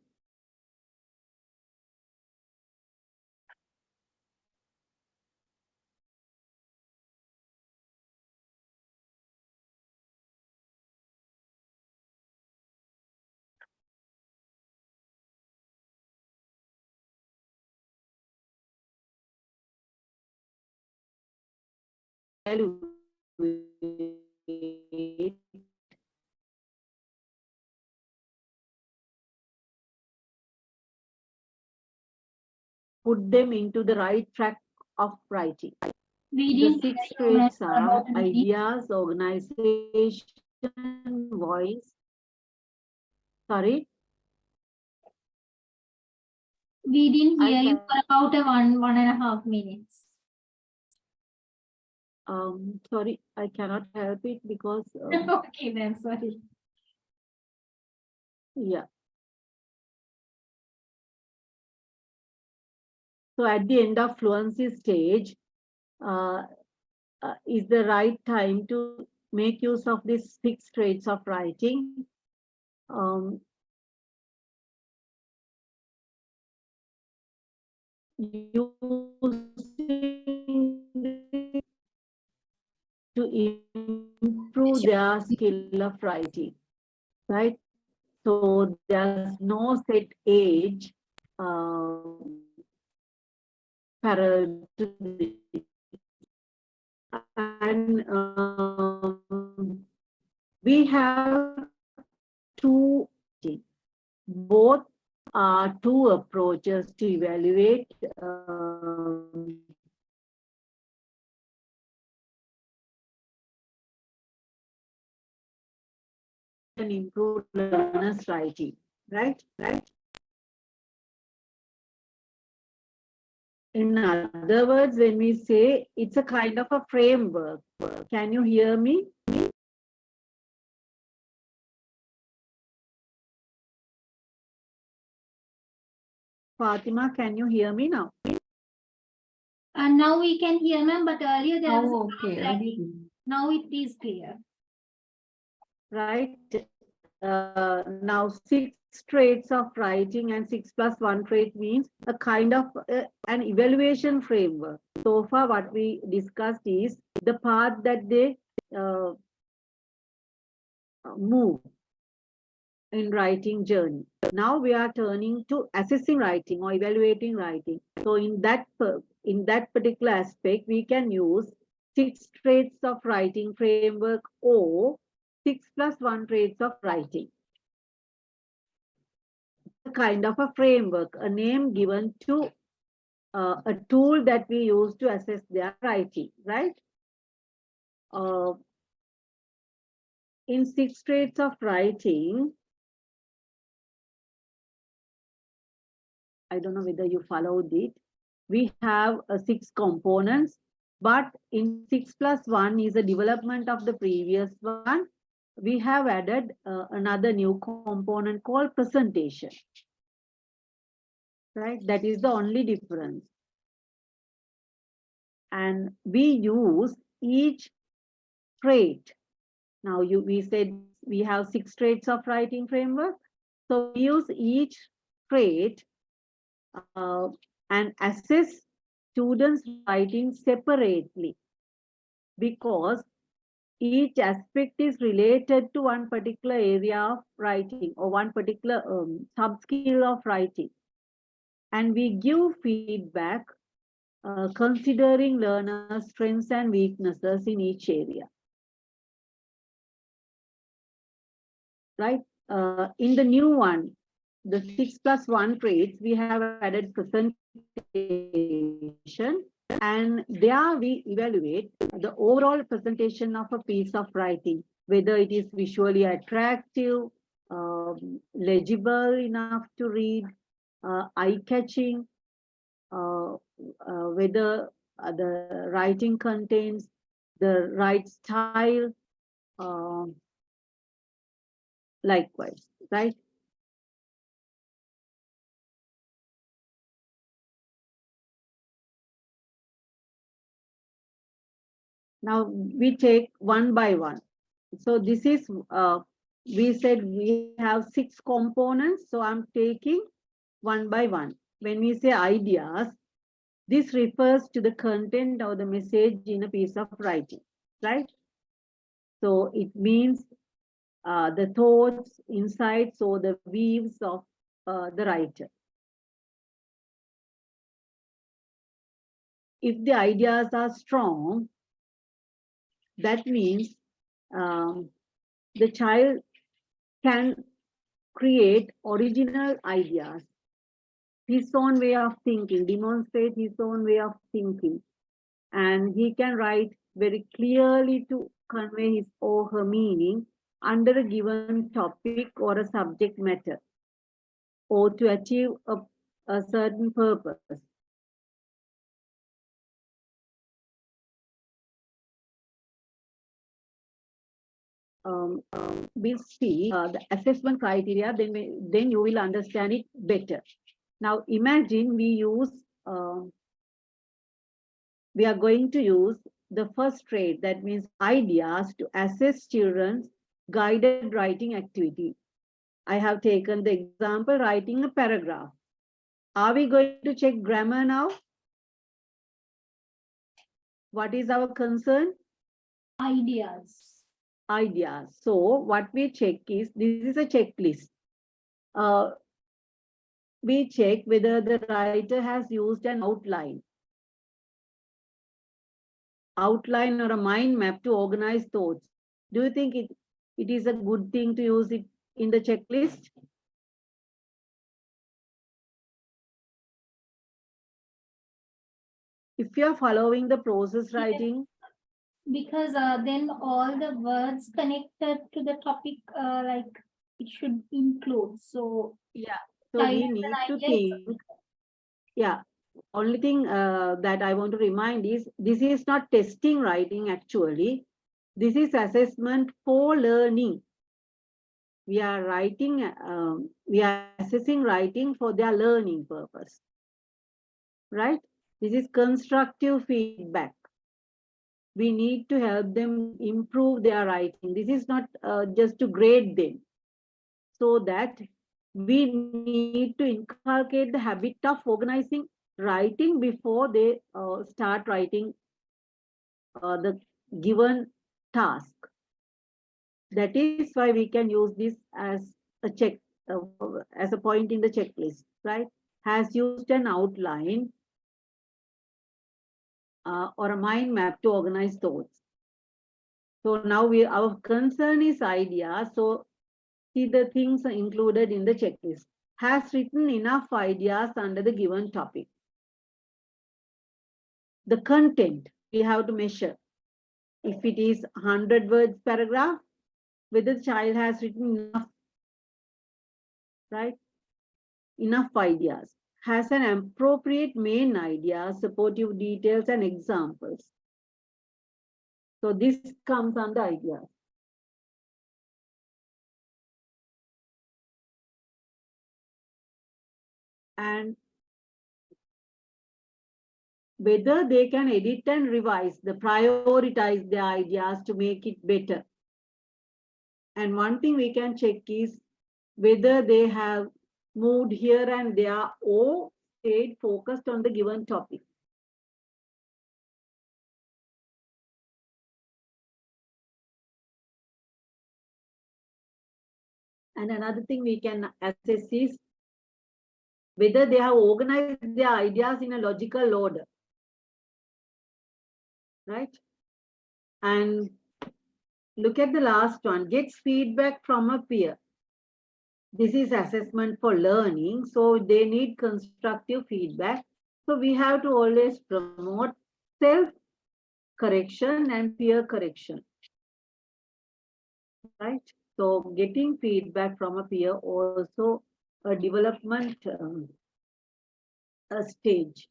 Put them into the right track of writing. The 6 traits are ideas, organization, voice. Sorry? We didn't hear you for about 1.5 minutes. Sorry, I cannot help it because. Okay, then, sorry. Yeah. So at the end of fluency stage, is the right time to make use of these 6 traits of writing. To improve their skill of writing, right? So there's no set age parallel to this. And we have two, both are two approaches to evaluate and improve learners' writing, right? In other words, when we say it's a kind of a framework, can you hear me? Fatima, can you hear me now? And now we can hear, ma'am, but earlier there was Oh, okay. I didn't. now it is clear. Right. Now 6 traits of writing and 6+1 trait means a kind of an evaluation framework. So far what we discussed is the path that they move in writing journey. Now we are turning to assessing writing or evaluating writing. So in that particular aspect, we can use 6 traits of writing framework or 6+1 traits of writing. A kind of a framework, a name given to a tool that we use to assess their writing, right? In 6 traits of writing, I don't know whether you followed it. We have 6 components, but in 6+1 is a development of the previous one. We have added another new component called presentation, right? That is the only difference. And we use each trait. Now we said we have 6 traits of writing framework. So we use each trait and assess students' writing separately because each aspect is related to one particular area of writing or one particular sub-skill of writing. And we give feedback considering learners' strengths and weaknesses in each area. Right? In the new one, the 6+1 traits, we have added presentation, and there we evaluate the overall presentation of a piece of writing, whether it is visually attractive, legible enough to read, eye-catching, whether the writing contains the right style, likewise, right? Now we take one by one. So this is, we said we have 6 components. So I'm taking one by one. When we say ideas, this refers to the content or the message in a piece of writing, right? So it means the thoughts, insights, or the weaves of the writer. If the ideas are strong, that means the child can create original ideas, his own way of thinking, demonstrate his own way of thinking, and he can write very clearly to convey his or her meaning under a given topic or a subject matter, or to achieve a certain purpose. We'll see the assessment criteria, then you will understand it better. Now imagine we are going to use the first trait, that means ideas, to assess children's guided writing activity. I have taken the example writing a paragraph. Are we going to check grammar now? What is our concern? Ideas. Ideas. So what we check is, this is a checklist. We check whether the writer has used an outline or a mind map to organize thoughts. Do you think it is a good thing to use it in the checklist? If you are following the process writing, because then all the words connected to the topic, like it should include. So yeah, so we need to think. Yeah, only thing that I want to remind is this is not testing writing actually. This is assessment for learning. We are writing, we are assessing writing for their learning purpose, right? This is constructive feedback. We need to help them improve their writing. This is not just to grade them. So that we need to inculcate the habit of organizing writing before they start writing the given task. That is why we can use this as a check, as a point in the checklist, right? Has used an outline or a mind map to organize thoughts. So now our concern is ideas. So see the things included in the checklist. Has written enough ideas under the given topic. The content we have to measure. If it is 100 words paragraph, whether the child has written enough, right? Enough ideas. Has an appropriate main idea, supportive details and examples. So this comes under ideas. And whether they can edit and revise, prioritize their ideas to make it better. And one thing we can check is whether they have moved here and there or stayed focused on the given topic. And another thing we can assess is whether they have organized their ideas in a logical order, right? And look at the last one, gets feedback from a peer. This is assessment for learning, so they need constructive feedback. So we have to always promote self-correction and peer correction, right? So getting feedback from a peer also a development stage.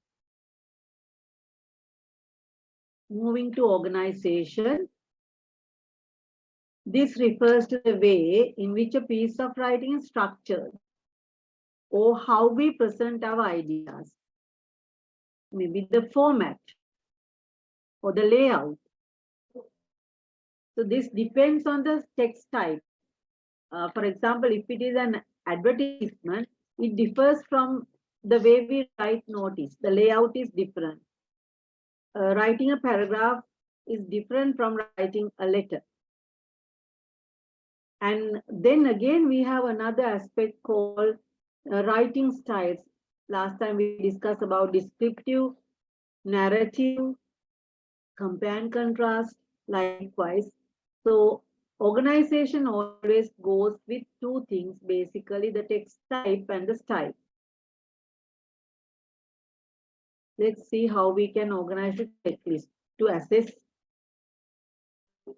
Moving to organization. This refers to the way in which a piece of writing is structured or how we present our ideas. Maybe the format or the layout. So this depends on the text type. For example, if it is an advertisement, it differs from the way we write notice. The layout is different. Writing a paragraph is different from writing a letter. And then again, we have another aspect called writing styles. Last time we discussed about descriptive, narrative, compare and contrast, likewise. So organization always goes with two things, basically the text type and the style. Let's see how we can organize the checklist to assess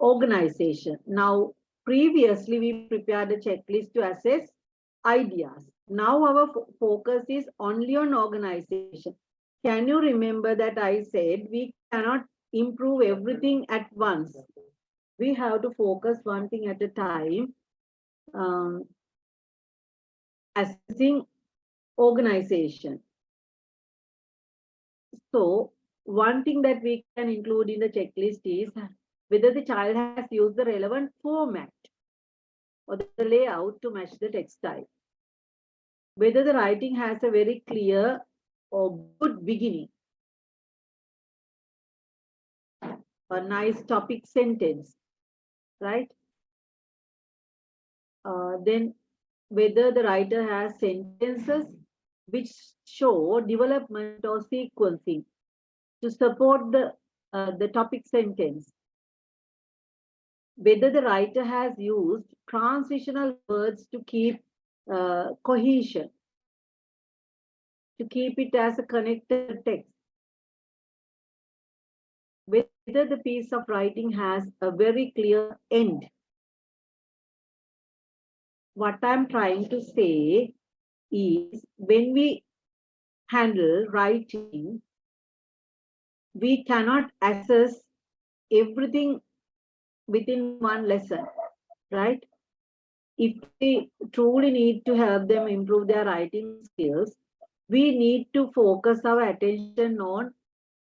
organization. Now, previously we prepared a checklist to assess ideas. Now our focus is only on organization. Can you remember that I said we cannot improve everything at once? We have to focus one thing at a time, assessing organization. So one thing that we can include in the checklist is whether the child has used the relevant format or the layout to match the text type. Whether the writing has a very clear or good beginning, a nice topic sentence, right? Then whether the writer has sentences which show development or sequencing to support the topic sentence. whether the writer has used transitional words to keep cohesion, to keep it as a connected text, whether the piece of writing has a very clear end. What I'm trying to say is when we handle writing, we cannot assess everything within one lesson, right? If we truly need to help them improve their writing skills, we need to focus our attention on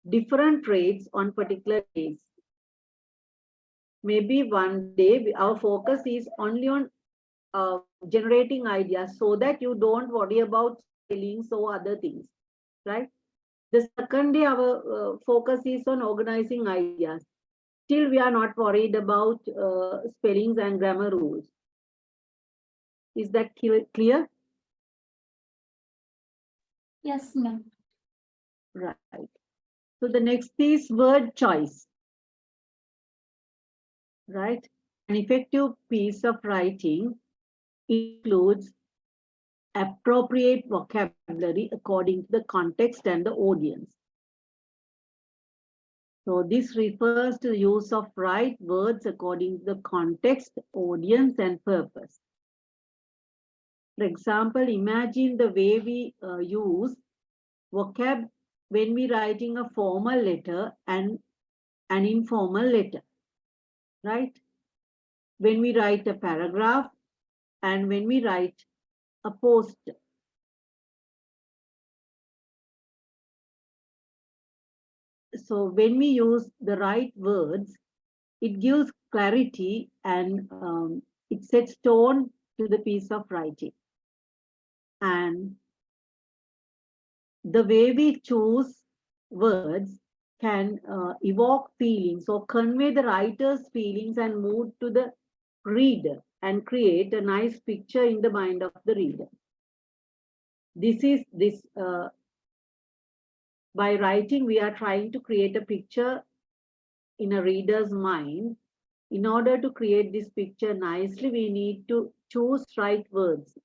different traits on particular days. Maybe one day our focus is only on generating ideas so that you don't worry about spellings or other things, right? The second day our focus is on organizing ideas. Still we are not worried about spellings and grammar rules. Is that clear? Yes, ma'am. Right. So the next is word choice. Right? An effective piece of writing includes appropriate vocabulary according to the context and the audience. So this refers to the use of right words according to the context, audience, and purpose. For example, imagine the way we use vocab when we writing a formal letter and an informal letter, right? When we write a paragraph and when we write a post. So when we use the right words, it gives clarity and it sets tone to the piece of writing. And the way we choose words can evoke feelings or convey the writer's feelings and mood to the reader and create a nice picture in the mind of the reader. By writing, we are trying to create a picture in a reader's mind. In order to create this picture nicely, we need to choose right words.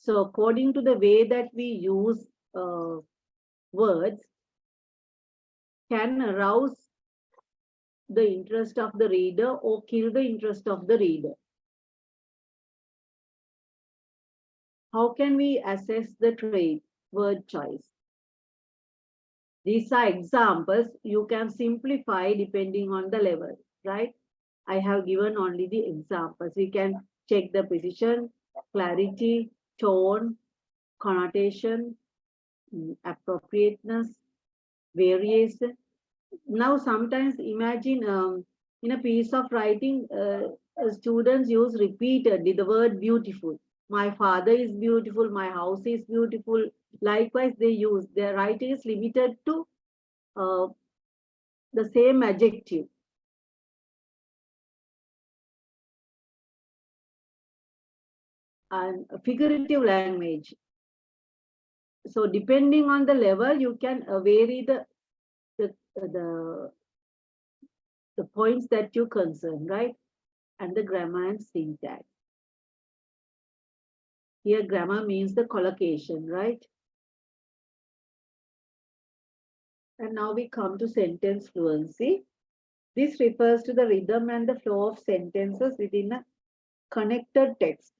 So according to the way that we use words can arouse the interest of the reader or kill the interest of the reader. How can we assess the trait, word choice? These are examples. You can simplify depending on the level, right? I have given only the examples. We can check the precision, clarity, tone, connotation, appropriateness, variation. Now, sometimes imagine in a piece of writing, students use repeatedly the word beautiful. My father is beautiful, my house is beautiful. Likewise, they use, their writing is limited to the same adjective. And figurative language. So depending on the level, you can vary the points that you concern, right? And the grammar and syntax. Here, grammar means the collocation, right? And now we come to sentence fluency. This refers to the rhythm and the flow of sentences within a connected text.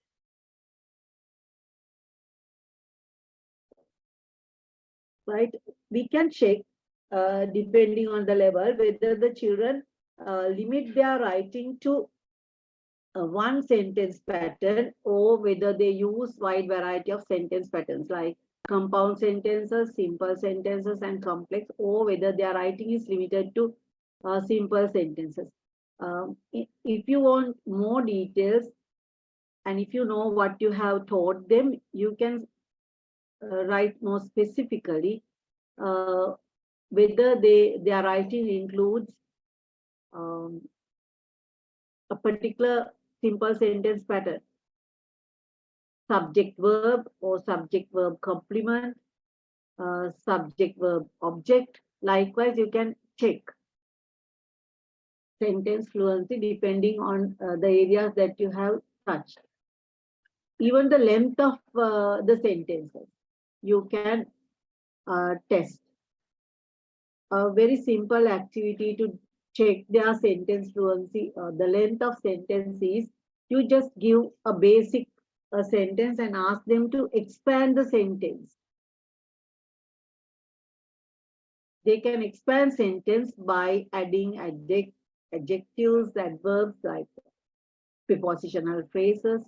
Right? We can check, depending on the level, whether the children limit their writing to one sentence pattern or whether they use wide variety of sentence patterns like compound sentences, simple sentences, and complex, or whether their writing is limited to simple sentences. If you want more details and if you know what you have taught them, you can write more specifically whether their writing includes a particular simple sentence pattern, subject verb or subject verb complement, subject, verb, object. Likewise, you can check sentence fluency depending on the areas that you have touched. Even the length of the sentences, you can test. A very simple activity to check their sentence fluency, the length of sentence is, you just give a basic sentence and ask them to expand the sentence. They can expand sentence by adding adjectives, adverbs, like prepositional phrases.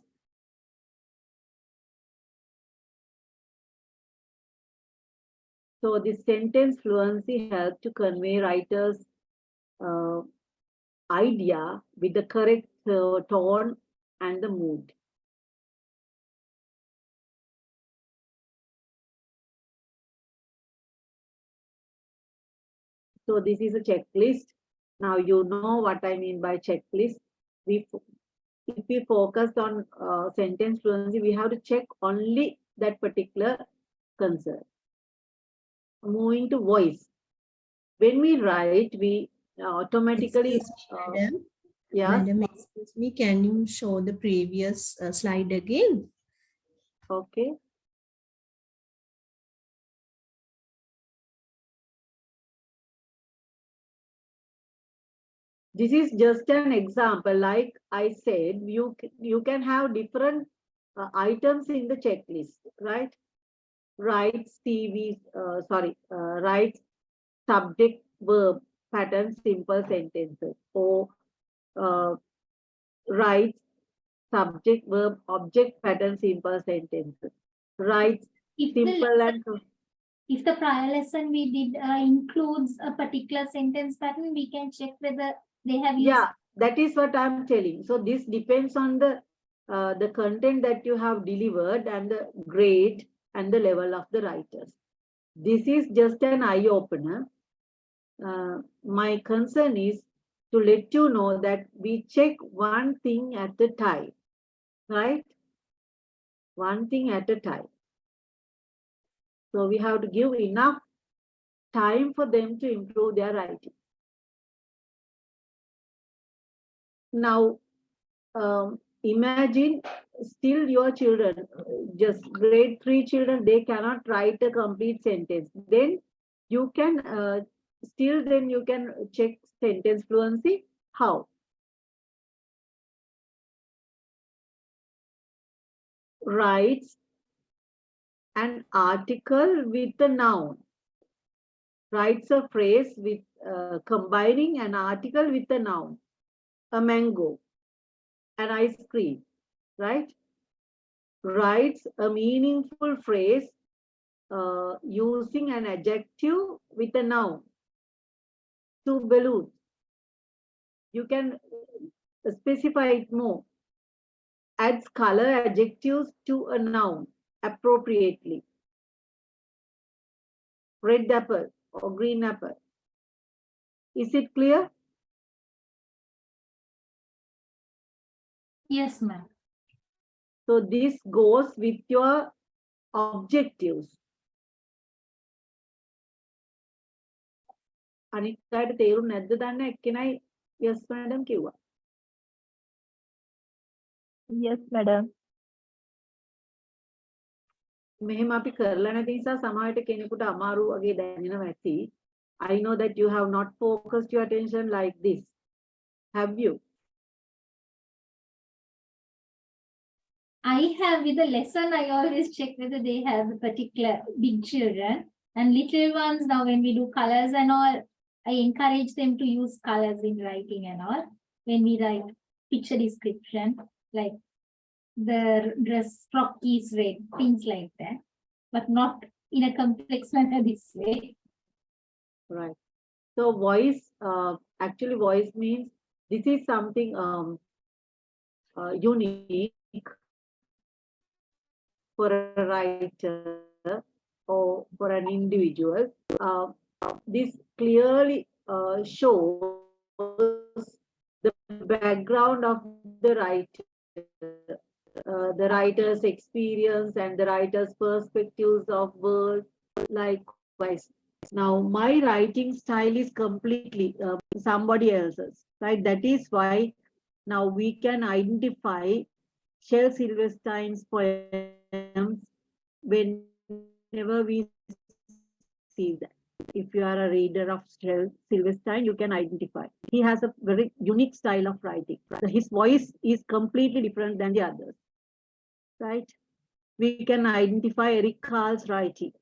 So this sentence fluency helps to convey writers' idea with the correct tone and the mood. So this is a checklist. Now you know what I mean by checklist. If we focus on sentence fluency, we have to check only that particular concern. Moving to voice. When we write, we automatically. Madam, yeah. Madam, excuse me, can you show the previous slide again? Okay. This is just an example. Like I said, you can have different items in the checklist, right? Writes TV, writes subject, verb, pattern, simple sentences, or writes subject, verb, object, pattern, simple sentences. Writes simple and. If the prior lesson we did includes a particular sentence pattern, we can check whether they have used. Yeah, that is what I'm telling. So this depends on the content that you have delivered and the grade and the level of the writers. This is just an eye opener. My concern is to let you know that we check one thing at a time, right? One thing at a time. So we have to give enough time for them to improve their writing. Now, imagine still your children, just grade 3 children, they cannot write a complete sentence. Then you can you can check sentence fluency. How? Writes an article with a noun. Writes a phrase with combining an article with a noun. A mango, an ice cream, right? Writes a meaningful phrase using an adjective with a noun. 2 balloons. You can specify it more. Adds color adjectives to a noun appropriately. Red apple or green apple. Is it clear? Yes, ma'am. So this goes with your objectives. අනිත් අයට තේරුම් නැද්ද දන්න එක්කෙනයි yes madam කිව්වා. Yes madam. මෙහෙම අපි කරලා නැති නිසා සමහරට කෙනෙකුට අමාරු වගේ දැනෙනවා ඇති. I know that you have not focused your attention like this. Have you? I have with the lesson, I always check whether they have a particular big children and little ones. Now when we do colors and all, I encourage them to use colors in writing and all. When we write picture description, like the dress frock is red, things like that, but not in a complex manner this way. Right. So voice, actually voice means this is something unique for a writer or for an individual. This clearly shows the background of the writer, the writer's experience and the writer's perspectives of world, likewise. Now, my writing style is completely somebody else's, right? That is why now we can identify Shel Silverstein's poems whenever we see that. If you are a reader of Shel Silverstein, you can identify. He has a very unique style of writing. His voice is completely different than the others, right? We can identify Eric Carle's writing.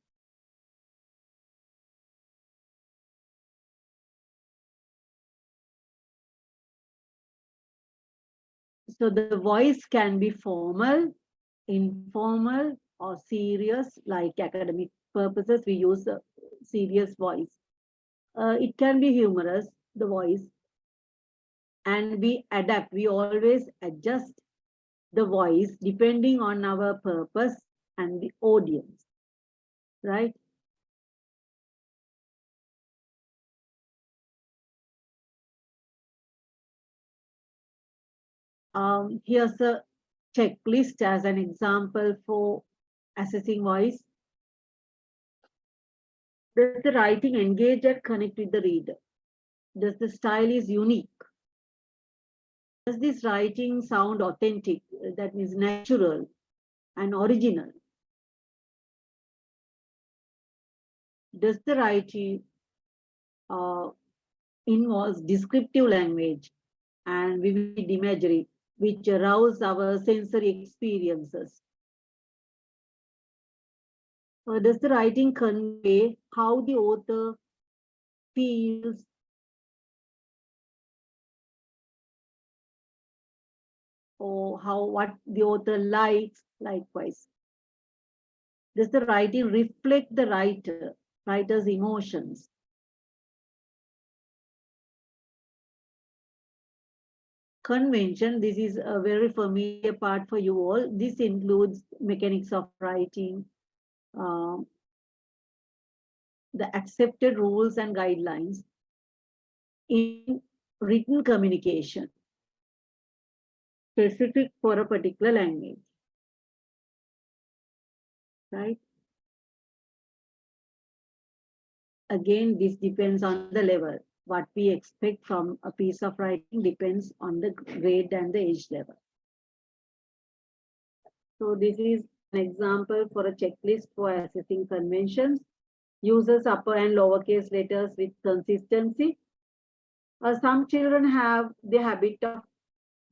So the voice can be formal, informal, or serious. Like academic purposes, we use a serious voice. It can be humorous, the voice, and we adapt. We always adjust the voice depending on our purpose and the audience, right? Here's a checklist as an example for assessing voice. Does the writing engage and connect with the reader? Does the style is unique? Does this writing sound authentic? That means natural and original. Does the writing involves descriptive language and vivid imagery, which arouse our sensory experiences? Does the writing convey how the author feels or what the author likes? Likewise, does the writing reflect the writer's emotions? Convention, this is a very familiar part for you all. This includes mechanics of writing, the accepted rules and guidelines in written communication, specific for a particular language, right? Again, this depends on the level. What we expect from a piece of writing depends on the grade and the age level. So this is an example for a checklist for assessing conventions. Uses upper and lowercase letters with consistency. Some children have the habit of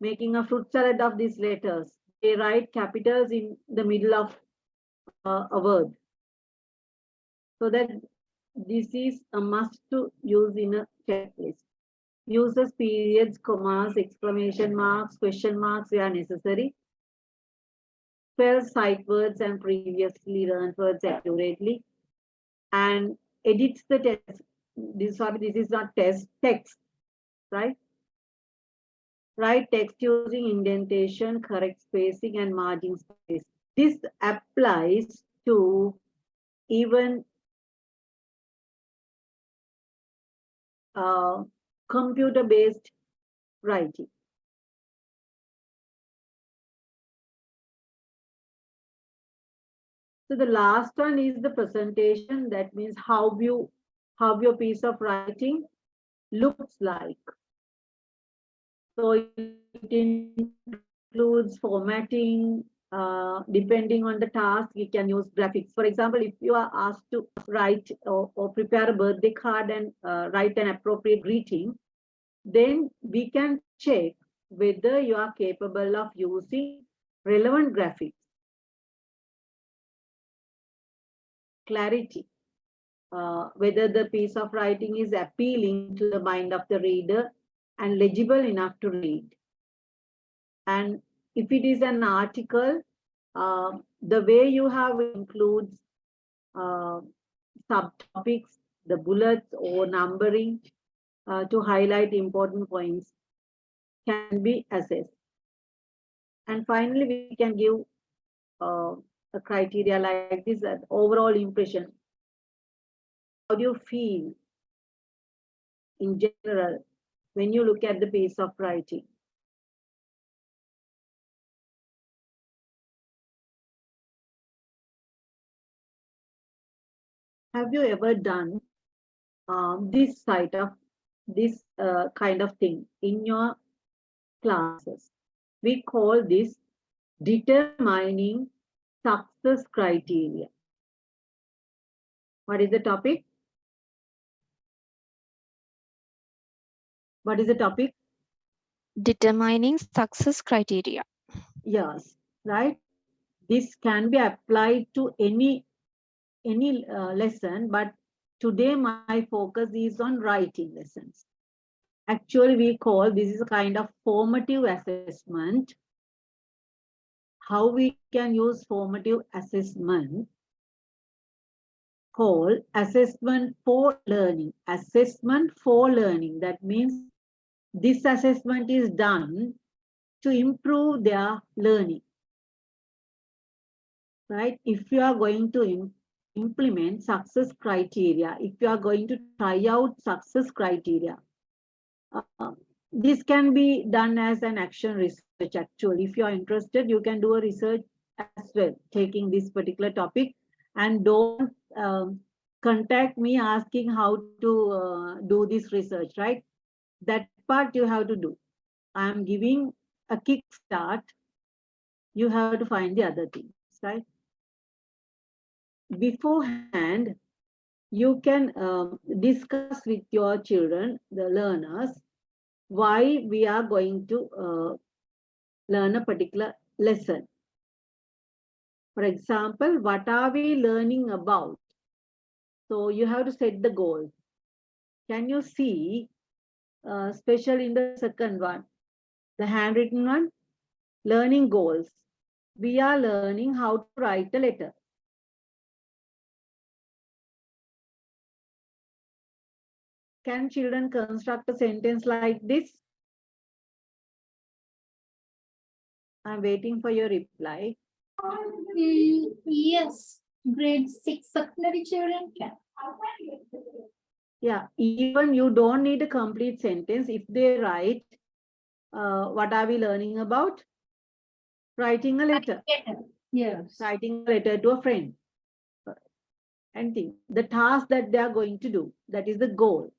making a fruit salad of these letters. They write capitals in the middle of a word. So that this is a must to use in a checklist. Uses periods, commas, exclamation marks, question marks where necessary. Spells sight words and previously learned words accurately. And edits the text. This is not text, right? Write text using indentation, correct spacing, and margin space. This applies to even computer-based writing. So the last one is the presentation. That means how your piece of writing looks like. So it includes formatting. Depending on the task, we can use graphics. For example, if you are asked to write or prepare a birthday card and write an appropriate greeting, then we can check whether you are capable of using relevant graphics. Clarity, whether the piece of writing is appealing to the mind of the reader and legible enough to read. And if it is an article, the way you have includes subtopics, the bullets or numbering to highlight important points can be assessed. And finally, we can give a criteria like this, that overall impression. How do you feel in general when you look at the piece of writing? Have you ever done this kind of thing in your classes? We call this determining success criteria. What is the topic? What is the topic? Determining success criteria. Yes, right. This can be applied to any lesson, but today my focus is on writing lessons. Actually, we call this is a kind of formative assessment. How we can use formative assessment? Called assessment for learning. Assessment for learning. That means this assessment is done to improve their learning. Right? If you are going to implement success criteria, if you are going to try out success criteria, this can be done as an action research. Actually, if you are interested, you can do a research as well, taking this particular topic, and don't contact me asking how to do this research, right? That part you have to do. I am giving a kickstart. You have to find the other things, right? Beforehand, you can discuss with your children, the learners, why we are going to learn a particular lesson. For example, what are we learning about? So you have to set the goal. Can you see, especially in the second one, the handwritten one, learning goals. We are learning how to write a letter. Can children construct a sentence like this? I'm waiting for your reply. Yes, grade 6 secondary children can. Yeah, even you don't need a complete sentence. If they write, what are we learning about? Writing a letter. Yes. Writing a letter to a friend. Anything. The task that they are going to do, that is the goal.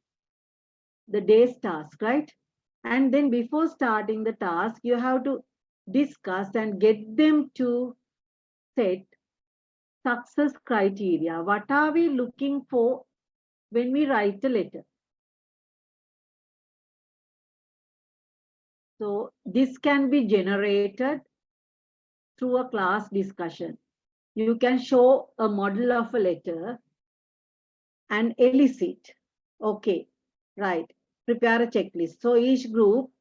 The day's task, right? And then before starting the task, you have to discuss and get them to set success criteria. What are we looking for when we write a letter? So this can be generated through a class discussion. You can show a model of a letter and elicit. Okay, right. Prepare a checklist. So each group,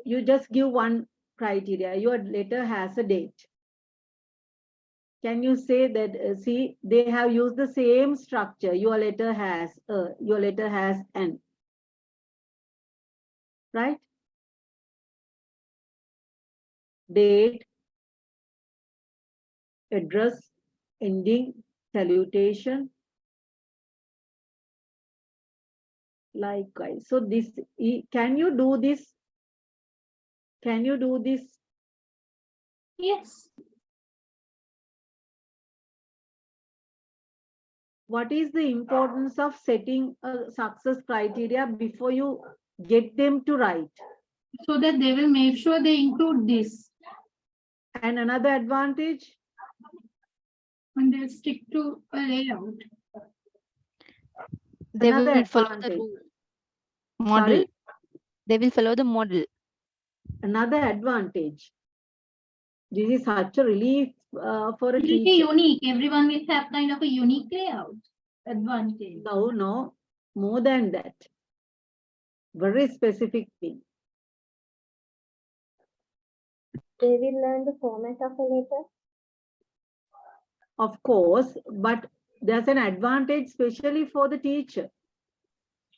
you just give one criteria. Your letter has a date. Can you say that, see, they have used the same structure. Your letter has an, right? Date, address, ending, salutation. Likewise. So this, can you do this? Can you do this? Yes. What is the importance of setting a success criteria before you get them to write? So that they will make sure they include this. And another advantage? And they'll stick to a layout. They Another will follow the advantage. rule. Model. Sorry? They will follow the model. Another advantage. This is such a relief for a It will be teacher. unique. Everyone will have kind of a unique layout advantage. No, more than that. Very specific thing. They will learn the format of a letter. Of course, but there's an advantage especially for the teacher.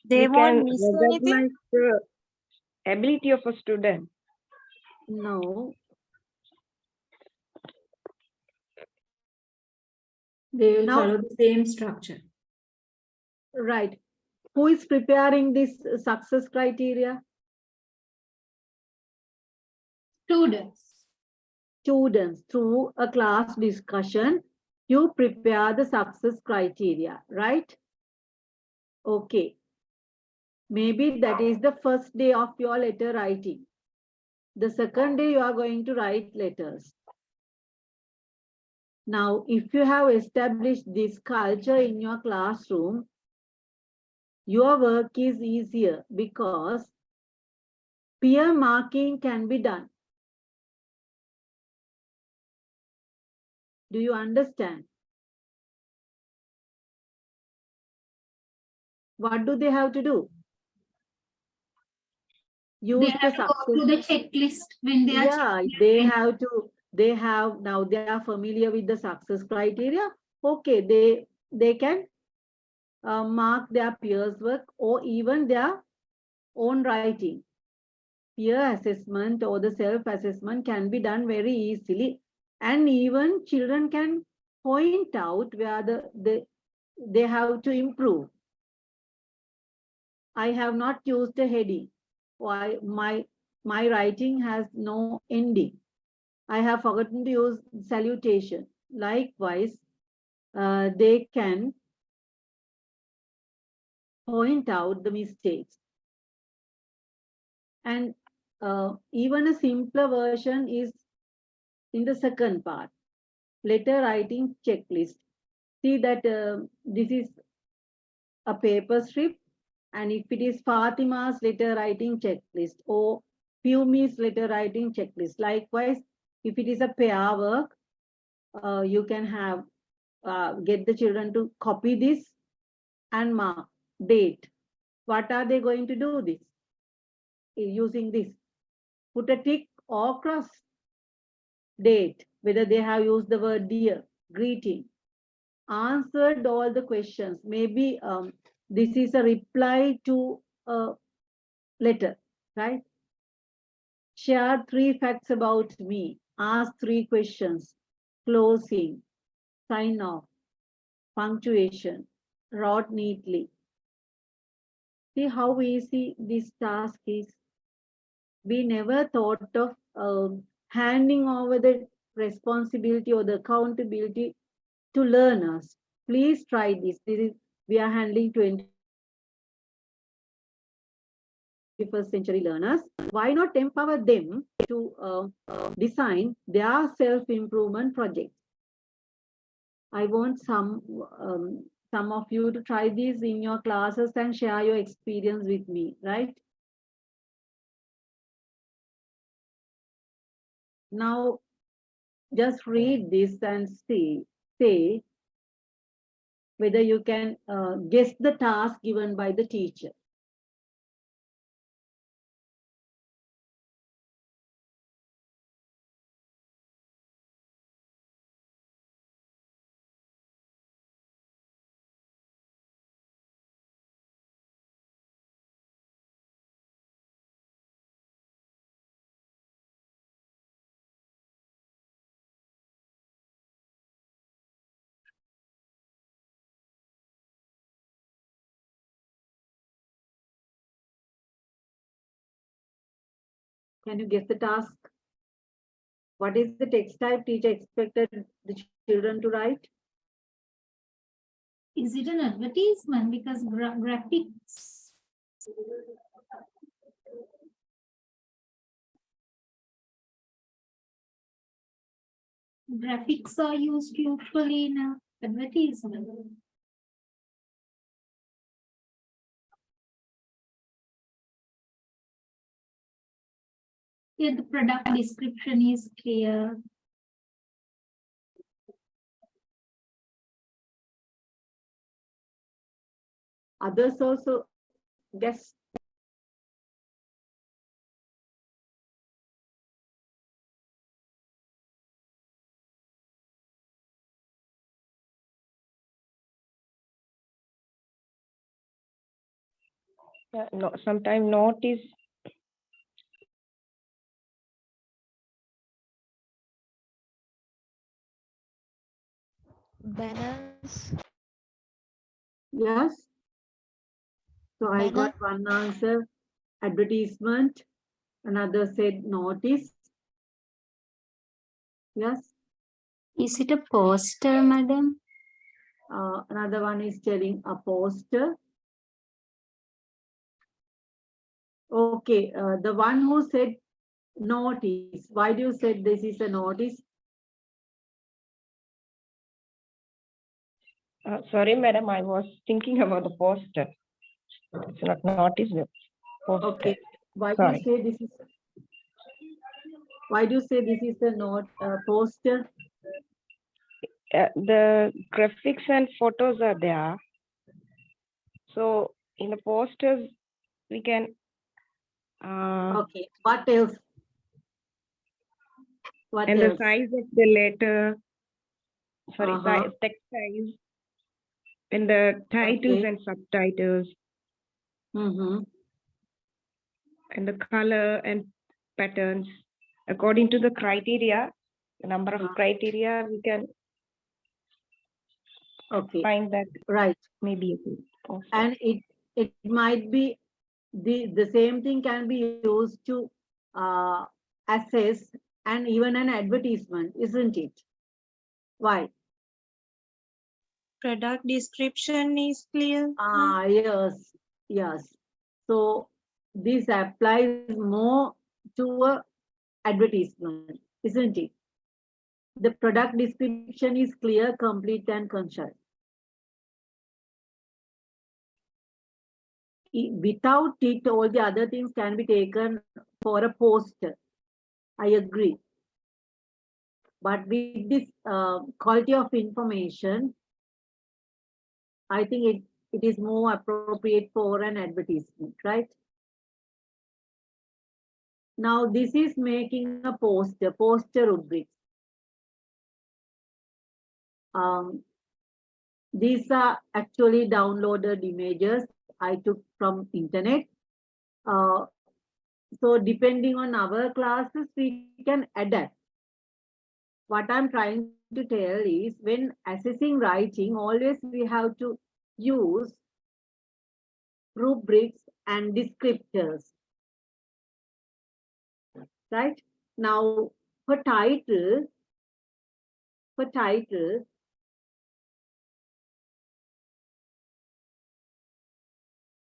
They won't miss anything. The ability of a student. No. They will Now- follow the same structure. Right. Who is preparing this success criteria? Students. Students through a class discussion You prepare the success criteria, right? Okay. Maybe that is the first day of your letter writing. The second day you are going to write letters. Now, if you have established this culture in your classroom, your work is easier because peer marking can be done. Do you understand? What do they have to do? Use They have to go through the checklist when they are yeah, they have now they are familiar with the success criteria. Okay, they can mark their peers' work or even their own writing. Peer assessment or the self-assessment can be done very easily, and even children can point out where they have to improve. I have not used a heading. Why my writing has no ending. I have forgotten to use salutation. Likewise, they can point out the mistakes. And even a simpler version is in the second part, letter writing checklist. See that this is a paper strip, and if it is Fatima's letter writing checklist or Pumi's letter writing checklist. Likewise, if it is a pair work, you can have get the children to copy this and mark date. What are they going to do this? Using this, put a tick or cross date, whether they have used the word dear, greeting, answered all the questions. Maybe this is a reply to a letter, right? Share 3 facts about me, ask 3 questions, closing, sign off, punctuation, wrote neatly. See how easy this task is. We never thought of handing over the responsibility or the accountability to learners. Please try this. We are handling 21st century learners. Why not empower them to design their self-improvement projects? I want some of you to try this in your classes and share your experience with me, right? Now, just read this and say whether you can guess the task given by the teacher. Can you guess the task? What is the text type teacher expected the children to write? Is it an advertisement? Because graphics. Graphics are used usually in an advertisement. Yeah, the product description is clear. Others also guess. No, sometimes note is Banners. Yes. So I got one answer, advertisement. Another said notice. Yes. Is it a poster, madam? Another one is telling a poster. Okay, the one who said notice. Why do you say this is a notice? Sorry, madam, I was thinking about the poster. It's not notice, the poster. Okay, why do Sorry. you say this is? Why do you say this is a poster? The graphics and photos are there. So in the posters, we can. Okay, what else? What and else? the size of the letter, sorry, text size, and the titles and subtitles, and the color and patterns. According to the criteria, the number of criteria, we can find that right. Maybe a good poster. And it might be the same thing can be used to assess and even an advertisement, isn't it? Why? Product description is clear. Yes, yes. So this applies more to a advertisement, isn't it? The product description is clear, complete, and concise. Without it, all the other things can be taken for a poster. I agree. But with this quality of information, I think it is more appropriate for an advertisement, right? Now, this is making a poster rubrics. These are actually downloaded images I took from internet. So depending on our classes, we can adapt. What I'm trying to tell is when assessing writing, always we have to use rubrics and descriptors. Right? Now, for title,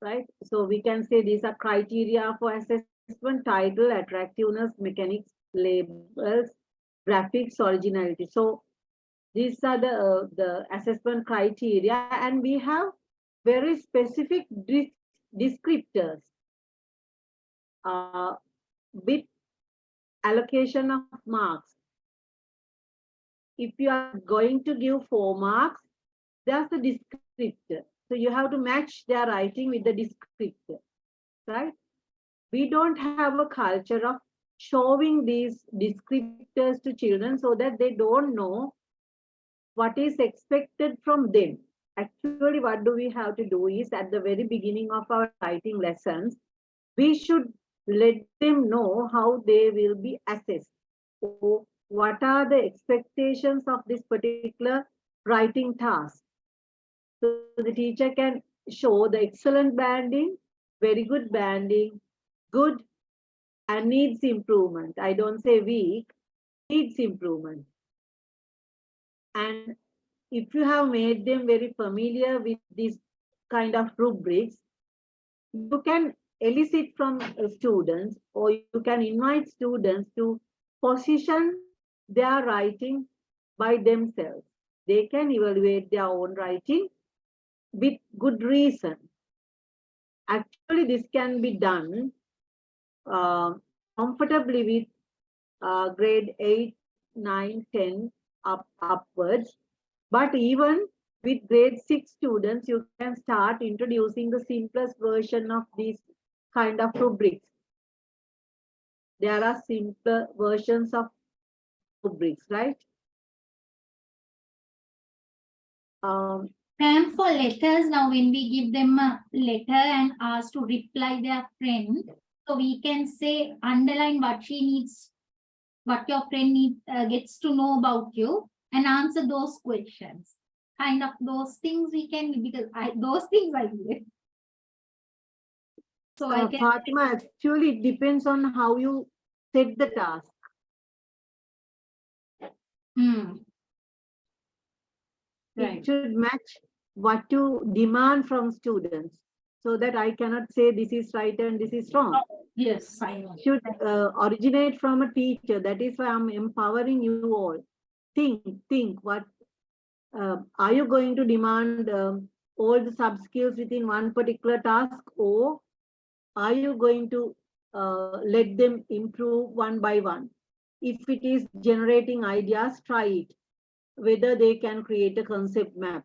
right? So we can say these are criteria for assessment: title, attractiveness, mechanics, labels, graphics, originality. So these are the assessment criteria, and we have very specific descriptors with allocation of marks. If you are going to give 4 marks, there's a descriptor. So you have to match their writing with the descriptor, right? We don't have a culture of showing these descriptors to children so that they don't know what is expected from them. Actually, what do we have to do is at the very beginning of our writing lessons, we should let them know how they will be assessed. So what are the expectations of this particular writing task? So the teacher can show the excellent banding, very good banding, good, and needs improvement. I don't say weak, needs improvement. And if you have made them very familiar with this kind of rubrics, you can elicit from students, or you can invite students to position their writing by themselves. They can evaluate their own writing with good reason. Actually, this can be done comfortably with grade 8, 9, 10 upwards. But even with grade 6 students, you can start introducing the simplest version of these kind of rubrics. There are simpler versions of rubrics, right? And for letters, now when we give them a letter and ask to reply their friend, so we can say underline what she needs, what your friend needs, gets to know about you, and answer those questions. Kind of those things we can, because those things I do. So I can. Fatima, actually it depends on how you set the task. It should match what you demand from students, so that I cannot say this is right and this is wrong. Yes, fine. Should originate from a teacher. That is why I'm empowering you all. Think what are you going to demand all the sub skills within one particular task, or are you going to let them improve one by one? If it is generating ideas, try it. Whether they can create a concept map,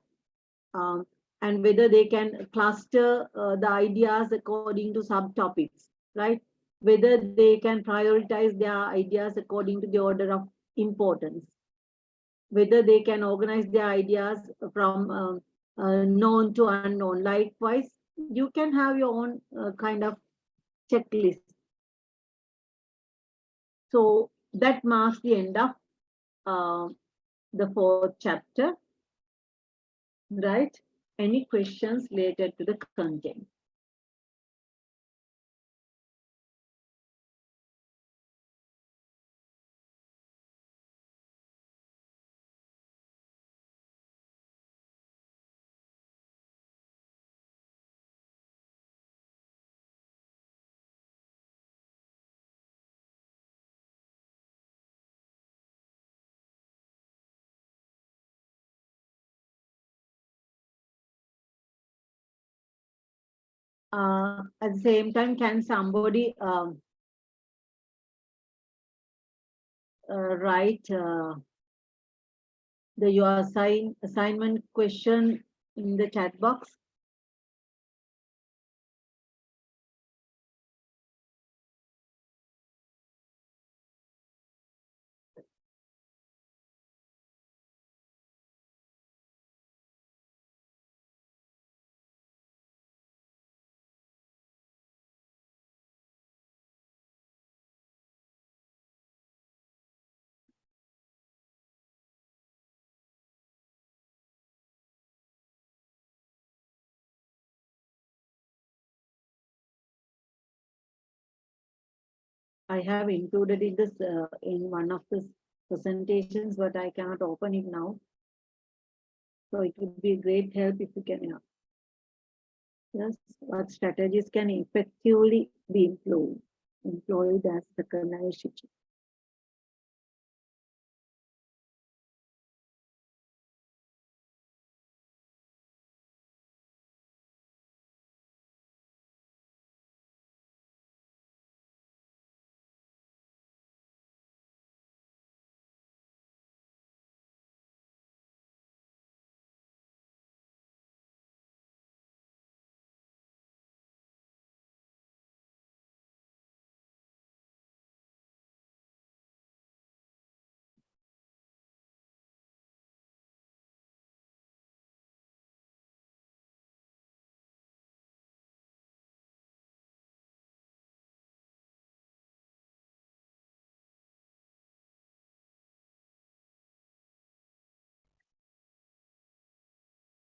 and whether they can cluster the ideas according to subtopics, right? Whether they can prioritize their ideas according to the order of importance, whether they can organize their ideas from known to unknown. Likewise, you can have your own kind of checklist. So that marks the end of the 4th chapter, right? Any questions related to the content? At the same time, can somebody write your assignment question in the chat box? I have included in this in one of the presentations, but I cannot open it now. So it would be a great help if you can. Yes, what strategies can effectively be employed as secondary teacher?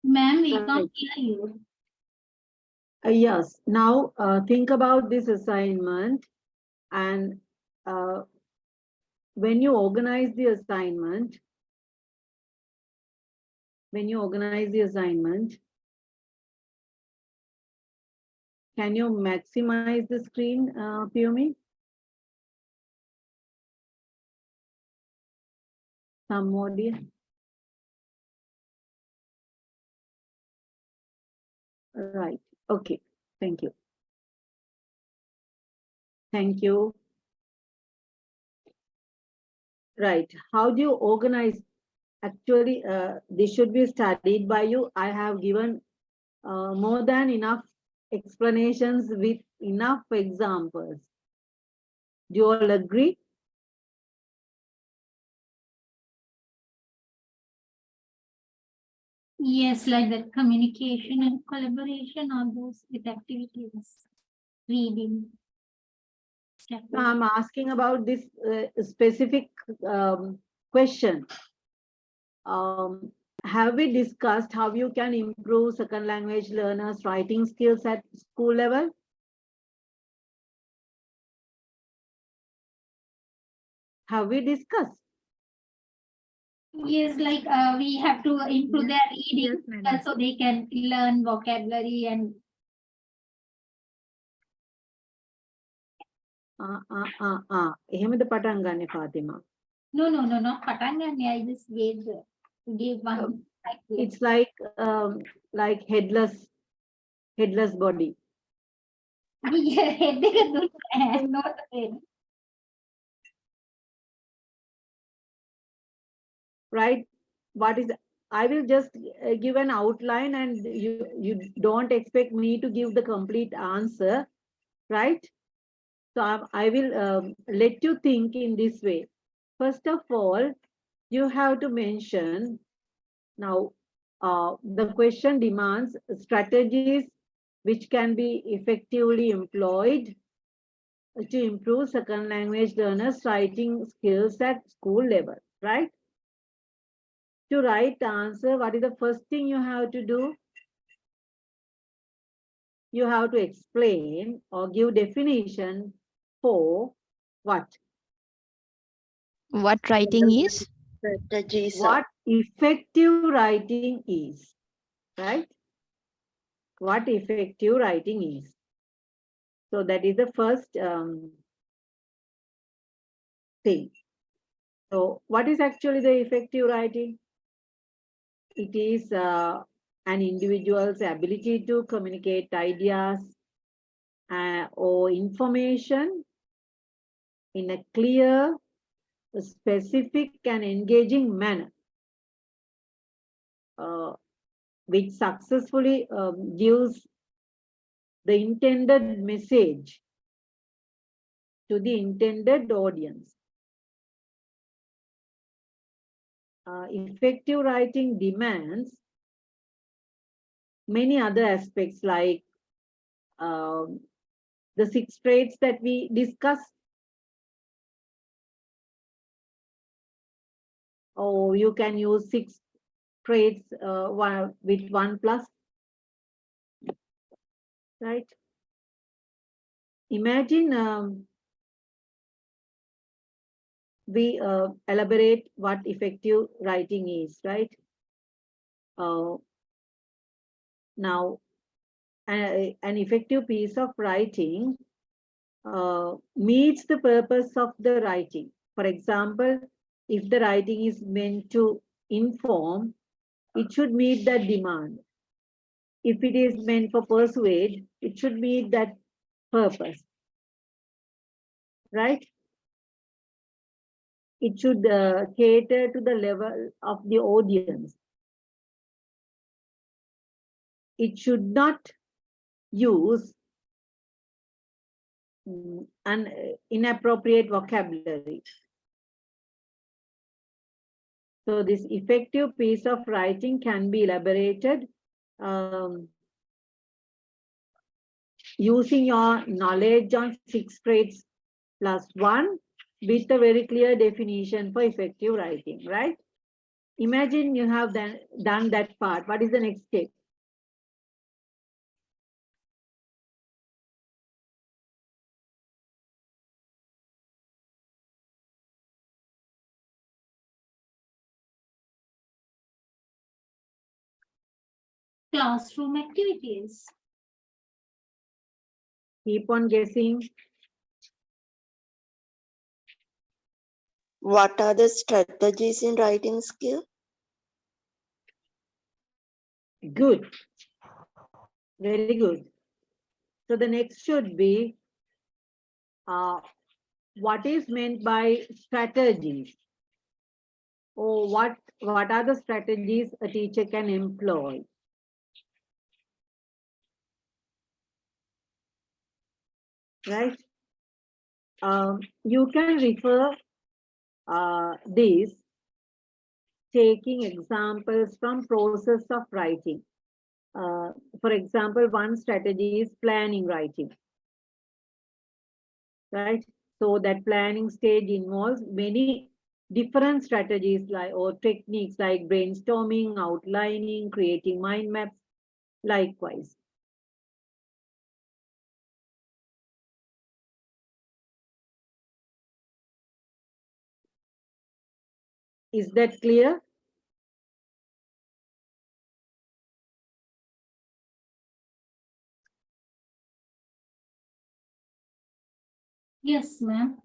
Ma'am, we can't hear you. Yes. Now think about this assignment, and when you organize the assignment, can you maximize the screen, Piyumi? Somebody. Right. Okay. Thank you. Thank you. Right. How do you organize? Actually, this should be studied by you. I have given more than enough explanations with enough examples. Do you all agree? Yes, like that communication and collaboration are those with activities, reading. I'm asking about this specific question. Have we discussed how you can improve second language learners' writing skills at school level? Have we discussed? Yes, like we have to improve their reading so they can learn vocabulary and එහෙමද පටන් ගන්න Fathima? no, not Patangani. I just gave one. It's like headless body. Yeah, not Right? What is, I will just give an outline and you don't expect me to give the complete answer, right? So I will let you think in this way. First of all, you have to mention, now the question demands strategies which can be effectively employed to improve second language learners' writing skills at school level, right? To write the answer, what is the first thing you have to do? You have to explain or give definition for what? What writing is? Strategies. What effective writing is, right? What effective writing is. So that is the first thing. So what is actually the effective writing? It is an individual's ability to communicate ideas or information in a clear, specific and engaging manner, which successfully gives the intended message to the intended audience. Effective writing demands many other aspects like the 6 traits that we discussed. Or you can use 6 traits with 1 plus, right? Imagine we elaborate what effective writing is, right? Now, an effective piece of writing meets the purpose of the writing. For example, if the writing is meant to inform, it should meet that demand. If it is meant for persuade, it should meet that purpose, right? It should cater to the level of the audience. It should not use an inappropriate vocabulary. So this effective piece of writing can be elaborated using your knowledge on 6 traits plus 1 with a very clear definition for effective writing, right? Imagine you have done that part. What is the next step? classroom activities. Keep on guessing. What are the strategies in writing skill? Good. Very good. So the next should be what is meant by strategies? Or what are the strategies a teacher can employ? Right? You can refer these taking examples from process of writing. For example, one strategy is planning writing, right? So that planning stage involves many different strategies or techniques like brainstorming, outlining, creating mind maps, likewise. Is that clear? Yes, ma'am.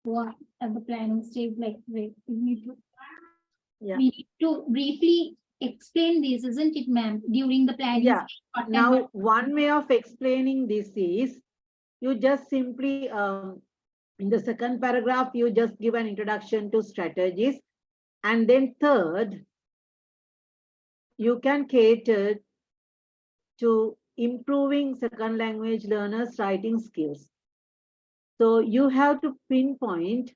What at the planning stage, like we need to, Yeah. we need to briefly explain this, isn't it, ma'am? During the planning Yeah. stage. What Now, kind of- one way of explaining this is you just simply, in the second paragraph, you just give an introduction to strategies. And then third, you can cater to improving second language learners' writing skills. So you have to pinpoint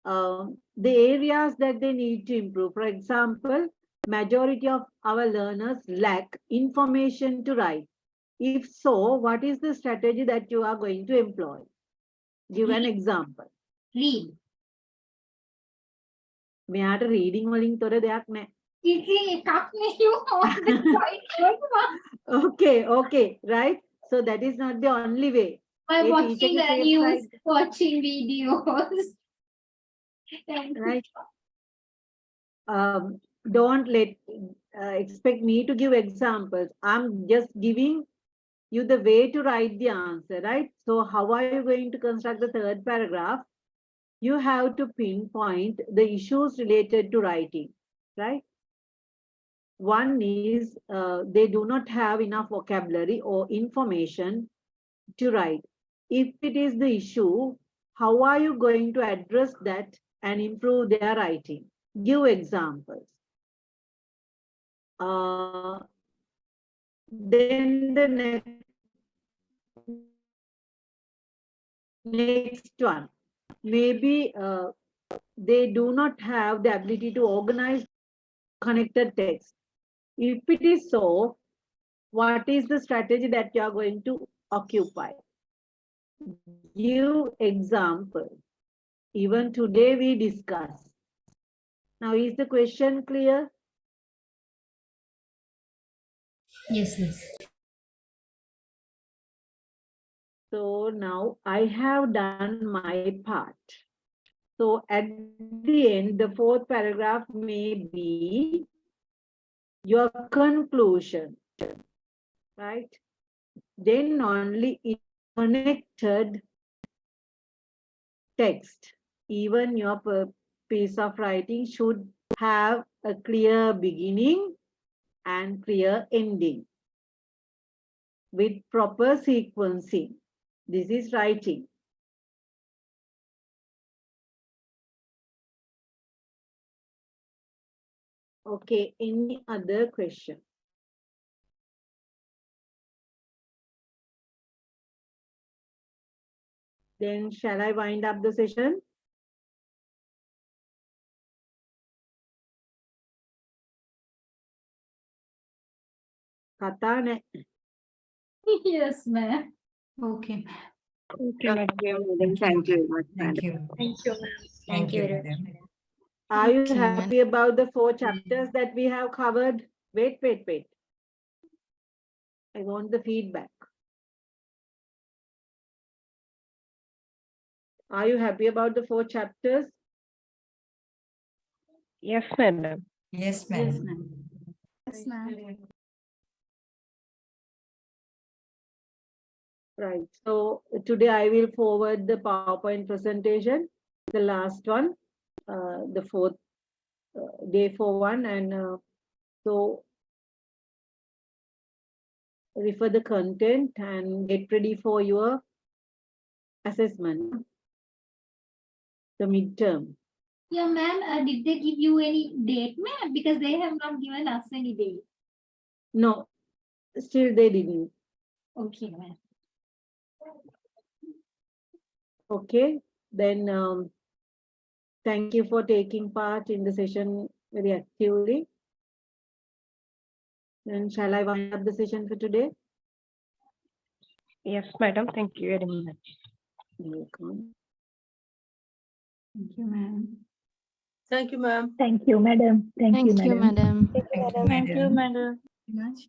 the areas that they need to improve. For example, majority of our learners lack information to write. If so, what is the strategy that you are going to employ? Give an example. Read. මෙයාට reading වලින් තොර දෙයක් නැහැ. Okay, right? So that is not the only way. By A watching teacher the can news, like, watching videos. right? Don't expect me to give examples. I'm just giving you the way to write the answer, right? So how are you going to construct the third paragraph? You have to pinpoint the issues related to writing, right? One is they do not have enough vocabulary or information to write. If it is the issue, how are you going to address that and improve their writing? Give examples. Then the next one, maybe they do not have the ability to organize connected text. If it is so, what is the strategy that you are going to occupy? Give example. Even today we discuss. Now, is the question clear? Yes, miss. So now I have done my part. So at the end, the fourth paragraph may be your conclusion, right? Then only in connected text, even your piece of writing should have a clear beginning and clear ending with proper sequencing. This is writing. Okay, any other question? Then shall I wind up the session? කතා නැහැ. Yes, ma'am. Okay. Okay, madam. Thank you very much, Thank you. Thank you. Thank you, madam. Are you Okay, happy about the 4 chapters that we have covered? Wait. I want the feedback. Are you happy about the 4 chapters? Yes, madam. Yes, madam. Yes, ma'am. Right. So today I will forward the PowerPoint presentation, the last one, the fourth, day 4 one, and so refer the content and get ready for your assessment, the midterm. Yeah, ma'am. Did they give you any date, ma'am? Because they have not given us any date. No, still they didn't. Okay, ma'am. Okay, then thank you for taking part in the session very actively. Then shall I wind up the session for today? Yes, madam. Thank you very much. You're welcome. Thank you, ma'am. Thank you, ma'am. Thank you, madam. Thank you, madam. Thank you, madam. Thank you, madam. Much.